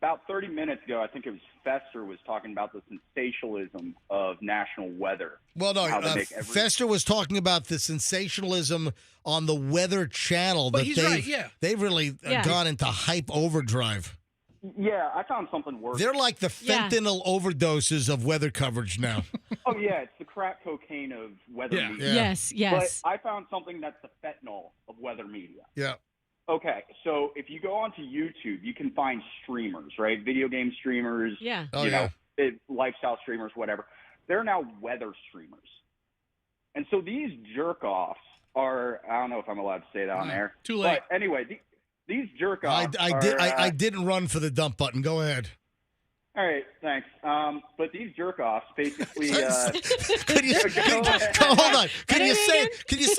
About 30 minutes ago, I think it was Fester was talking about the sensationalism of national weather. Well, no, How they make Fester was talking about the sensationalism on the Weather Channel. But that he's they've, right, yeah. They've really gone into hype overdrive. Yeah, I found something worse. They're like the fentanyl overdoses of weather coverage now. Oh, yeah, it's the crack cocaine of weather media. Yes, yes. But I found something that's the fentanyl of weather media. Yeah. Okay, so if you go onto YouTube, you can find streamers, right? Video game streamers, Yeah. Oh, you know, lifestyle streamers, whatever. They're now weather streamers. And so these jerk-offs are, I don't know if I'm allowed to say that on air. Too late. But anyway, these jerk-offs I didn't run for the dump button. Go ahead. All right, thanks. But these jerk-offs basically. Could you, hold on. Can you say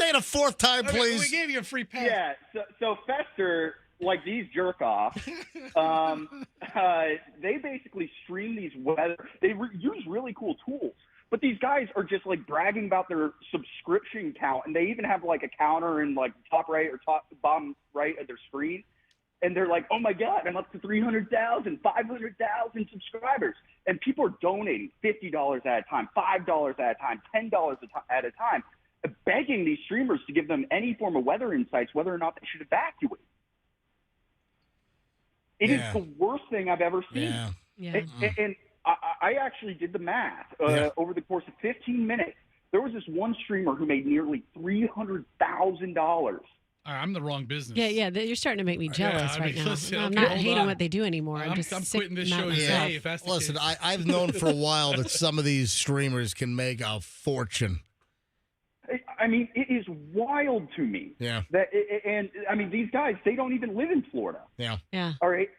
it a fourth time, please? We gave you a free pass. Yeah. So Fester, like these jerk-offs, they basically stream these weather. They use really cool tools. But these guys are just like bragging about their subscription count, and they even have like a counter in like top right or bottom right of their screen. And they're like, oh my God, I'm up to 300,000, 500,000 subscribers. And people are donating $50 at a time, $5 at a time, $10 at a time, begging these streamers to give them any form of weather insights, whether or not they should evacuate. It is the worst thing I've ever seen. Yeah. And I actually did the math. Over the course of 15 minutes, there was this one streamer who made nearly $300,000. I'm the wrong business. Yeah. You're starting to make me jealous right now. Listen, I'm okay, not hold hating on. what they do anymore. I'm just quitting this show myself. today. If that's the Listen, case. I've known for a while that some of these streamers can make a fortune. I mean, it is wild to me. Yeah. And I mean, these guys, they don't even live in Florida. Yeah. All right.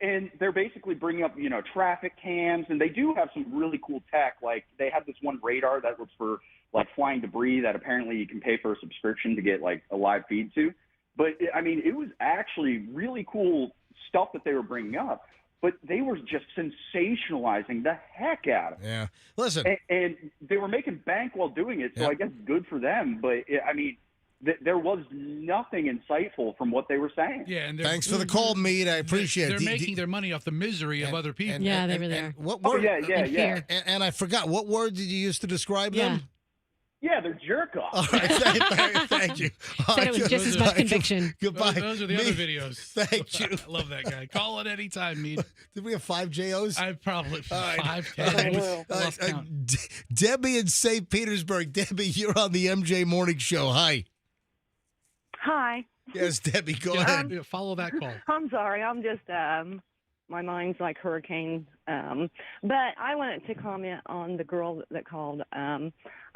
And they're basically bringing up, traffic cams, and they do have some really cool tech. Like they have this one radar that looks for like flying debris that apparently you can pay for a subscription to get like a live feed to. But I mean, it was actually really cool stuff that they were bringing up. But they were just sensationalizing the heck out of it. Yeah. Listen. And they were making bank while doing it, so I guess good for them. But, I mean, there was nothing insightful from what they were saying. Yeah, and Thanks for the call, Mead. I appreciate They're it. making their money off the misery of other people. They were there. What Oh, word? yeah. And I forgot, what word did you use to describe them? Yeah, they're jerk-offs. All right, thank you. Said it with just as much conviction. Goodbye. Those are the other videos. Thank you. I love that guy. Call it any time, Mead. Did we have 5 JOs? I probably All right. 5, 10. Lost count. Debbie in St. Petersburg. Debbie, you're on the MJ Morning Show. Hi. Hi. Yes, Debbie, go ahead. Follow that call. I'm sorry. I'm just my mind's like hurricane. But I wanted to comment on the girl that called.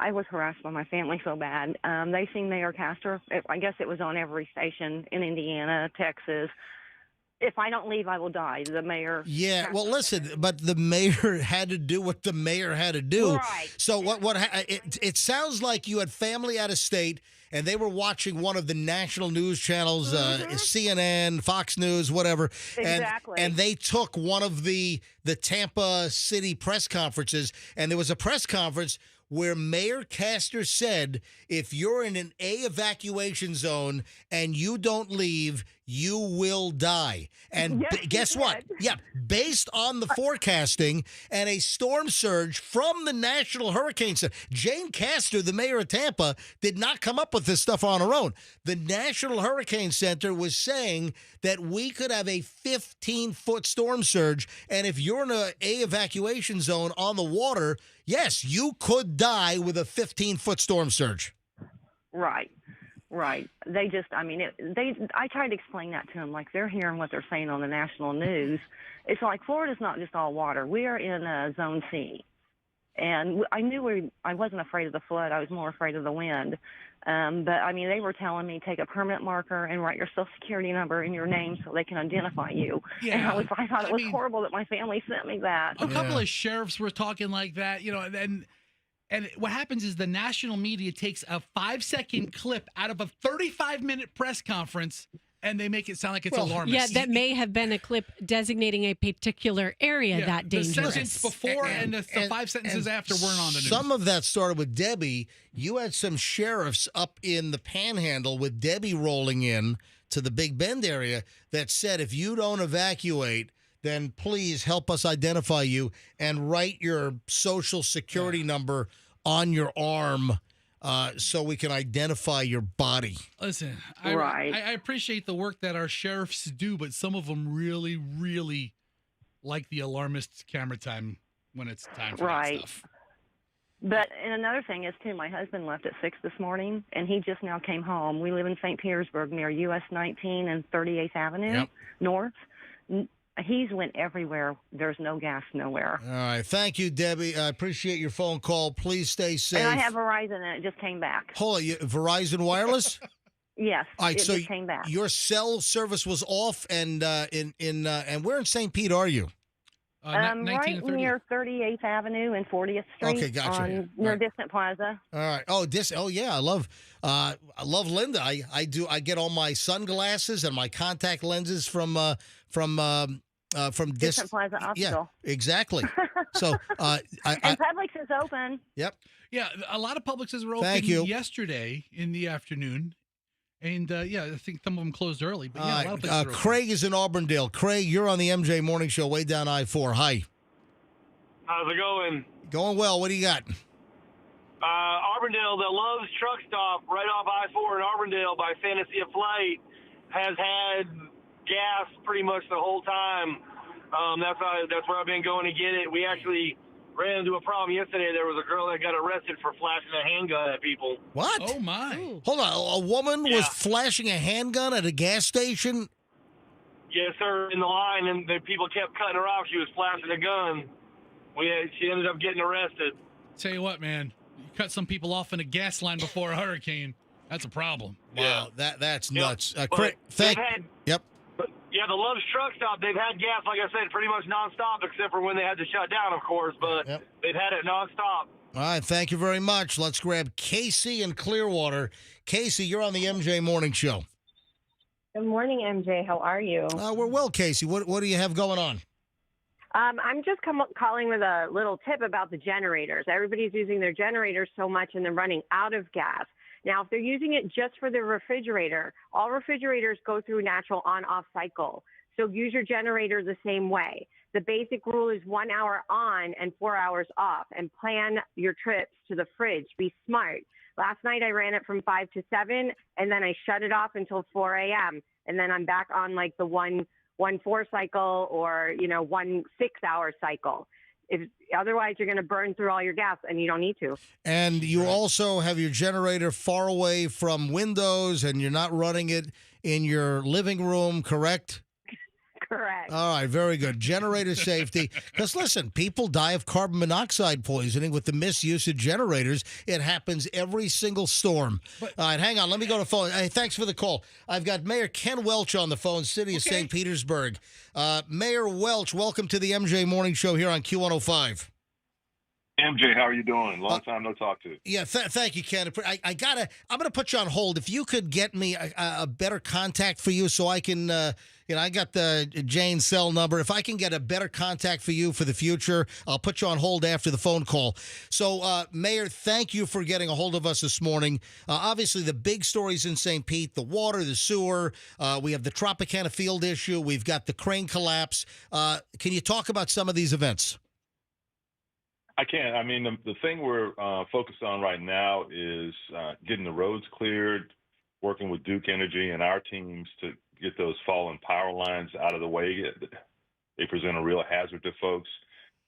I was harassed by my family so bad. They seen Mayor Castor. I guess it was on every station in Indiana, Texas. If I don't leave, I will die. The mayor. Yeah, well, listen, but the mayor had to do what the mayor had to do. Right. So it sounds like you had family out of state, and they were watching one of the national news channels, CNN, Fox News, whatever. Exactly. And they took one of the Tampa City press conferences, and there was a press conference where Mayor Castor said, if you're in an A evacuation zone and you don't leave, you will die. And Yes, guess he what? did. Yeah, based on the forecasting and a storm surge from the National Hurricane Center. Jane Castor, the mayor of Tampa, did not come up with this stuff on her own. The National Hurricane Center was saying that we could have a 15-foot storm surge, and if you're in an A evacuation zone on the water, yes, you could die with a 15-foot storm surge. Right. They just, I mean, I tried to explain that to them, like they're hearing what they're saying on the national news. It's like Florida's not just all water. We are in Zone C. And I knew I wasn't afraid of the flood. I was more afraid of the wind. But, I mean, they were telling me take a permanent marker and write your Social Security number and your name so they can identify you. Yeah. And I thought it was horrible that my family sent me that. A couple of sheriffs were talking like that, and what happens is the national media takes a 5-second clip out of a 35-minute press conference, and they make it sound like it's alarmist. Yeah, that may have been a clip designating a particular area that dangerous. The sentence before and the 5 sentences after weren't on the news. Some of that started with Debbie. You had some sheriffs up in the Panhandle with Debbie rolling in to the Big Bend area that said, if you don't evacuate, then please help us identify you and write your Social Security number on your arm so we can identify your body. Listen, Right. I appreciate the work that our sheriffs do, but some of them really, really like the alarmist camera time when it's time for that stuff. But and another thing is, too, my husband left at 6 this morning, and he just now came home. We live in St. Petersburg near US 19 and 38th Avenue North. He's went everywhere. There's no gas nowhere. All right. Thank you, Debbie. I appreciate your phone call. Please stay safe. And I have Verizon, and it just came back. Hold on. Verizon Wireless? Yes, All right, it so just came back. your cell service was off, and and where in St. Pete are you? 19 and 30th. near 38th Avenue and 40th Street. Okay, gotcha. Near Distant Plaza. All right. Oh, yeah. I love Linda. I get all my sunglasses and my contact lenses from Distant Plaza Optical. Yeah, exactly. So And Publix is open. Yep. Yeah, a lot of Publixes were open Thank you. yesterday in the afternoon. And, I think some of them closed early. But, yeah, a lot of places are open. Craig is in Auburndale. Craig, you're on the MJ Morning Show way down I-4. Hi. How's it going? Going well. What do you got? Auburndale, the Love's truck stop right off I-4 in Auburndale by Fantasy of Flight has had gas pretty much the whole time. That's where I've been going to get it. We actually ran into a problem yesterday. There was a girl that got arrested for flashing a handgun at people. What? Oh, my. Hold on. A woman was flashing a handgun at a gas station? Yes, sir, in the line, and the people kept cutting her off. She was flashing a gun. She ended up getting arrested. Tell you what, man. You cut some people off in a gas line before a hurricane. That's a problem. Wow, that's nuts. Yep. Craig, Yep. Yeah, the Love's truck stop, they've had gas, like I said, pretty much nonstop, except for when they had to shut down, of course, but they've had it nonstop. All right, thank you very much. Let's grab Casey in Clearwater. Casey, you're on the MJ Morning Show. Good morning, MJ. How are you? We're well, Casey. What do you have going on? I'm just calling with a little tip about the generators. Everybody's using their generators so much and they're running out of gas. Now, if they're using it just for the refrigerator, all refrigerators go through natural on-off cycle. So use your generator the same way. The basic rule is 1 hour on and 4 hours off, and plan your trips to the fridge. Be smart. Last night I ran it from 5 to 7, and then I shut it off until 4 a.m. And then I'm back on like the 1-4 cycle or 1 6-hour cycle. Otherwise, you're going to burn through all your gas, and you don't need to. And you also have your generator far away from windows, and you're not running it in your living room, correct? Correct. All right, very good. Generator safety. Because, listen, people die of carbon monoxide poisoning with the misuse of generators. It happens every single storm. All right, hang on. Let me go to the phone. Hey, thanks for the call. I've got Mayor Ken Welch on the phone, City of St. Petersburg. Mayor Welch, welcome to the MJ Morning Show here on Q105. MJ, how are you doing? Long time no talk to. Yeah, thank you, Ken. I'm gonna put you on hold. If you could get me a better contact for you, so I can, I got the Jane's cell number. If I can get a better contact for you for the future, I'll put you on hold after the phone call. So, Mayor, thank you for getting a hold of us this morning. Obviously, the big stories in St. Pete: the water, the sewer. We have the Tropicana Field issue. We've got the crane collapse. Can you talk about some of these events? I can. I mean, the thing we're focused on right now is getting the roads cleared, working with Duke Energy and our teams to get those fallen power lines out of the way. They present a real hazard to folks.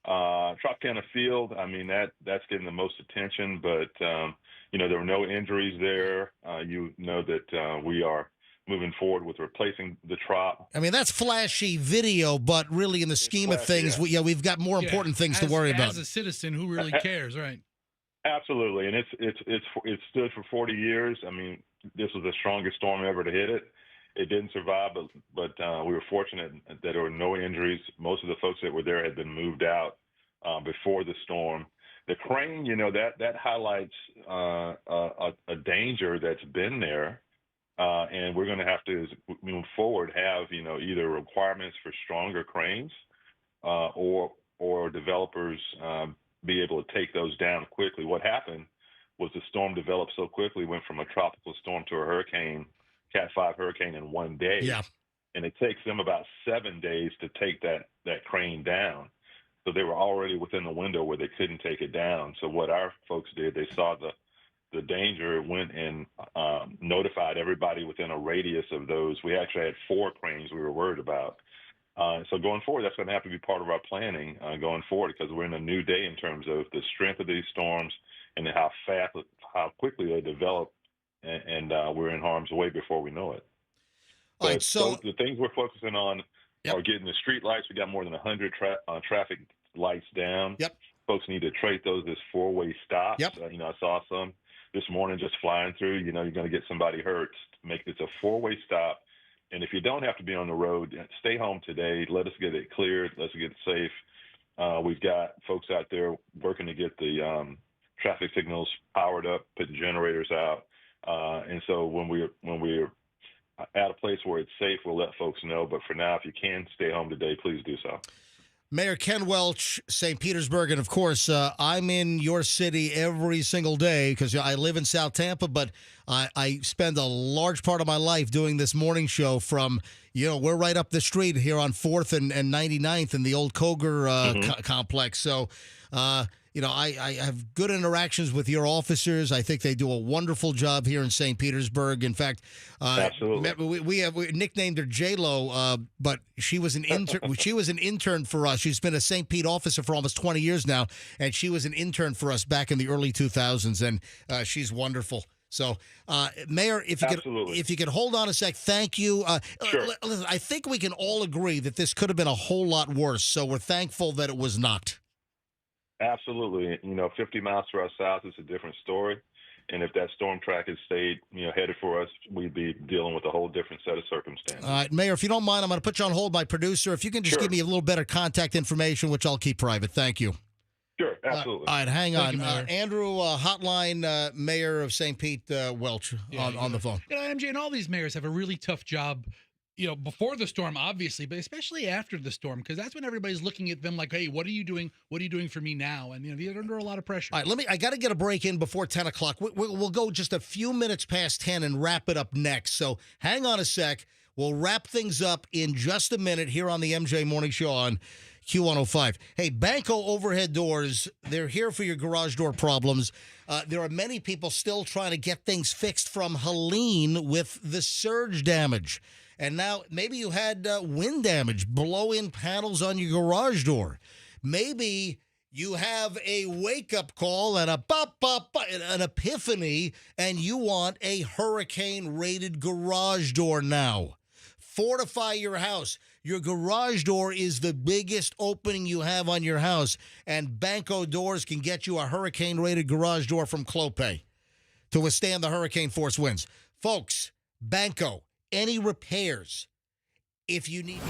Tropicana Field, I mean, that's getting the most attention, but, there were no injuries there. You know that we are moving forward with replacing the trop. I mean, that's flashy video, but really in the scheme of things, we've got more important things to worry about. As a citizen, who really cares, right? Absolutely, and it stood for 40 years. I mean, this was the strongest storm ever to hit it. It didn't survive, but we were fortunate that there were no injuries. Most of the folks that were there had been moved out before the storm. The crane, that highlights a danger that's been there. And we're going to have to, move forward, have, either requirements for stronger cranes or developers be able to take those down quickly. What happened was the storm developed so quickly, went from a tropical storm to a hurricane, Cat 5 hurricane in 1 day. Yeah. And it takes them about 7 days to take that crane down. So they were already within the window where they couldn't take it down. So what our folks did, they saw the danger, went and notified everybody within a radius of those. We actually had 4 cranes we were worried about. So going forward, that's going to have to be part of our planning going forward, because we're in a new day in terms of the strength of these storms and how quickly they develop, and we're in harm's way before we know it. All right, so the things we're focusing on are getting the street lights. We got more than 100 traffic lights down. Yep. Folks need to trade those as 4-way stops. Yep. I saw some this morning just flying through. You're going to get somebody hurt. Make this a 4-way stop. And if you don't have to be on the road, stay home today. Let us get it cleared. Let's get it safe. We've got folks out there working to get the traffic signals powered up, putting generators out. And so when we're at a place where it's safe, we'll let folks know. But for now, if you can stay home today, please do so. Mayor Ken Welch, St. Petersburg, and of course, I'm in your city every single day because I live in South Tampa, but I spend a large part of my life doing this morning show from, we're right up the street here on 4th and 99th in the old Koger complex. So, I have good interactions with your officers. I think they do a wonderful job here in St. Petersburg. In fact, absolutely, we nicknamed her J-Lo, but she was an intern. She was an intern for us. She's been a St. Pete officer for almost 20 years now, and she was an intern for us back in the early 2000s, and she's wonderful. So, Mayor, if you could hold on a sec, thank you. Sure. Listen, I think we can all agree that this could have been a whole lot worse. So we're thankful that it was not. Absolutely. 50 miles to our south is a different story. And if that storm track had stayed, headed for us, we'd be dealing with a whole different set of circumstances. All right, Mayor, if you don't mind, I'm going to put you on hold, my producer. If you can just give me a little better contact information, which I'll keep private. Thank you. Sure, absolutely. All right, hang Thank on. you, Mayor. Andrew, hotline Mayor of St. Pete, Welch, on the phone. MJ, and all these mayors have a really tough job, before the storm, obviously, but especially after the storm, because that's when everybody's looking at them like, hey, what are you doing? What are you doing for me now? And, they're under a lot of pressure. All right, I got to get a break in before 10 o'clock. We'll go just a few minutes past 10 and wrap it up next. So hang on a sec. We'll wrap things up in just a minute here on the MJ Morning Show on Q105. Hey, Banco overhead doors, they're here for your garage door problems. There are many people still trying to get things fixed from Helene with the surge damage. And now maybe you had wind damage, blow-in panels on your garage door. Maybe you have a wake-up call and an epiphany, and you want a hurricane-rated garage door now. Fortify your house. Your garage door is the biggest opening you have on your house, and Banco Doors can get you a hurricane-rated garage door from Clopay to withstand the hurricane force winds. Folks, Banco, any repairs, if you need...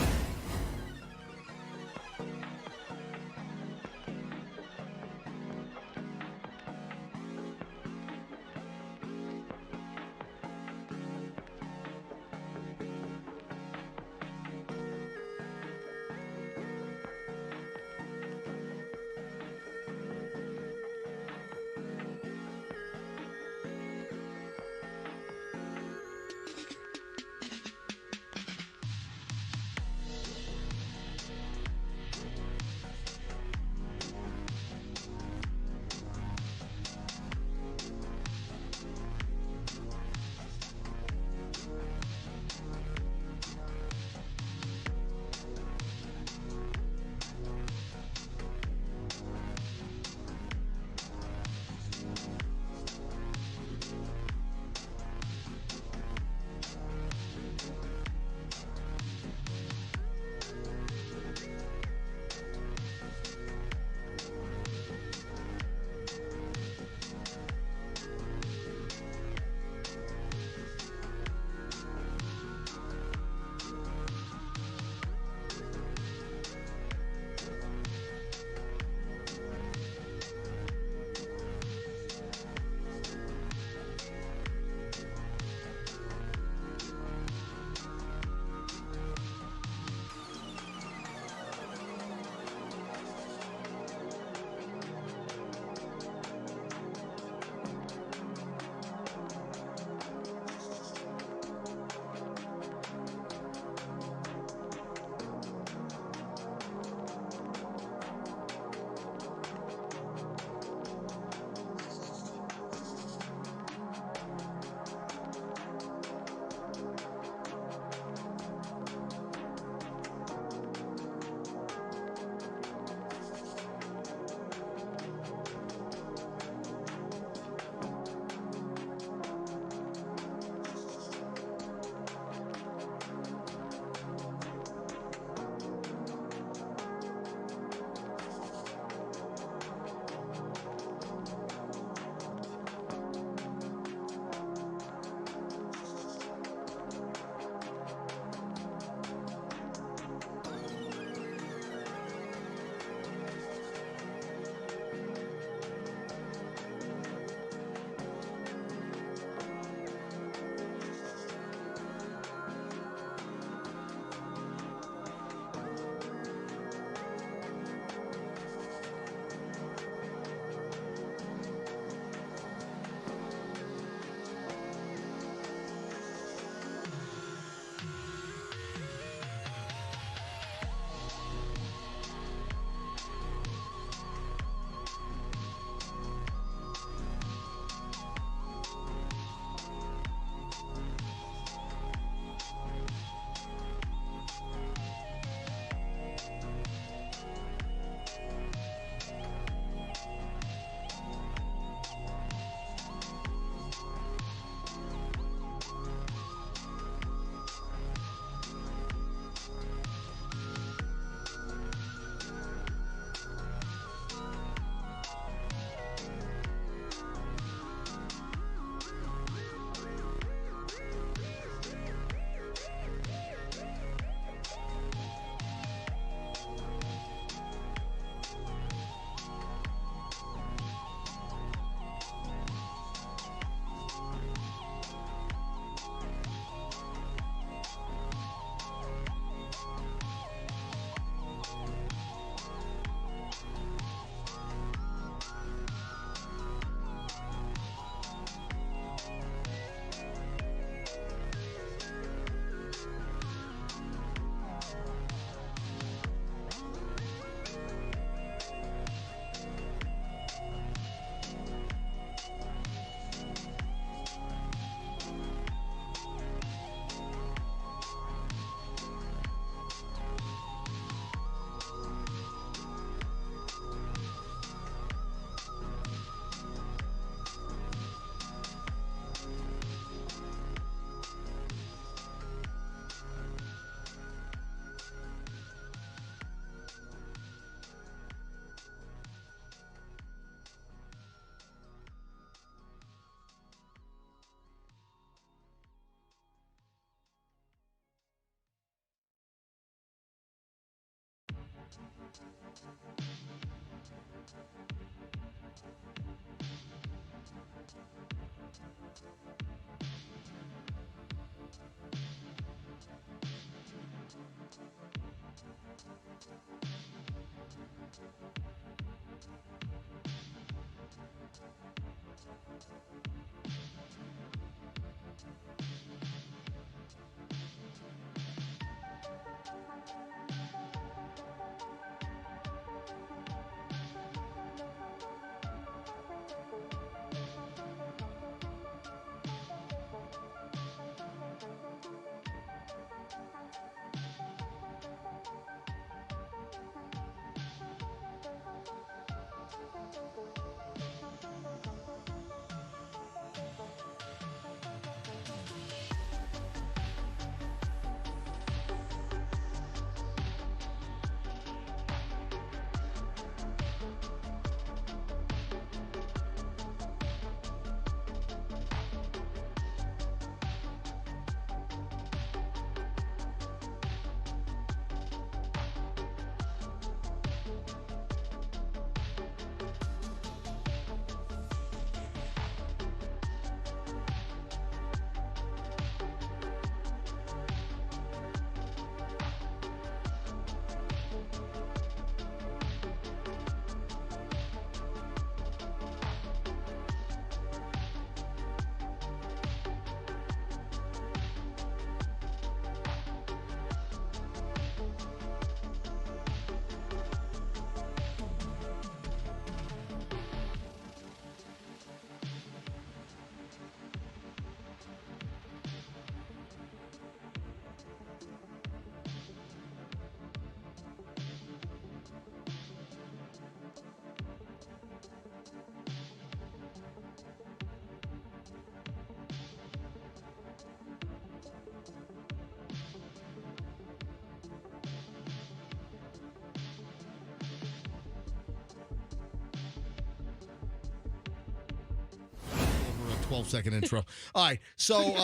12-second intro. All right, so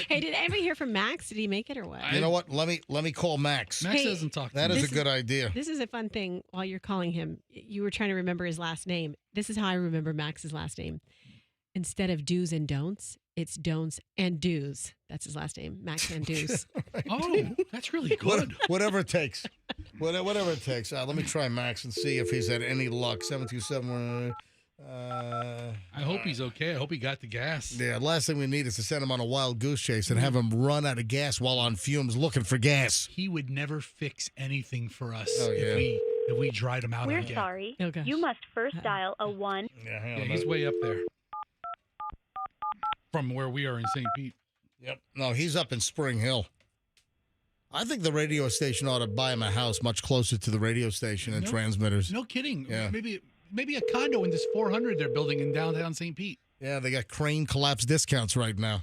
Hey, did anybody hear from Max? Did he make it or what? you know what? Let me call Max. Max doesn't talk to That me. is a good idea. This is a fun thing. While you're calling him, you were trying to remember his last name. This is how I remember Max's last name. Instead of do's and don'ts, it's don'ts and do's. That's his last name, Max and do's. Oh, that's really good. Whatever it takes. Whatever it takes. Let me try Max and see if he's had any luck. 727. I hope he's okay. I hope he got the gas. Yeah, last thing we need is to send him on a wild goose chase and have him run out of gas while on fumes looking for gas. He would never fix anything for us Oh, yeah. if we dried him out We're on gas. sorry. Oh, gosh. You must first dial a 1. Yeah, he's way up there from where we are in St. Pete. Yep. No, he's up in Spring Hill. I think the radio station ought to buy him a house much closer to the radio station and transmitters. No kidding. Yeah. Maybe a condo in this 400 they're building in downtown St. Pete. Yeah, they got crane collapse discounts right now.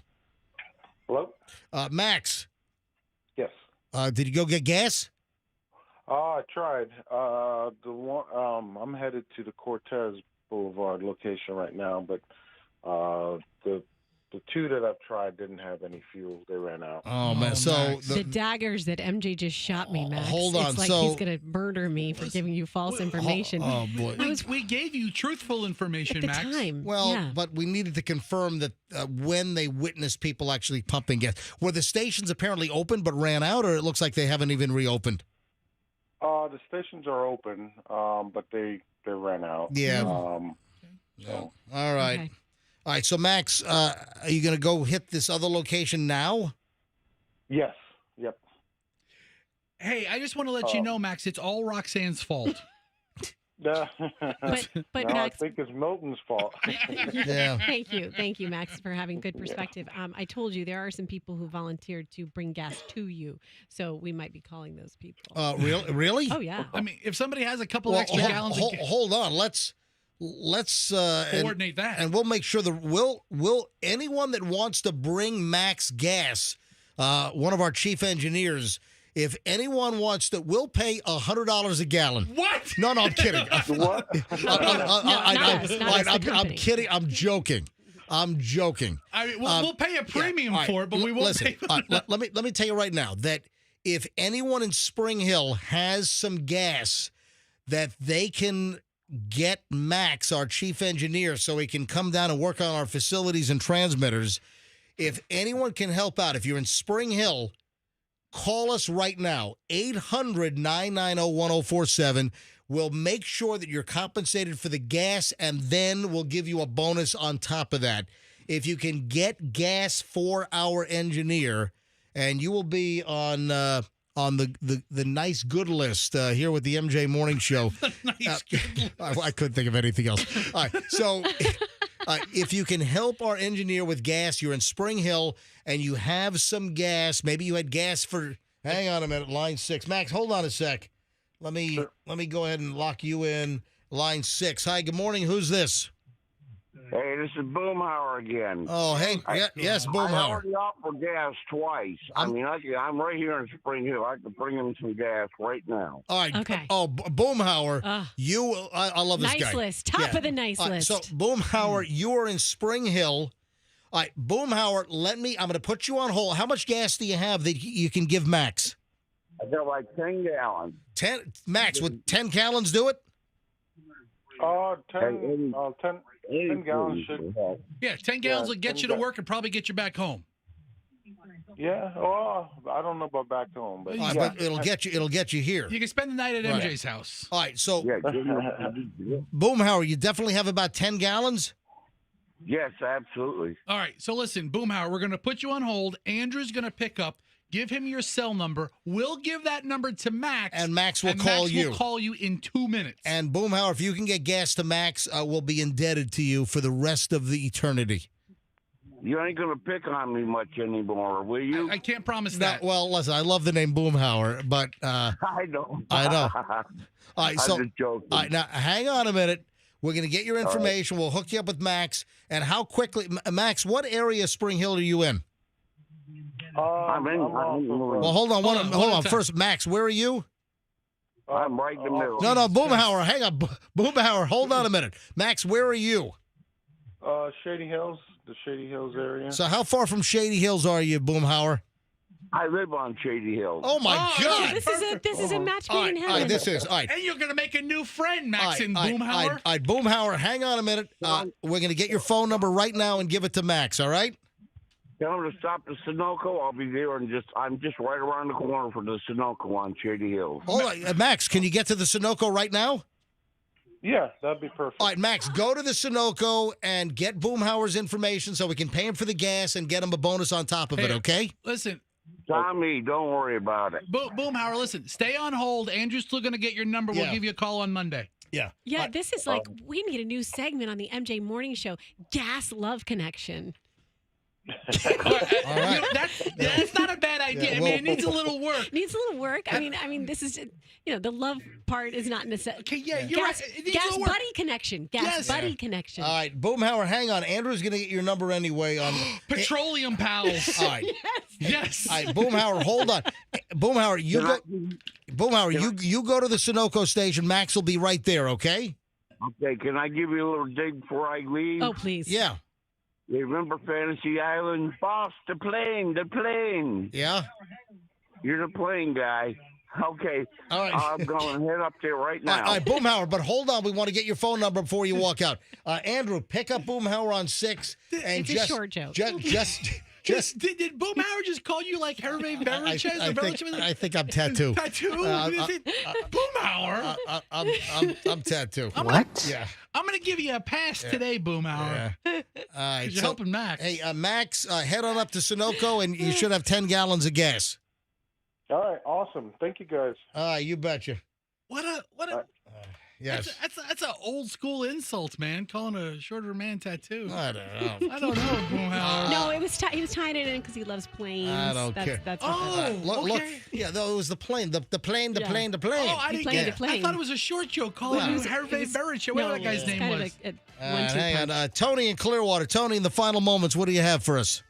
Hello? Max. Yes. Did you go get gas? I tried. The one I'm headed to the Cortez Boulevard location right now, but the two that I've tried didn't have any fuel. They ran out. Oh man! So the daggers that MJ just shot me, Max. Hold on. It's like he's gonna murder me for giving you false information. Oh boy! We gave you truthful information, At the Max. time. Well, yeah. but we needed to confirm that when they witnessed people actually pumping gas, were the stations apparently open but ran out, or it looks like they haven't even reopened? The stations are open, but they ran out. Yeah. So. All right. Okay. All right. So Max, are you going to go hit this other location now? Yes. Yep. Hey, I just want to let you know, Max, it's all Roxanne's fault. But but no, Max, I think it's Milton's fault. Yeah. Thank you, Max, for having good perspective. I told you there are some people who volunteered to bring gas to you, so we might be calling those people. Really? Oh yeah. I mean, if somebody has a couple extra gallons of gas, hold on. Let's coordinate that. and we'll make sure will anyone that wants to bring Max gas, one of our chief engineers, if anyone wants to, we'll pay $100 a gallon. What? No, I'm kidding. What? I'm kidding. I'm joking. I mean, we'll pay a premium for it, but we won't listen, pay. let me tell you right now that if anyone in Spring Hill has some gas that they can get Max, our chief engineer, so he can come down and work on our facilities and transmitters. If anyone can help out, if you're in Spring Hill, call us right now, 800-990-1047. We'll make sure that you're compensated for the gas, and then we'll give you a bonus on top of that. If you can get gas for our engineer, and you will be on the nice good list here with the MJ Morning Show. Nice good list. I couldn't think of anything else. All right, so if you can help our engineer with gas, you're in Spring Hill, and you have some gas. Maybe you had gas for. Hang on a minute, line 6. Max, hold on a sec. Let me go ahead and lock you in. Line 6. Hi, good morning. Who's this? Hey, this is Boomhauer again. Oh, hey, yes, Boomhauer. I already offered gas twice. I'm right here in Spring Hill. I can bring him some gas right now. All right. Okay. Oh, Boomhauer, I love this guy. Nice list. Top of the nice All right, list. So, Boomhauer, you are in Spring Hill. All right, Boomhauer, I'm going to put you on hold. How much gas do you have that you can give Max? I got like 10 gallons. 10, Max, would 10 gallons do it? 10 gallons should. Yeah, 10 gallons will get you to work and probably get you back home. Yeah, well, I don't know about back home, but, But it'll get you here. You can spend the night at Right. MJ's house. All right, so Boomhauer, you definitely have about 10 gallons? Yes, absolutely. All right, so listen, Boomhauer, we're going to put you on hold. Andrew's going to pick up. Give him your cell number. We'll give that number to Max. And Max will call you. Will call you in 2 minutes. And Boomhauer, if you can get gas to Max, we'll be indebted to you for the rest of the eternity. You ain't going to pick on me much anymore, will you? I can't promise No, that. well, listen, I love the name Boomhauer, but I know. I know. All right, so I'm just joking. all right, now hang on a minute. We're going to get your information. We'll hook you up with Max. And how quickly, Max, what area of Spring Hill are you in? I'm in. Well, hold on. First, Max, where are you? I'm right in the middle. No, Boomhauer, hang on. Boomhauer, hold on a minute. Max, where are you? Shady Hills, the Shady Hills area. So how far from Shady Hills are you, Boomhauer? I live on Shady Hills. Oh, my God. This is a match made in heaven. All right, this is. All right. And you're going to make a new friend, Max and All Boomhauer. right, Boomhauer, hang on a minute. We're going to get your phone number right now and give it to Max, all right? Tell him to stop at Sunoco. I'll be there, and I'm just right around the corner from the Sunoco on Shady Hills. Hold on. Max, can you get to the Sunoco right now? Yeah, that'd be perfect. All right, Max, go to the Sunoco and get Boomhauer's information so we can pay him for the gas and get him a bonus on top of it, okay? Listen. Tommy, don't worry about it. Boomhauer, listen, stay on hold. Andrew's still going to get your number. We'll Yeah. give you a call on Monday. Yeah. Yeah, this is like, we need a new segment on the MJ Morning Show, Gas Love Connection. All right. That's not a bad idea. Yeah, I mean, it needs a little work. Needs a little work. I mean, this is, the love part is not necessary. Okay, yeah, you're gas, right. It needs gas a little work. buddy connection. Gas buddy connection. All right, Boomhauer, hang on. Andrew's going to get your number anyway. On Petroleum pals. All right. Yes. All right, Boomhauer, hold on. Boomhauer, you go to the Sunoco station. Max will be right there, okay? Okay, can I give you a little dig before I leave? Oh, please. Yeah. You remember Fantasy Island? Boss, the plane. Yeah? You're the plane guy. Okay. All right. I'm going to head up there right now. All right, Boomhauer, but hold on. We want to get your phone number before you walk out. Andrew, pick up Boomhauer on 6. And It's a short joke. Did Boomhauer just call you like Hervé Berichez? I think I'm tattoo. Tattoo? Boomhauer? I'm tattoo. Yeah. I'm going to give you a pass today, Boomhauer. Yeah. All right. You're helping Max. Hey, Max, head on up to Sunoco, and you should have 10 gallons of gas. All right, awesome. Thank you, guys. You betcha. What a yes. That's an old school insult, man. Calling a shorter man tattoo. I don't know. I don't know, Boomhauer. No, he was tying it in because he loves planes. I don't care. That's Look, yeah, it was the plane. The plane. Oh, I didn't get it. I thought it was a short joke calling him Hervé Berichez. Whatever that guy's name was. Hang on. Tony in Clearwater. Tony, in the final moments, what do you have for us?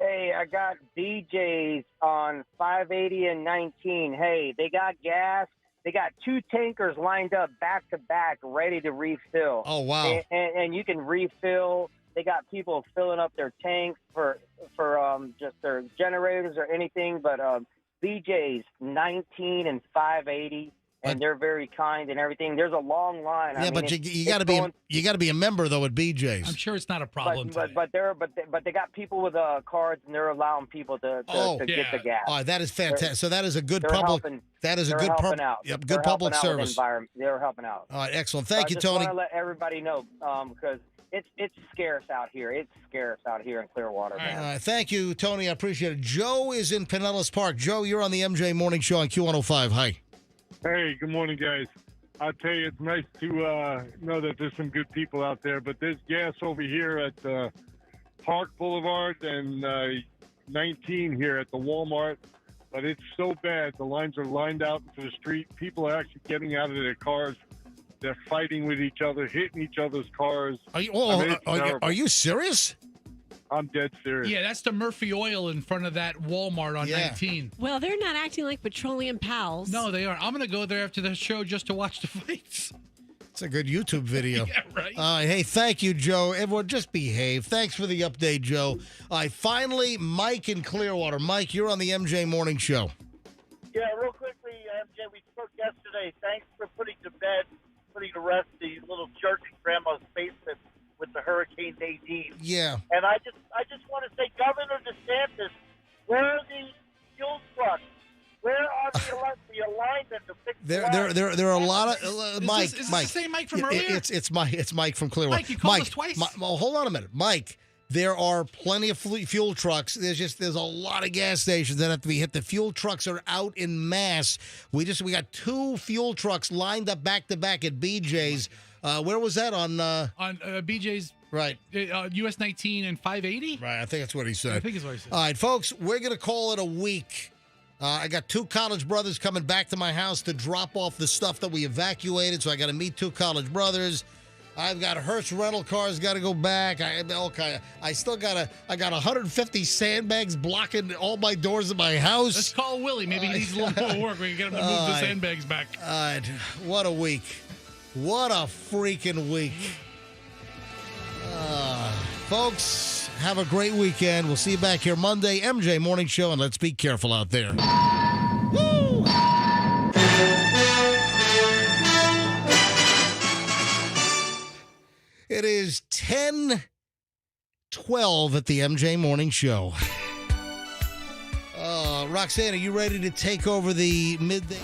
Hey, I got DJs on 580 and 19. Hey, they got gas. They got 2 tankers lined up back to back, ready to refill. Oh, wow. And you can refill. They got people filling up their tanks for just their generators or anything. But BJ's 19 and 580. And they're very kind and everything. There's a long line. Yeah, but you got to be a member though at BJ's. I'm sure it's not a problem. But they got people with cards, and they're allowing people to get the gas. Oh, that is fantastic. So that is a good they're public. helping- That is a they're good helping out. Yep, They're good public helping out with service. They're helping out. All right, excellent. Thank you, I Tony. just want to let everybody know because it's scarce out here. It's scarce out here in Clearwater. Man. All right, thank you, Tony. I appreciate it. Joe is in Pinellas Park. Joe, you're on the MJ Morning Show on Q105. Hi. Hey, good morning, guys. I'll tell you, it's nice to know that there's some good people out there, but there's gas over here at Park Boulevard and 19 here at the Walmart, but it's so bad. The lines are lined out into the street. People are actually getting out of their cars. They're fighting with each other, hitting each other's cars. Are you serious? I'm dead serious. Yeah, that's the Murphy Oil in front of that Walmart on 19. Well, they're not acting like petroleum pals. No, they aren't. I'm going to go there after the show just to watch the fights. It's a good YouTube video. Yeah, right. Hey, thank you, Joe. Everyone, just behave. Thanks for the update, Joe. Finally, Mike in Clearwater. Mike, you're on the MJ Morning Show. Yeah, real quickly, MJ, we spoke yesterday. Thanks for putting to rest the little church in Grandma's basement with the Hurricane Nadine. Yeah. And I just want to say, Governor DeSantis, where are the fuel trucks? Where are the alignment to fix There are a lot of Mike. Is this Mike, the same Mike from earlier? It's Mike from Clearwater. Mike, you called us twice. Well, hold on a minute, Mike. There are plenty of fuel trucks. There's a lot of gas stations that have to be hit. The fuel trucks are out in mass. We got 2 fuel trucks lined up back to back at BJ's. Where was that on BJ's? Right. US 19 and 580? Right, I think that's what he said. I think is what he said. All right, folks, we're going to call it a week. I got 2 college brothers coming back to my house to drop off the stuff that we evacuated, so I got to meet 2 college brothers. I've got Hertz rental cars got to go back. I got 150 sandbags blocking all my doors of my house. Let's call Willie. Maybe he needs a little more work. We can get him to move the sandbags back. All right. What a week. What a freaking week. Folks, have a great weekend. We'll see you back here Monday. MJ Morning Show, and let's be careful out there. Woo! It is 10:12 at the MJ Morning Show. Roxanne, are you ready to take over the midday?